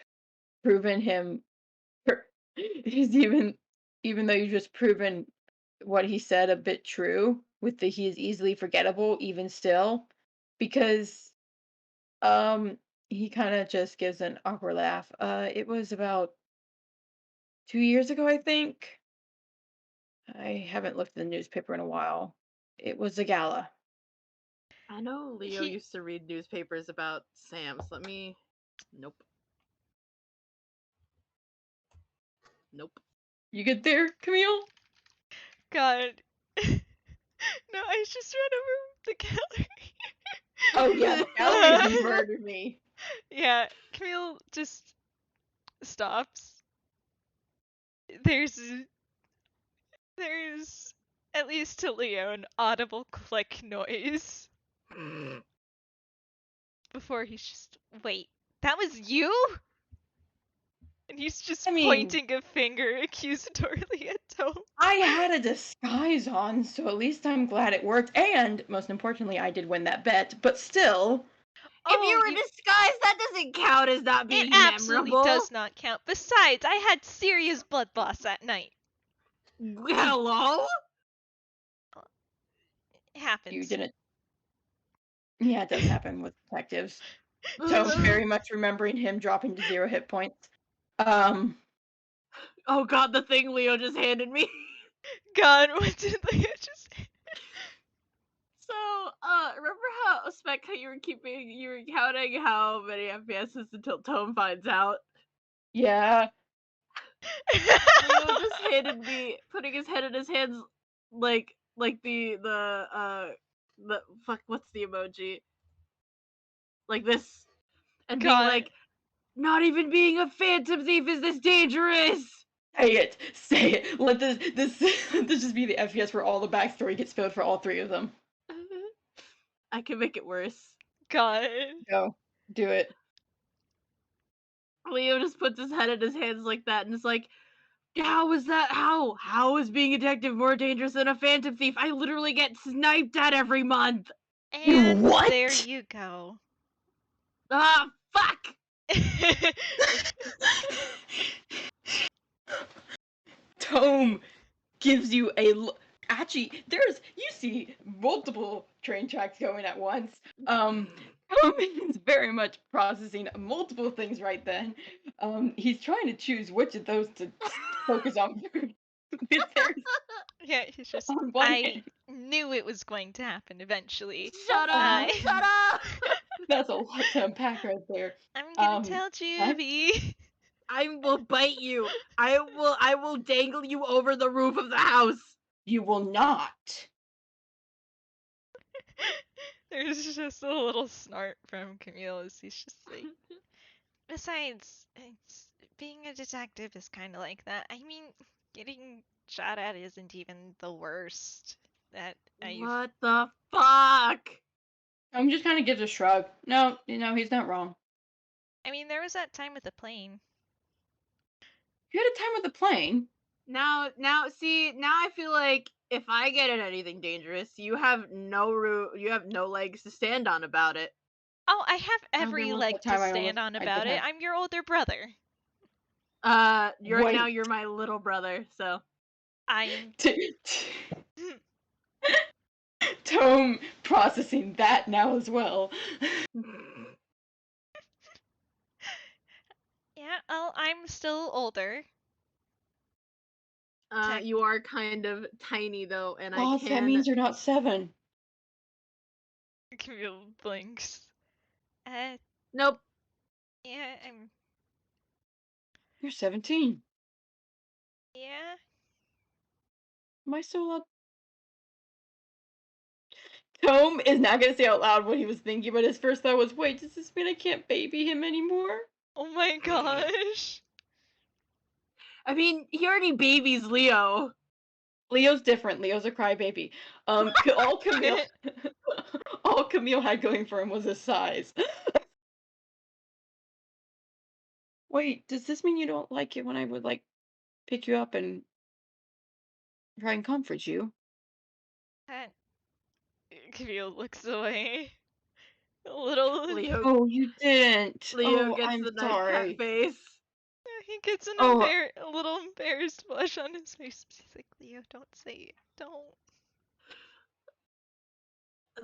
proven him. He's even though you've just proven what he said a bit true with the he is easily forgettable, even still, because he kind of just gives an awkward laugh. It was about 2 years ago, I think. I haven't looked at the newspaper in a while. It was a gala. I know Leo used to read newspapers about Sam, so let me. Nope. Nope. You get there, Camille? God. No, I just ran over the gallery. Oh yeah, the gallery murdered me. Yeah, Camille just stops. There's at least to Leo an audible click noise before he's just, wait, that was you? And he's just pointing a finger accusatorily at Tome. I had a disguise on, so at least I'm glad it worked. And most importantly, I did win that bet. But still, if you were disguised, that doesn't count as not being memorable. It absolutely does not count. Besides, I had serious blood loss that night. Hello? It happens. You didn't. Yeah, it does happen with detectives. So very much remembering him dropping to 0 hit points. Oh god, the thing Leo just handed me. God, what did Leo just say? So, remember how, Spec, how you were counting how many FPSs until Tome finds out? Yeah. Leo just handed me, putting his head in his hands, like the fuck, what's the emoji? Like this. and being God. like, not even being a phantom thief is this dangerous. Say it. Say it. Let this just be the FPS where all the backstory gets filled for all three of them. I can make it worse. God. Go. Do it. Leo just puts his head in his hands like that and is like, how is that? How is being a detective more dangerous than a phantom thief? I literally get sniped at every month. And what? there you go. Ah, fuck! Tome gives you actually, you see multiple train tracks going at once. Tome is very much processing multiple things right then. He's trying to choose which of those to focus on first. Yeah, he's just. On one I hand, knew it was going to happen eventually. Shut up! Shut up! that's a lot to unpack right there. I'm gonna tell Juvie. I will bite you. I will dangle you over the roof of the house. You will not. There's just a little snort from Camille as he's just like. Besides, being a detective is kind of like that. I mean, getting shot at isn't even the worst. What the fuck? Tome just kind of gives a shrug. No, he's not wrong. I mean, there was that time with the plane. You had a time with the plane. Now I feel like if I get in anything dangerous, you have no legs to stand on about it. Oh, I have there every was leg that to time I stand on I did about it. have- I'm your older brother. Right now Wait. you're my little brother, so. I'm. Tome processing that now as well. Yeah, well, I'm still older. You are kind of tiny though, and I Oh, can. that means you're not 7. Camille blinks. Nope. Yeah, I'm. You're 17. Yeah. Am I still allowed? Tome is not gonna say out loud what he was thinking, but his first thought was, wait, does this mean I can't baby him anymore? Oh my gosh. I mean, he already babies Leo. Leo's different. Leo's a crybaby. All Camille had going for him was his size. Wait, does this mean you don't like it when I would pick you up and try and comfort you? Camille looks away. A little. Leo. Oh, you didn't. Leo Oh, gets I'm the knife sorry. cat face. He gets a little embarrassed blush on his face. He's like, Leo, don't say it. Don't.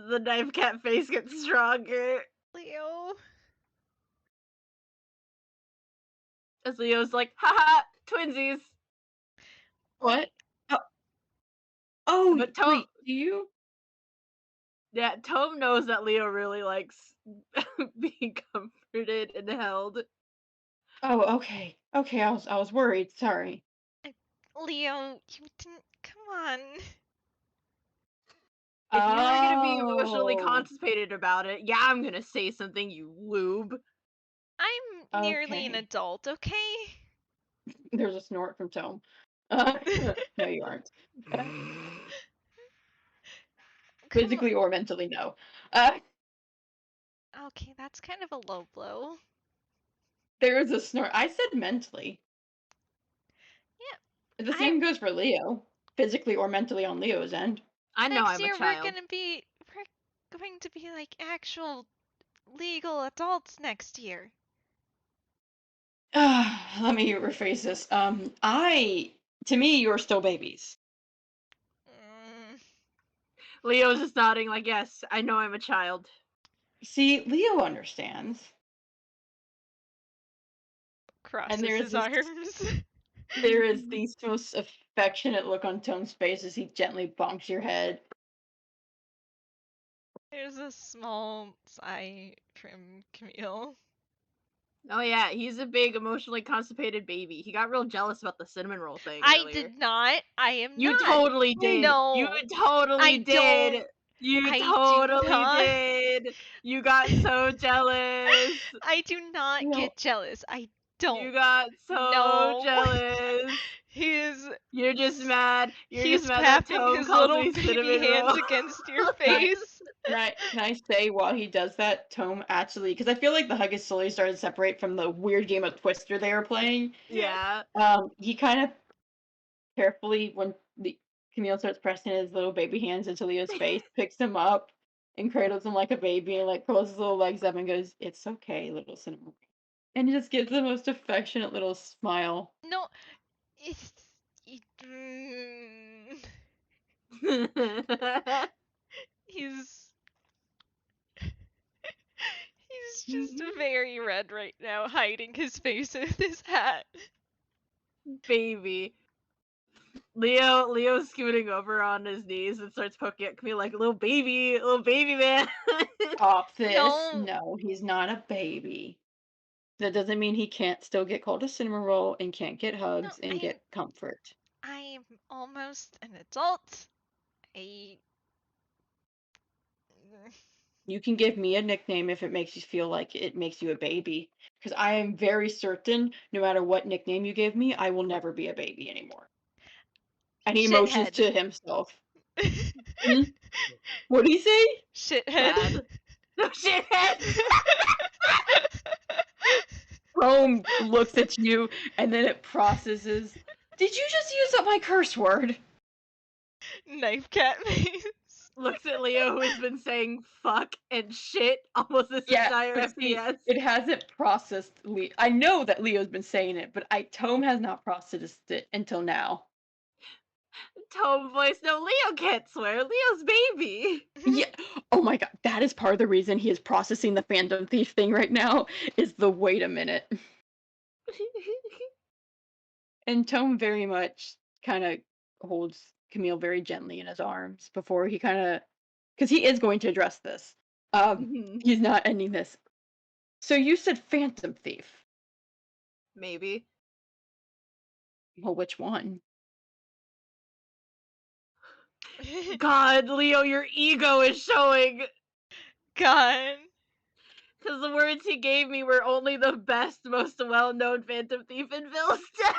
The knife cat face gets stronger. Leo. As Leo's like, haha, twinsies. What? Oh, But Tome, wait, do you? yeah, Tome knows that Leo really likes being comforted and held. Oh, okay. Okay, I was worried. Sorry. Leo, you didn't. Come on. If you were gonna be Oh. emotionally constipated about it, yeah, I'm gonna say something, you lube. I'm nearly an Okay. adult, okay? There's a snort from Tome. No, you aren't. Physically or mentally, no. Okay, that's kind of a low blow. There is a snort. I said mentally. Yeah. The same goes for Leo. Physically or mentally on Leo's end. I know Next I'm year a child. we're going to be like actual legal adults next year. Let me rephrase this. To me, you're still babies. Leo's just nodding like, yes, I know I'm a child. See, Leo understands. Crosses his arms. There is the most affectionate look on Tome's face as he gently bonks your head. There's a small sigh from Camille. Oh yeah, he's a big emotionally constipated baby. He got real jealous about the cinnamon roll thing I earlier. did not. I am You not. totally did. No. You totally did. You I do totally not. did. You got so jealous. I do not You know, get jealous. I don't. You got so No. jealous. He is. You're just mad. You're just He's mad that tapping Tome his calls little me baby cinnamon hands roll. against your Can I- face. can I say while he does that, Tome actually, because I feel like the hug is slowly starting to separate from the weird game of Twister they were playing. Yeah. He kind of carefully, when Camille starts pressing his little baby hands into Leo's face, picks him up and cradles him like a baby and like curls his little legs up and goes, "It's okay, little cinnamon." And he just gives the most affectionate little smile. No, it's. He's. He's just very red right now, hiding his face with his hat. Baby. Leo's scooting over on his knees and starts poking at Camille like little baby man. Stop this. No. No, he's not a baby. That doesn't mean he can't still get called a cinnamon roll and can't get hugs and get comfort. I'm almost an adult. You can give me a nickname if it makes you feel like it makes you a baby. Because I am very certain, no matter what nickname you give me, I will never be a baby anymore. And he motions Shithead. to himself. What did he say? Shithead. Bad. No shithead. Rome looks at you and then it processes. Did you just use up my curse word? Knife cat face. Looks at Leo, who has been saying fuck and shit almost this entire but see, FPS. it hasn't processed. I know that Leo's been saying it, but Tome has not processed it until now. Tome voice. No, Leo can't swear. Leo's baby. Yeah. Oh my god, that is part of the reason he is processing the Phantom Thief thing right now. Is the wait a minute. And Tome very much kind of holds Camille very gently in his arms before he kind of, because he is going to address this. He's not ending this. So you said Phantom Thief. Maybe. Well, which one? God, Leo, your ego is showing. God. Because the words he gave me were only the best, most well-known Phantom Thief in Vilsta.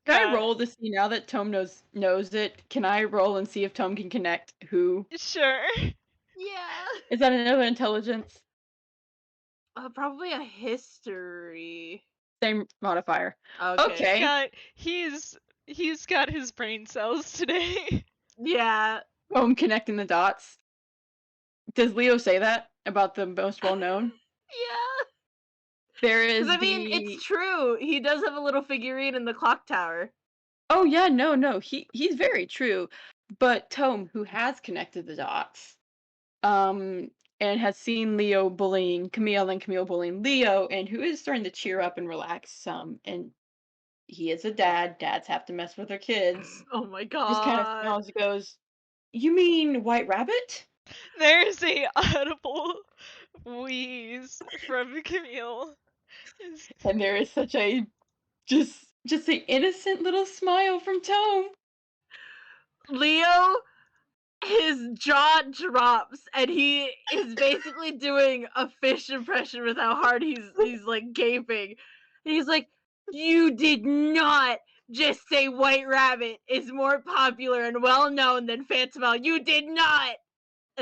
Can I roll to see now that Tome knows it? Can I roll and see if Tome can connect who? Sure. Yeah. Is that another intelligence? Probably a history. Same modifier. Okay. God, he's got his brain cells today. Yeah. Tome connecting the dots. Does Leo say that about the most well known? Yeah. There is. I mean, it's true. He does have a little figurine in the clock tower. Oh yeah, no. He's very true. But Tome, who has connected the dots, and has seen Leo bullying Camille and Camille bullying Leo, and who is starting to cheer up and relax some, and he is a dad. Dads have to mess with their kids. Oh my god. Just kind of smiles and goes, "You mean White Rabbit?" There's a audible wheeze from Camille. And there is such a just the innocent little smile from Tome. Leo, his jaw drops and he is basically doing a fish impression with how hard he's like gaping. And he's like, "You did not just say White Rabbit is more popular and well known than Phantom. You did not."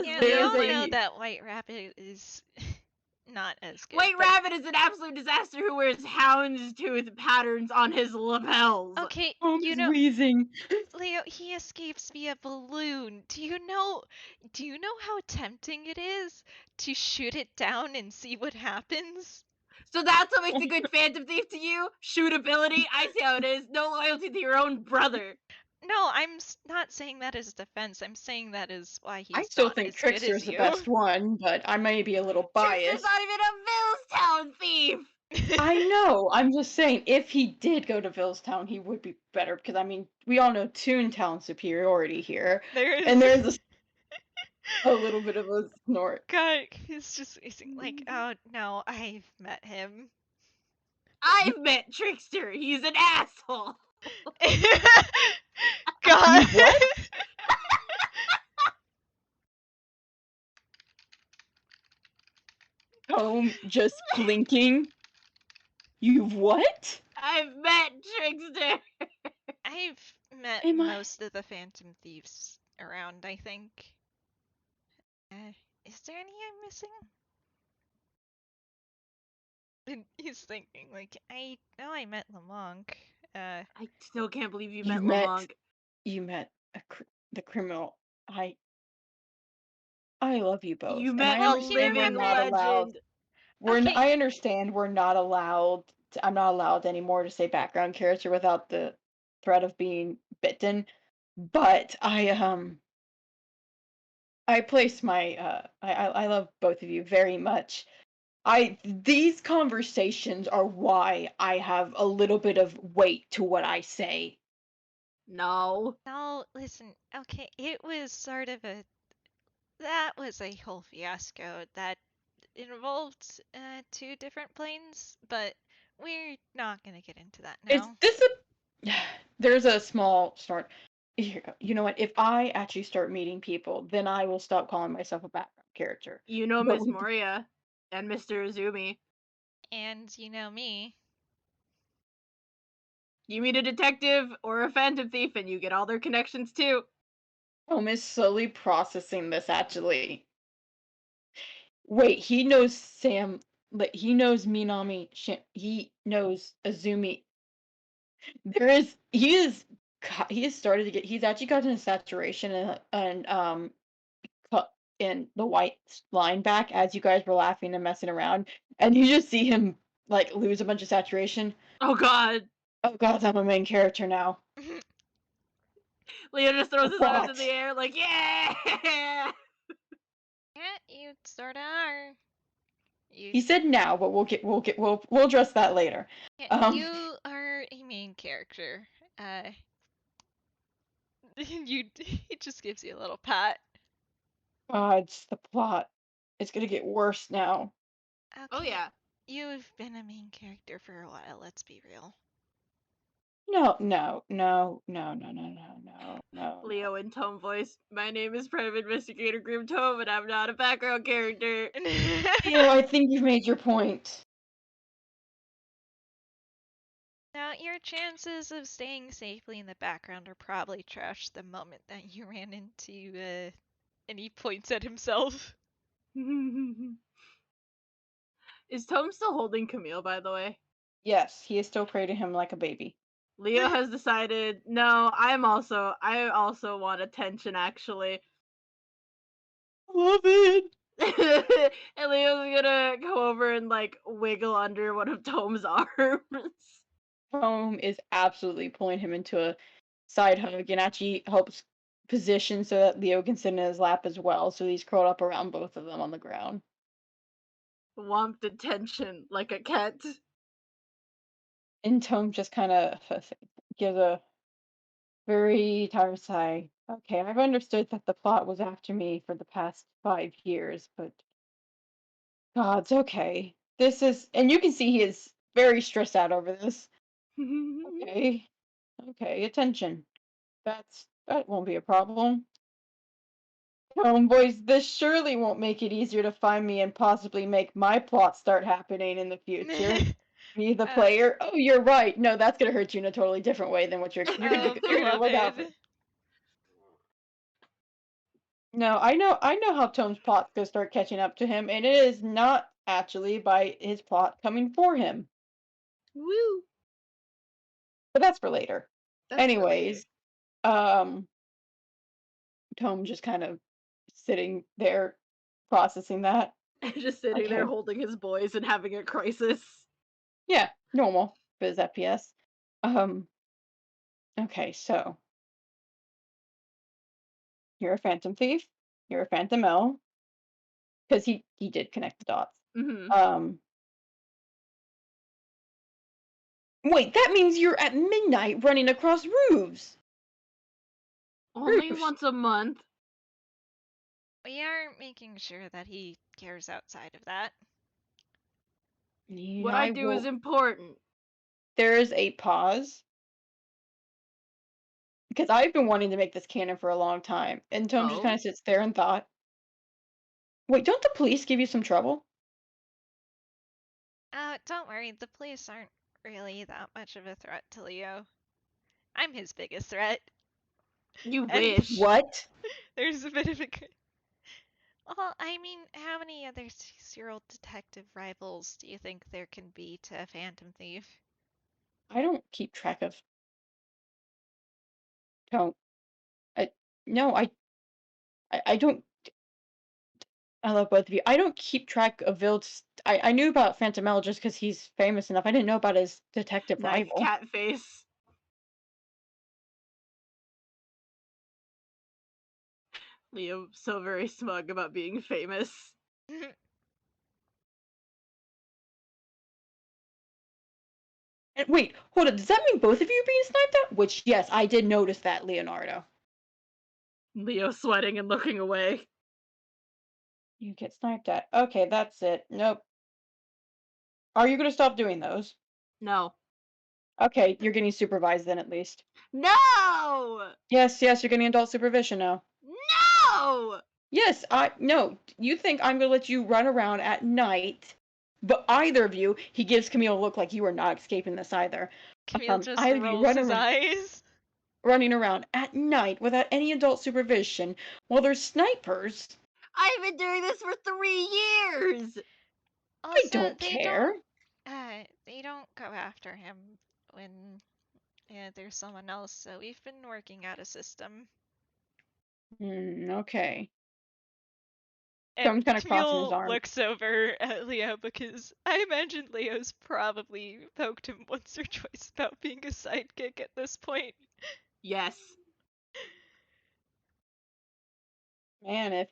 Yeah, There we is all a- know that White Rabbit is not as good. White Rabbit is an absolute disaster who wears houndstooth patterns on his lapels. Okay, Tome's you know, wheezing. Leo, he escapes via balloon. Do you know how tempting it is to shoot it down and see what happens? So that's what makes a good Phantom Thief to you? Shootability? I see how it is. No loyalty to your own brother. No, I'm not saying that as defense. I'm saying that is why he's I still not think as good Trickster's as the you. best one, but I may be a little Trickster's biased. not even a Villstown thief! I know. I'm just saying, if he did go to Villstown, he would be better because I mean, we all know Toontown superiority here, and there's a little bit of a snort. God, he's like, oh no, I've met him. I've met Trickster. He's an asshole. God. You what? Tome just blinking. You've what? I've met Trickster. I've met Am I? most of the Phantom Thieves around, I think. Is there any I'm missing? And he's thinking, like, I know I met Lamont. I still can't believe you You met met. Lamont. You met the criminal. I love you both. You And met I a Well, you understand we're living remember- not allowed. legend. Okay. I understand we're not allowed. I'm not allowed anymore to say background character without the threat of being bitten. But I place my I love both of you very much. These conversations are why I have a little bit of weight to what I say. No. No, listen, okay, it was sort of a. That was a whole fiasco that involved two different planes, but we're not gonna get into that Is now. this a there's a small start. Here, you know what? If I actually start meeting people, then I will stop calling myself a background character. You know But Miss Moria and Mr. Izumi. And you know me. You meet a detective or a phantom thief and you get all their connections too. Tome is slowly processing this actually. Wait, he knows Sam, like he knows Minami, he knows Azumi. He has started to get, he's actually gotten a saturation in the white line back as you guys were laughing and messing around, and you just see him like lose a bunch of saturation. Oh god. Oh god, I'm a main character now. Leo just throws his arms in What? the air like, yeah! Yeah, you sorta are. You, He said now, but we'll address that later. yeah, you are a main character. He just gives you a little pat. It's the plot. It's gonna get worse now. Okay. Oh yeah. You've been a main character for a while, let's be real. No. Leo in Tome voice. My name is Private Investigator Grim Tome and I'm not a background character. Leo, I think you've made your point. Now, your chances of staying safely in the background are probably trashed the moment that you ran into, and he points at himself. Is Tome still holding Camille, by the way? Yes, he is still cradling him like a baby. Leo has decided, no, I also want attention, actually. Love it. And Leo's gonna go over and, like, wiggle under one of Tome's arms. Tome is absolutely pulling him into a side hug and actually helps position so that Leo can sit in his lap as well. So he's curled up around both of them on the ground. Want attention, like a cat. And Tome just kind of gives a very tired sigh. Okay, I've understood that the plot was after me for the past 5 years, but God, it's okay. This is, and you can see he is very stressed out over this. Okay, attention. That won't be a problem. Homeboys, this surely won't make it easier to find me and possibly make my plot start happening in the future. Me, the player. Oh, you're right. No, that's gonna hurt you in a totally different way than what you're gonna look out for. Beloved. No, I know how Tome's plot's gonna start catching up to him, and it is not actually by his plot coming for him. Woo! But that's for later. That's for later. Anyways, Tome just kind of sitting there processing that. Just sitting there Okay. holding his boys and having a crisis. Yeah, normal for his FPS. Okay, so you're a phantom thief, you're a phantom L, because he did connect the dots. Mm-hmm. Wait, that means you're at midnight running across roofs. Only Roofs. once a month. We are making sure that he cares outside of that. What I do is important. There is a pause. because I've been wanting to make this canon for a long time. And Tome just Oh? kind of sits there and thought, wait, don't the police give you some trouble? Don't worry, the police aren't really that much of a threat to Leo. I'm his biggest threat. You And wish. What? there's a bit of a. Well, I mean, how many other 6-year-old detective rivals do you think there can be to a Phantom Thief? I don't keep track of Tome. I no, I don't. I love both of you. I don't keep track of Vilt's. I knew about Phantom just because he's famous enough. I didn't know about his detective Nice rival. cat face. Leo so very smug about being famous. And wait, hold on. Does that mean both of you are being sniped at? Which, yes, I did notice that, Leonardo. Leo sweating and looking away. You get sniped at. Okay, that's it. Nope. Are you going to stop doing those? No. Okay, you're getting supervised then at least. No! Yes, you're getting adult supervision now. No! Yes, no. You think I'm going to let you run around at night, but either of you, he gives Camille a look like you are not escaping this either. Camille just Either of you rolls his eyes. running around at night without any adult supervision while there's snipers. I've been doing this for 3 years! I Also, don't care. they don't go after him when there's someone else, so we've been working out a system. Okay. And Tome's kind of crossing his Camille arms. looks over at Leo because I imagine Leo's probably poked him once or twice about being a sidekick at this point. Yes. Man, if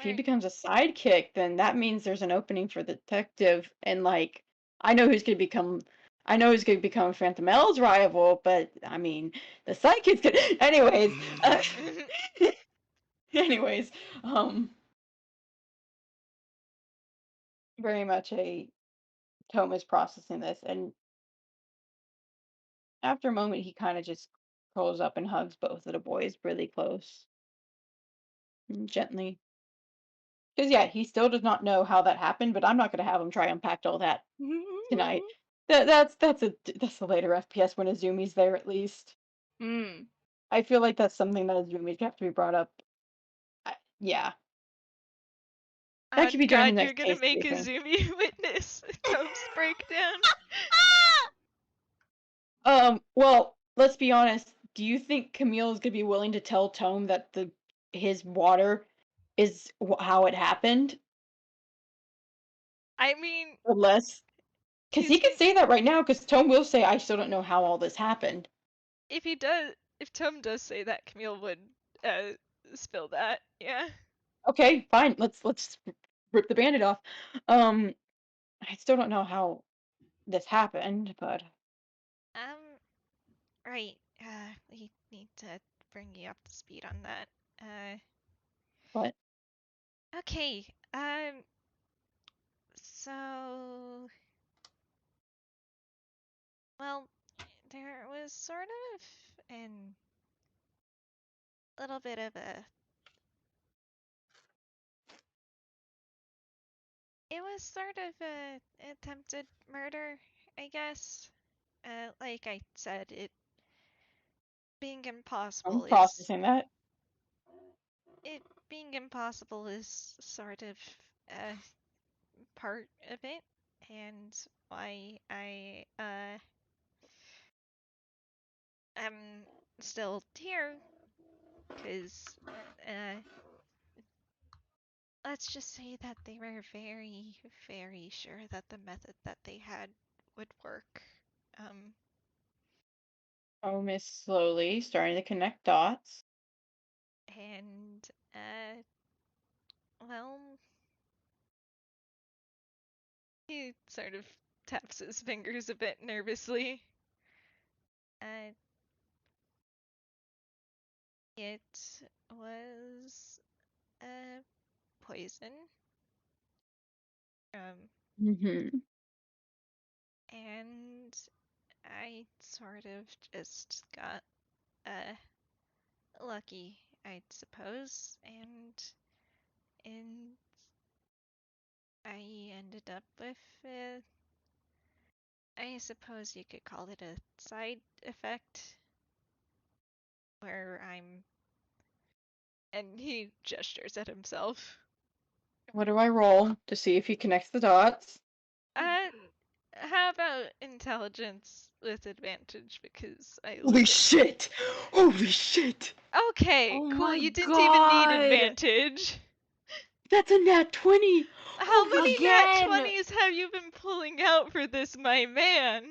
he Right. becomes a sidekick, then that means there's an opening for the detective, and like I know who's gonna become Phantom L's rival, but I mean the sidekick's gonna anyways, very much a Tome is processing this, and after a moment he kind of just curls up and hugs both of the boys really close and gently. Because yeah, he still does not know how that happened, but I'm not gonna have him try unpack all that tonight. That's a later FPS when Azumi's there at least. Hmm. I feel like that's something that Azumi's have to be brought up. Yeah, that Oh could be during the god, you're next gonna case make briefing. Azumi witness Tome's breakdown. Well, let's be honest. Do you think Camille is gonna be willing to tell Tome that his water is how it happened? I mean, Unless, because he's he could been say that right now. Because Tome will say, "I still don't know how all this happened." if Tome does say that, Camille would uh spill that. Yeah. Okay, fine. Let's rip the bandit off. I still don't know how this happened, but Um right. We need to bring you up to speed on that. what? Okay. So well, there was sort of an little bit of a it was sort of a attempted murder, I guess. Like I said, it being I'm impossible is processing that. it being impossible is sort of a part of it, and why I am still here, because uh, let's just say that they were very, very sure that the method that they had would work. Um, Oh, Miss slowly starting to connect dots. and well, he sort of taps his fingers a bit nervously. Uh, it was poison. Mm-hmm. And I sort of just got lucky, I'd suppose, and I ended up with I suppose you could call it a side effect where I'm, and he gestures at himself. What do I roll to see if he connects the dots? Uh, how about intelligence with advantage because I Holy look at. shit! Holy shit! Okay, Oh cool. my You didn't even need god! advantage. That's a nat 20! How Holy many nat Again! 20s have you been pulling out for this, my man?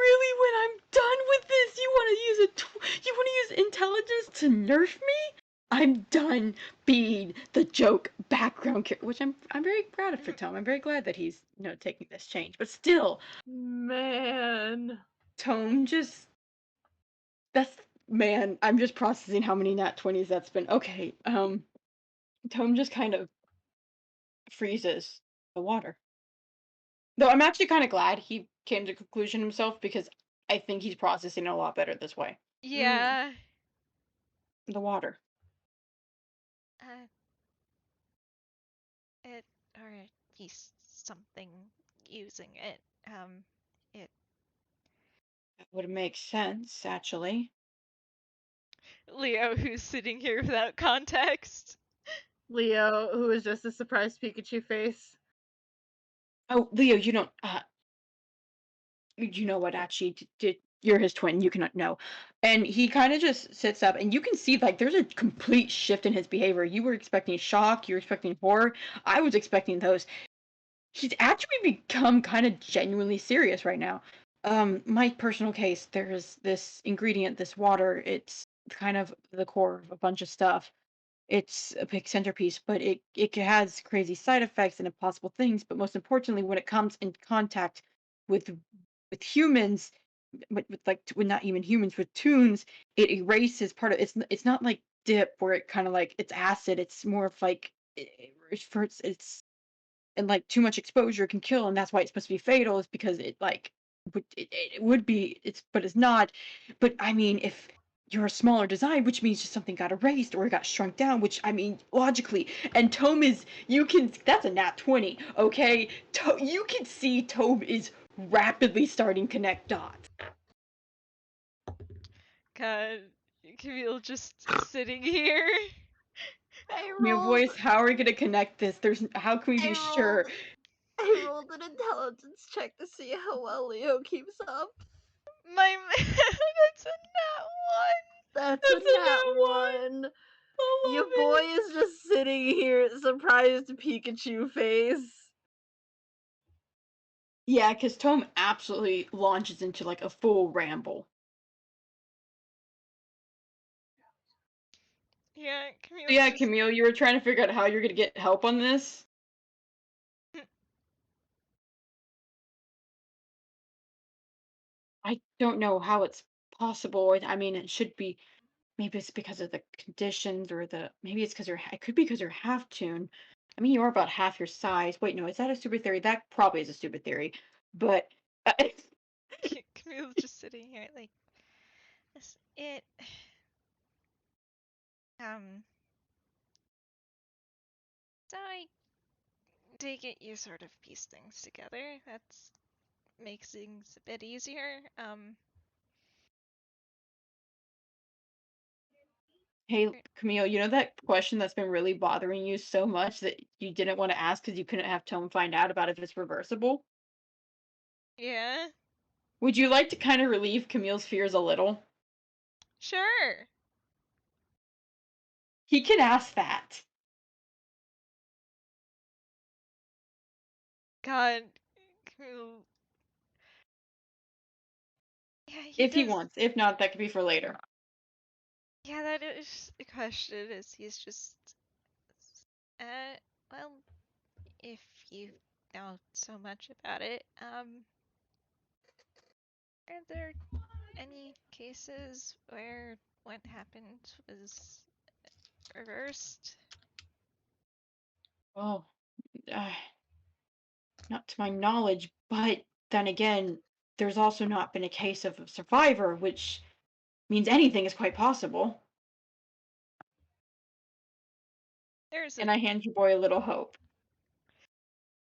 really, when I'm done with this, you want to use you want to use intelligence to nerf me? I'm done being the joke background character, which I'm very proud of for Tome. I'm very glad that he's taking this change. But still, Man. Tome just man. I'm just processing how many nat 20s that's been. Okay, Tome just kind of freezes the water. Though I'm actually kind of glad he came to conclusion himself because I think he's processing it a lot better this way. Yeah. The water. Uh, it, or at least something using it. It. That would make sense, actually. Leo, who's sitting here without context. Leo, who is just a surprised Pikachu face. Oh, Leo, you know what? Actually, did you're his twin? You cannot know. And he kind of just sits up, and you can see like there's a complete shift in his behavior. You were expecting shock, you were expecting horror. I was expecting those. He's actually become kind of genuinely serious right now. My personal case, there's this ingredient, this water. It's kind of the core of a bunch of stuff. It's a big centerpiece, but it has crazy side effects and impossible things. But most importantly, when it comes in contact with humans, with like with not even humans, with tunes, it erases part of it's not like dip where it kind of like it's acid. It's more of like it's and like too much exposure can kill, and that's why it's supposed to be fatal. Is because it like it would be but it's not. But I mean, if you're a smaller design, which means just something got erased or it got shrunk down, which I mean logically, and Tome is you can that's a nat 20, okay? You can see Tome is rapidly starting to connect dots. God, Camille just sitting here. New voice, how are we gonna connect this? How can we be sure? I rolled an intelligence check to see how well Leo keeps up. My that's a nat That's a That's a nat nat one. 1. I Your love boy it. is just sitting here, surprised Pikachu face. Yeah, because Tome absolutely launches into like a full ramble. Yeah, So Camille's yeah, just. Camille, you were trying to figure out how you're gonna get help on this. I don't know how it's possible. I mean, it should be. Maybe it's because of the conditions, or maybe it's because you're. It could be because you're half tune. I mean, you are about half your size. Wait, no, is that a stupid theory? That probably is a stupid theory. But Camille's just sitting here like this. Um. So I take it you sort of piece things together. That's makes things a bit easier. hey, Camille, you know that question that's been really bothering you so much that you didn't want to ask because you couldn't have Tome find out about if it's reversible? Yeah. Would you like to kind of relieve Camille's fears a little? Sure. He can ask that. God, Camille. Yeah, he If he does. wants. If not, that could be for later. Yeah, that is the question. Is he's just. Uh, well, if you know so much about it, are there any cases where what happened was reversed? Oh, uh, not to my knowledge, but then again, there's also not been a case of a survivor, which means anything is quite possible. And I hand your boy a little hope.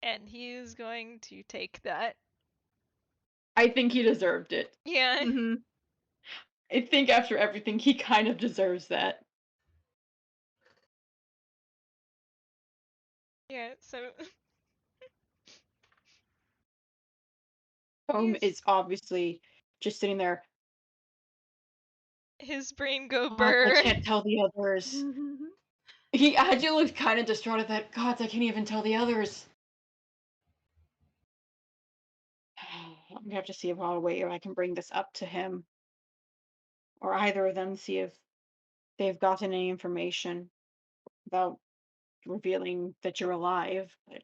And he is going to take that. I think he deserved it. Yeah. Mm-hmm. I think after everything, he kind of deserves that. Yeah, so Tome is obviously just sitting there. his brain go God, burr. I can't tell the others. He actually looks kind of distraught at that. God, I can't even tell the others. I'm gonna have to see if I'll way if I can bring this up to him. Or either of them, see if they've gotten any information about revealing that you're alive. But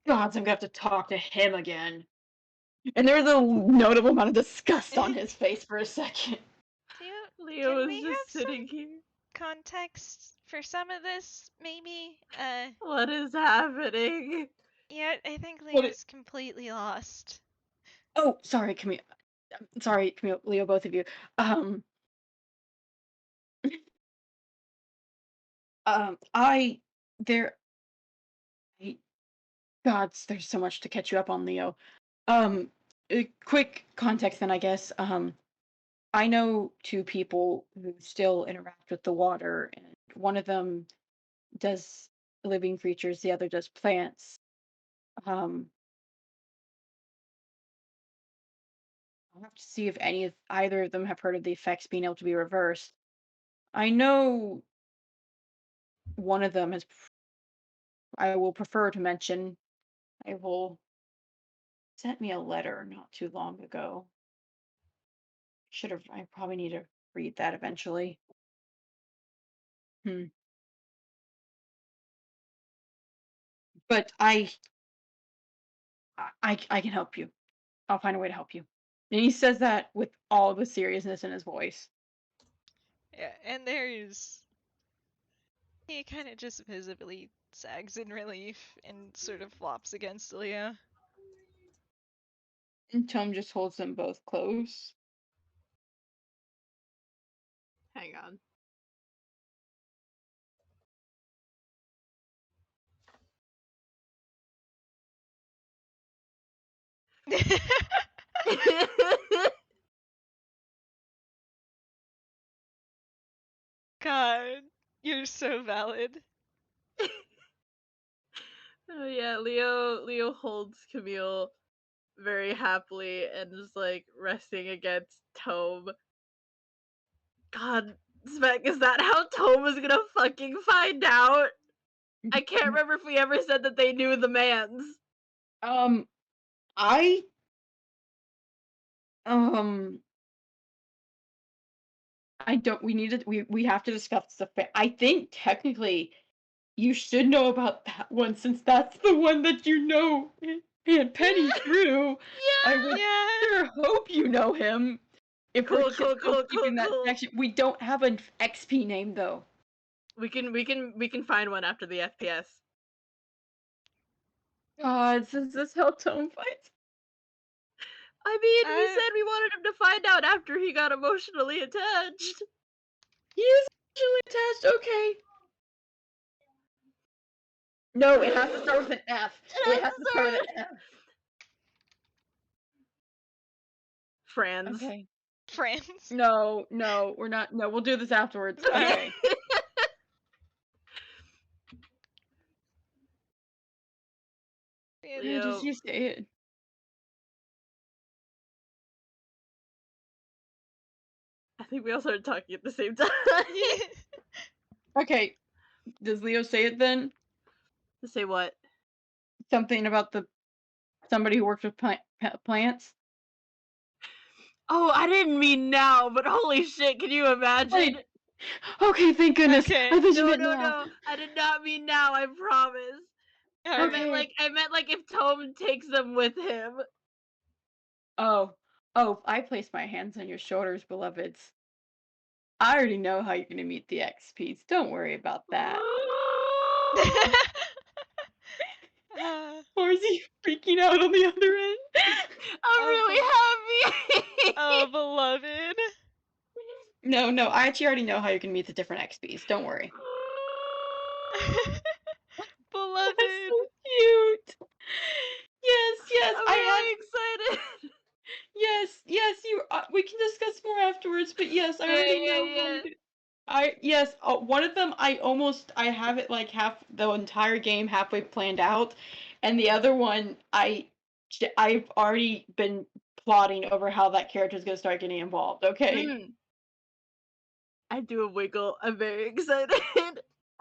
gods, I'm gonna have to talk to him again. And there's a notable amount of disgust on his face for a second. Leo is just sitting here. Context for some of this, maybe? What is happening? Yeah, I think What Leo's completely lost. Oh, sorry, Camille. Sorry, Camille, Leo, both of you. There, gods, there's so much to catch you up on, Leo. Quick context then, I guess. I know two people who still interact with the water, and one of them does living creatures, the other does plants. I'll have to see if either of them have heard of the effects being able to be reversed. I know one of them has. I will prefer to mention. I will sent me a letter not too long ago. I probably need to read that eventually. But I can help you. I'll find a way to help you. And he says that with all the seriousness in his voice. Yeah, and he kind of just visibly sags in relief and sort of flops against Leo. And Tome just holds them both close. Hang on. God, you're so valid. Oh yeah, Leo holds Camille very happily and is like resting against Tome. God, Spec, is that how Tome is gonna fucking find out? I can't remember if we ever said that they knew the mans. I don't. We have to discuss the fact. I think technically, you should know about that one since that's the one that you know Aunt Penny through. Yeah. I would sure hope you know him. If we're still keeping that connection, we don't have an XP name though. We can find one after the FPS. God, is this how Tome fights? I mean, we said we wanted him to find out after he got emotionally attached. He is emotionally attached, okay. No, it has to start with an F. It has to start with an F. Friends. Okay. Friends? No, we're not. No, we'll do this afterwards. Okay. Leo, did you say it? I think we all started talking at the same time. Okay. Does Leo say it then? To say what? Something about somebody who works with plants? Oh, I didn't mean now, but holy shit, can you imagine? Okay, thank goodness. Okay. I thought you meant No, now. I did not mean now, I promise. Okay. I meant like if Tome takes them with him. Oh, I place my hands on your shoulders, beloveds. I already know how you're gonna meet the XPs. Don't worry about that. Marzi freaking out on the other end. I'm really happy. Oh, beloved. No, I actually already know how you can meet the different XPs. Don't worry. Beloved. That's so cute. Yes, I'm I really excited. yes, you. We can discuss more afterwards, but yes, I already know. Yes, one of them I have it like half the entire game halfway planned out, and the other one I've already been plotting over how that character is gonna start getting involved. Okay. I do a wiggle. I'm very excited.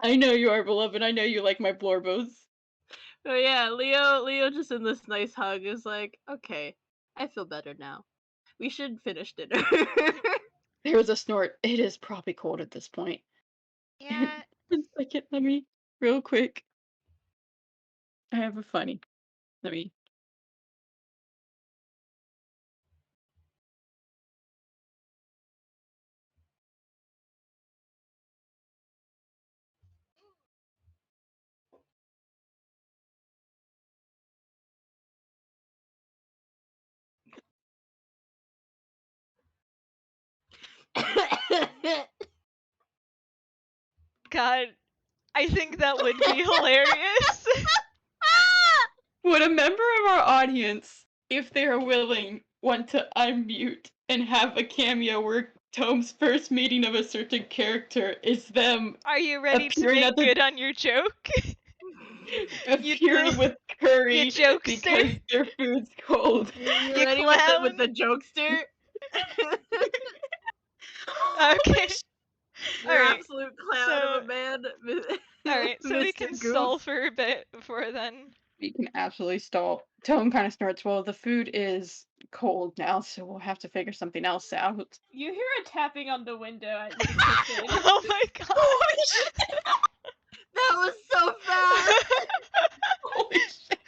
I know you are, beloved. I know you like my blorbos. Oh yeah, Leo just in this nice hug is like, okay, I feel better now. We should finish dinner. There was a snort. It is probably cold at this point. Yeah. 1 second, let me real quick. I have a funny. Let me. God, I think that would be hilarious. Would a member of our audience, if they are willing, want to unmute and have a cameo where Tome's first meeting of a certain character is them Are you ready to appearing make at the- good on your joke? appearing with curry you jokester. because their food's cold? You You ready clown. with the jokester? Okay. You're an Alright, absolute clown so- of a man. Alright, so we Mr. can Goose. stall for a bit before then. We can absolutely stall. Tome kind of snorts. Well, the food is cold now, so we'll have to figure something else out. You hear a tapping on the window at the kitchen. Oh my god. Holy shit! That was so fast. Holy shit!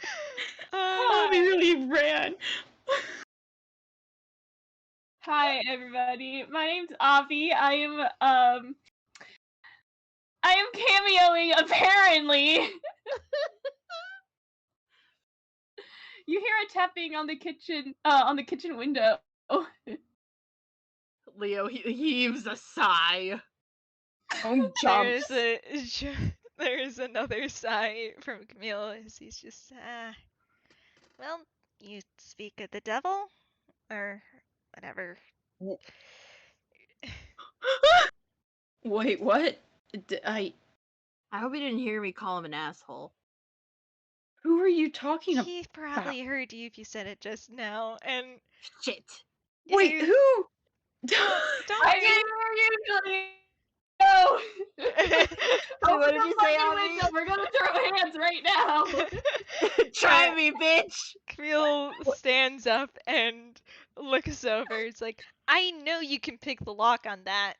Oh, we really ran. Hi everybody, my name's Avi. I am cameoing apparently. You hear a tapping on the kitchen window. Leo heaves a sigh. Tome jumps. There's another sigh from Camille as he's just, well, you speak of the devil? Or whatever. Wait, what? I hope he didn't hear me call him an asshole. Who are you talking about? He probably heard you if you said it just now, and... Shit. Wait, you- who? Don't I usually no. What did you say, Avi? We're gonna throw hands right now. Try me, bitch. Camille stands up and looks over. It's like, I know you can pick the lock on that.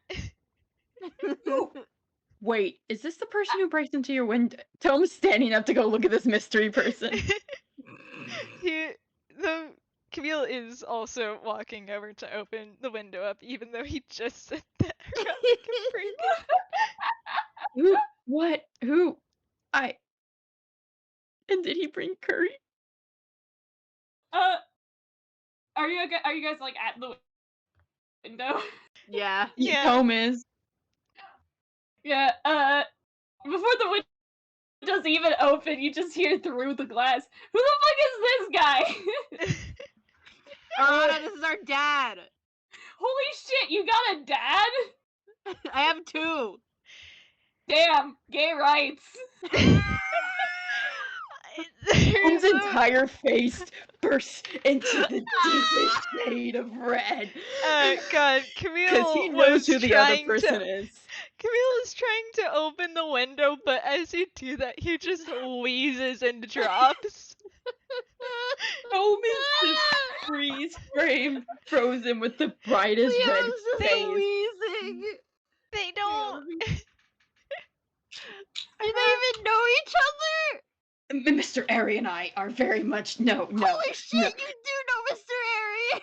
Wait, is this the person who breaks into your window? Tome's standing up to go look at this mystery person. Camille is also walking over to open the window up, even though he just said that. Who? What? Who? And did he bring curry? Are you guys like at the window? Yeah. Yeah. Tome is. Yeah. Before the window's even open, you just hear through the glass. Who the fuck is this guy? This is our dad. Holy shit, you got a dad? I have 2. Damn, gay rights. Tome's entire face bursts into the deepest shade of red. God, Camille Because he knows who the other trying person is. Camille is trying to open the window, but as you do that, he just wheezes and drops. Tome is just freeze frame, frozen with the brightest red Leo's just face. wheezing. They don't. Do they even know each other? Mr. Airy and I are very much no. Holy shit, no. you do know Mr. Airy.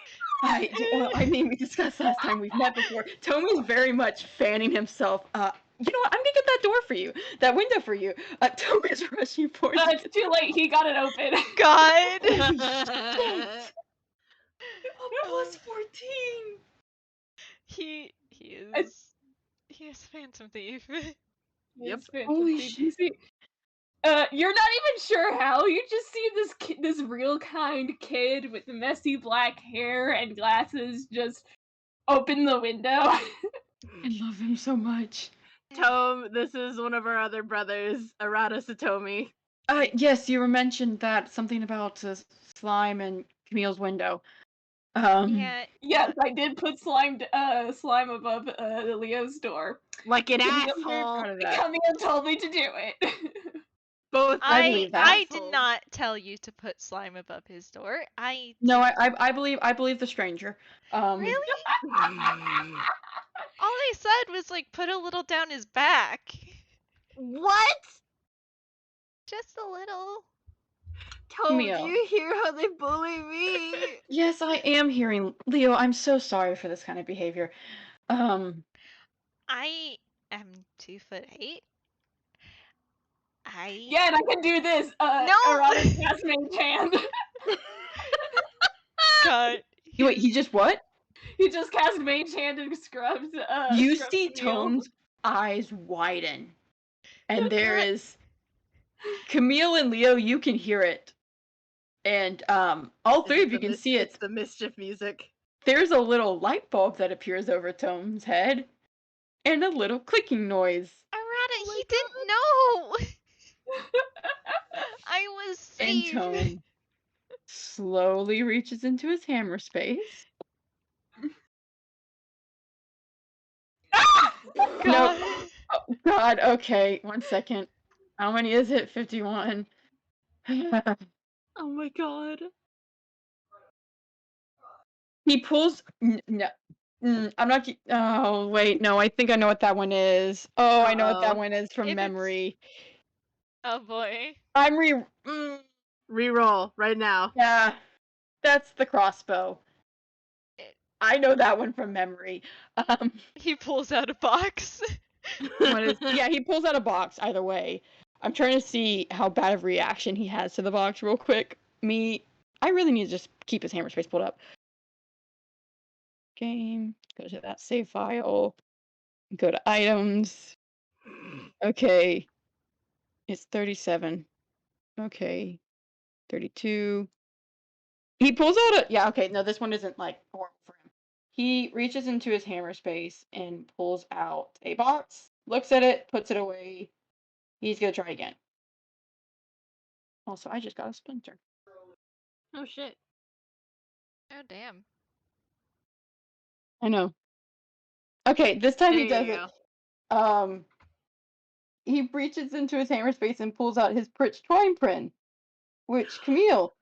I mean, we discussed last time we've met before. Tome is very much fanning himself. You know what? I'm gonna get that door for you, that window for you. Tome is rushing for you. It's too late. He got it open. God. Plus 14. He He is Phantom Thief. Yep. Holy shit. You're not even sure how. You just see this real kind kid with messy black hair and glasses just open the window. I love him so much. Tome, this is one of our other brothers, Arata Satomi. Yes, you were mentioned that something about slime and Camille's window. Yeah. Yes, I did put slime above Leo's door. Like an Camille- asshole. Proud of that. Camille told me to do it. Both I I believe that. I did assholes. not tell you to put slime above his door. No, I believe the stranger. Really? All I said was like put a little down his back. What? Just a little. Tome, do Camille. you hear how they bully me? Yes, I am hearing Leo. I'm so sorry for this kind of behavior. I am 2'8". Yeah, and I can do this. No! Erotic castmate hand. God. Wait, he just what? He just cast Mage Hand and scrubbed. You scrubbed see Camille. Tome's eyes widen, and there God. is Camille and Leo. You can hear it, and all three of you can see It's it. the mischief music. There's a little light bulb that appears over Tome's head, and a little clicking noise. Arata, he didn't know. I was And safe. Tome slowly reaches into his hammer space. God. No. Oh, God, okay, 1 second. How many is it? 51. Oh my god. He pulls. No. I'm not. Oh, wait, no, I think I know what that one is. Oh, I know what that Uh-oh. one is from If it's- memory. Oh boy. I'm Reroll right now. Yeah, that's the crossbow. I know that one from memory. He pulls out a box. Yeah, he pulls out a box either way. I'm trying to see how bad of a reaction he has to the box real quick. I really need to just keep his hammer space pulled up. Game, go to that save file, go to items. Okay, it's 37. Okay, 32. He pulls out yeah, okay, no, this one isn't like horrible for him. He reaches into his hammer space and pulls out a box, looks at it, puts it away. He's gonna try again. Also, I just got a splinter. Oh shit. Oh damn. I know. Okay, this time he There does you it. go. He reaches into his hammer space and pulls out his Pritch twine print, which Camille,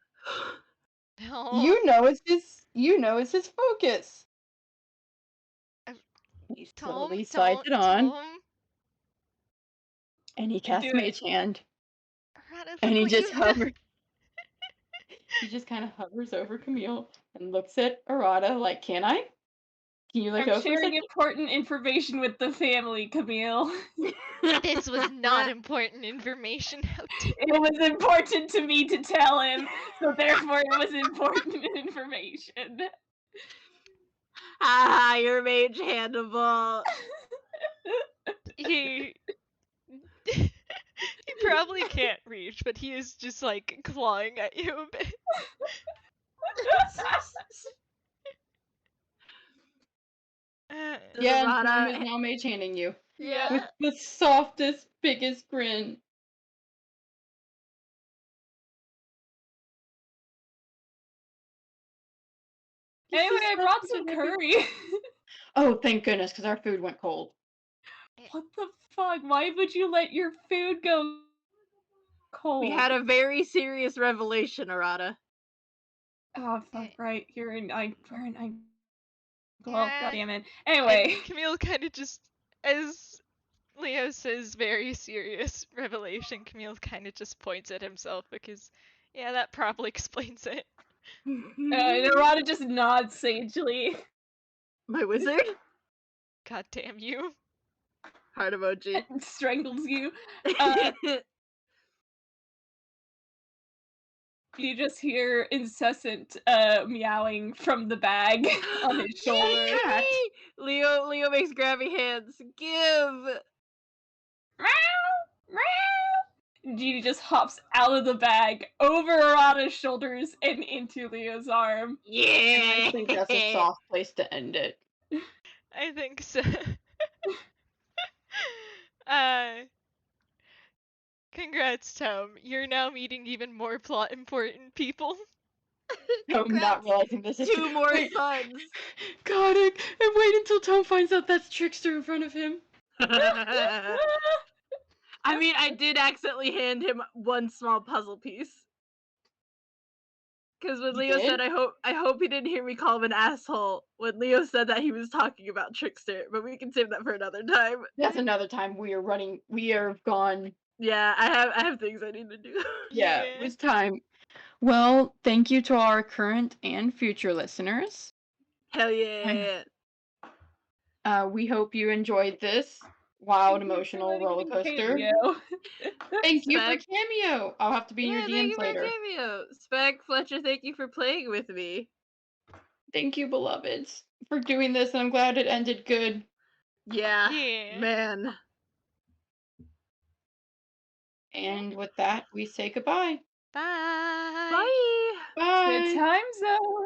No. you know is his focus. He slowly slides it on, Tome. and he casts Do it. Mage Hand, Arata, and he look what just you've done. hovers. He just kind of hovers over Camille and looks at Arata like, "Can I? Can you let I'm go for a sharing second?" important information with the family, Camille. This was not important information. How dare It was important to me to tell him, so therefore it was important information. Ah, you're mage handable. he he probably can't reach, but he is just like clawing at you a bit. Yeah, and Arata- Tome is now Mage Handing you Yeah. with the softest, biggest grin. Anyway, I brought some curry. Oh, thank goodness, because our food went cold. What the fuck? Why would you let your food go cold? We had a very serious revelation, Arata. Oh fuck! Right, we're in Well, Yeah. God damn it. Anyway, And Camille kind of just, as Leo says, very serious revelation. Camille kind of just points at himself because, yeah, that probably explains it. Narada just nods sagely. My wizard? God damn you. Heart emoji. And strangles you. You just hear incessant meowing from the bag on his shoulder. Cat. Leo makes grabby hands. Give. Genie just hops out of the bag, over Arata's shoulders, and into Leo's arm. Yeah. And I think that's a soft place to end it. I think so. Congrats, Tome. You're now meeting even more plot important people. I'm not realizing this is 2 more Wait. sons. God, and wait until Tom finds out that's Trickster in front of him. I mean, I did accidentally hand him one small puzzle piece. Because when You Leo did? said, I hope he didn't hear me call him an asshole, when Leo said that he was talking about Trickster, but we can save that for another time. That's another time. We are gone. Yeah, I have things I need to do. Yeah, it was time. Well, thank you to our current and future listeners. Hell yeah. We hope you enjoyed this wild, Thank you for emotional letting roller me coaster. cameo. Thank you for Spec. cameo. I'll have to be in your Yeah, thank you DMs for later. cameo. Spec, Fletcher, thank you for playing with me. Thank you, beloveds, for doing this, and I'm glad it ended good. Yeah, Yeah. man. And with that, we say goodbye. Bye. Bye. Bye. Good times, though.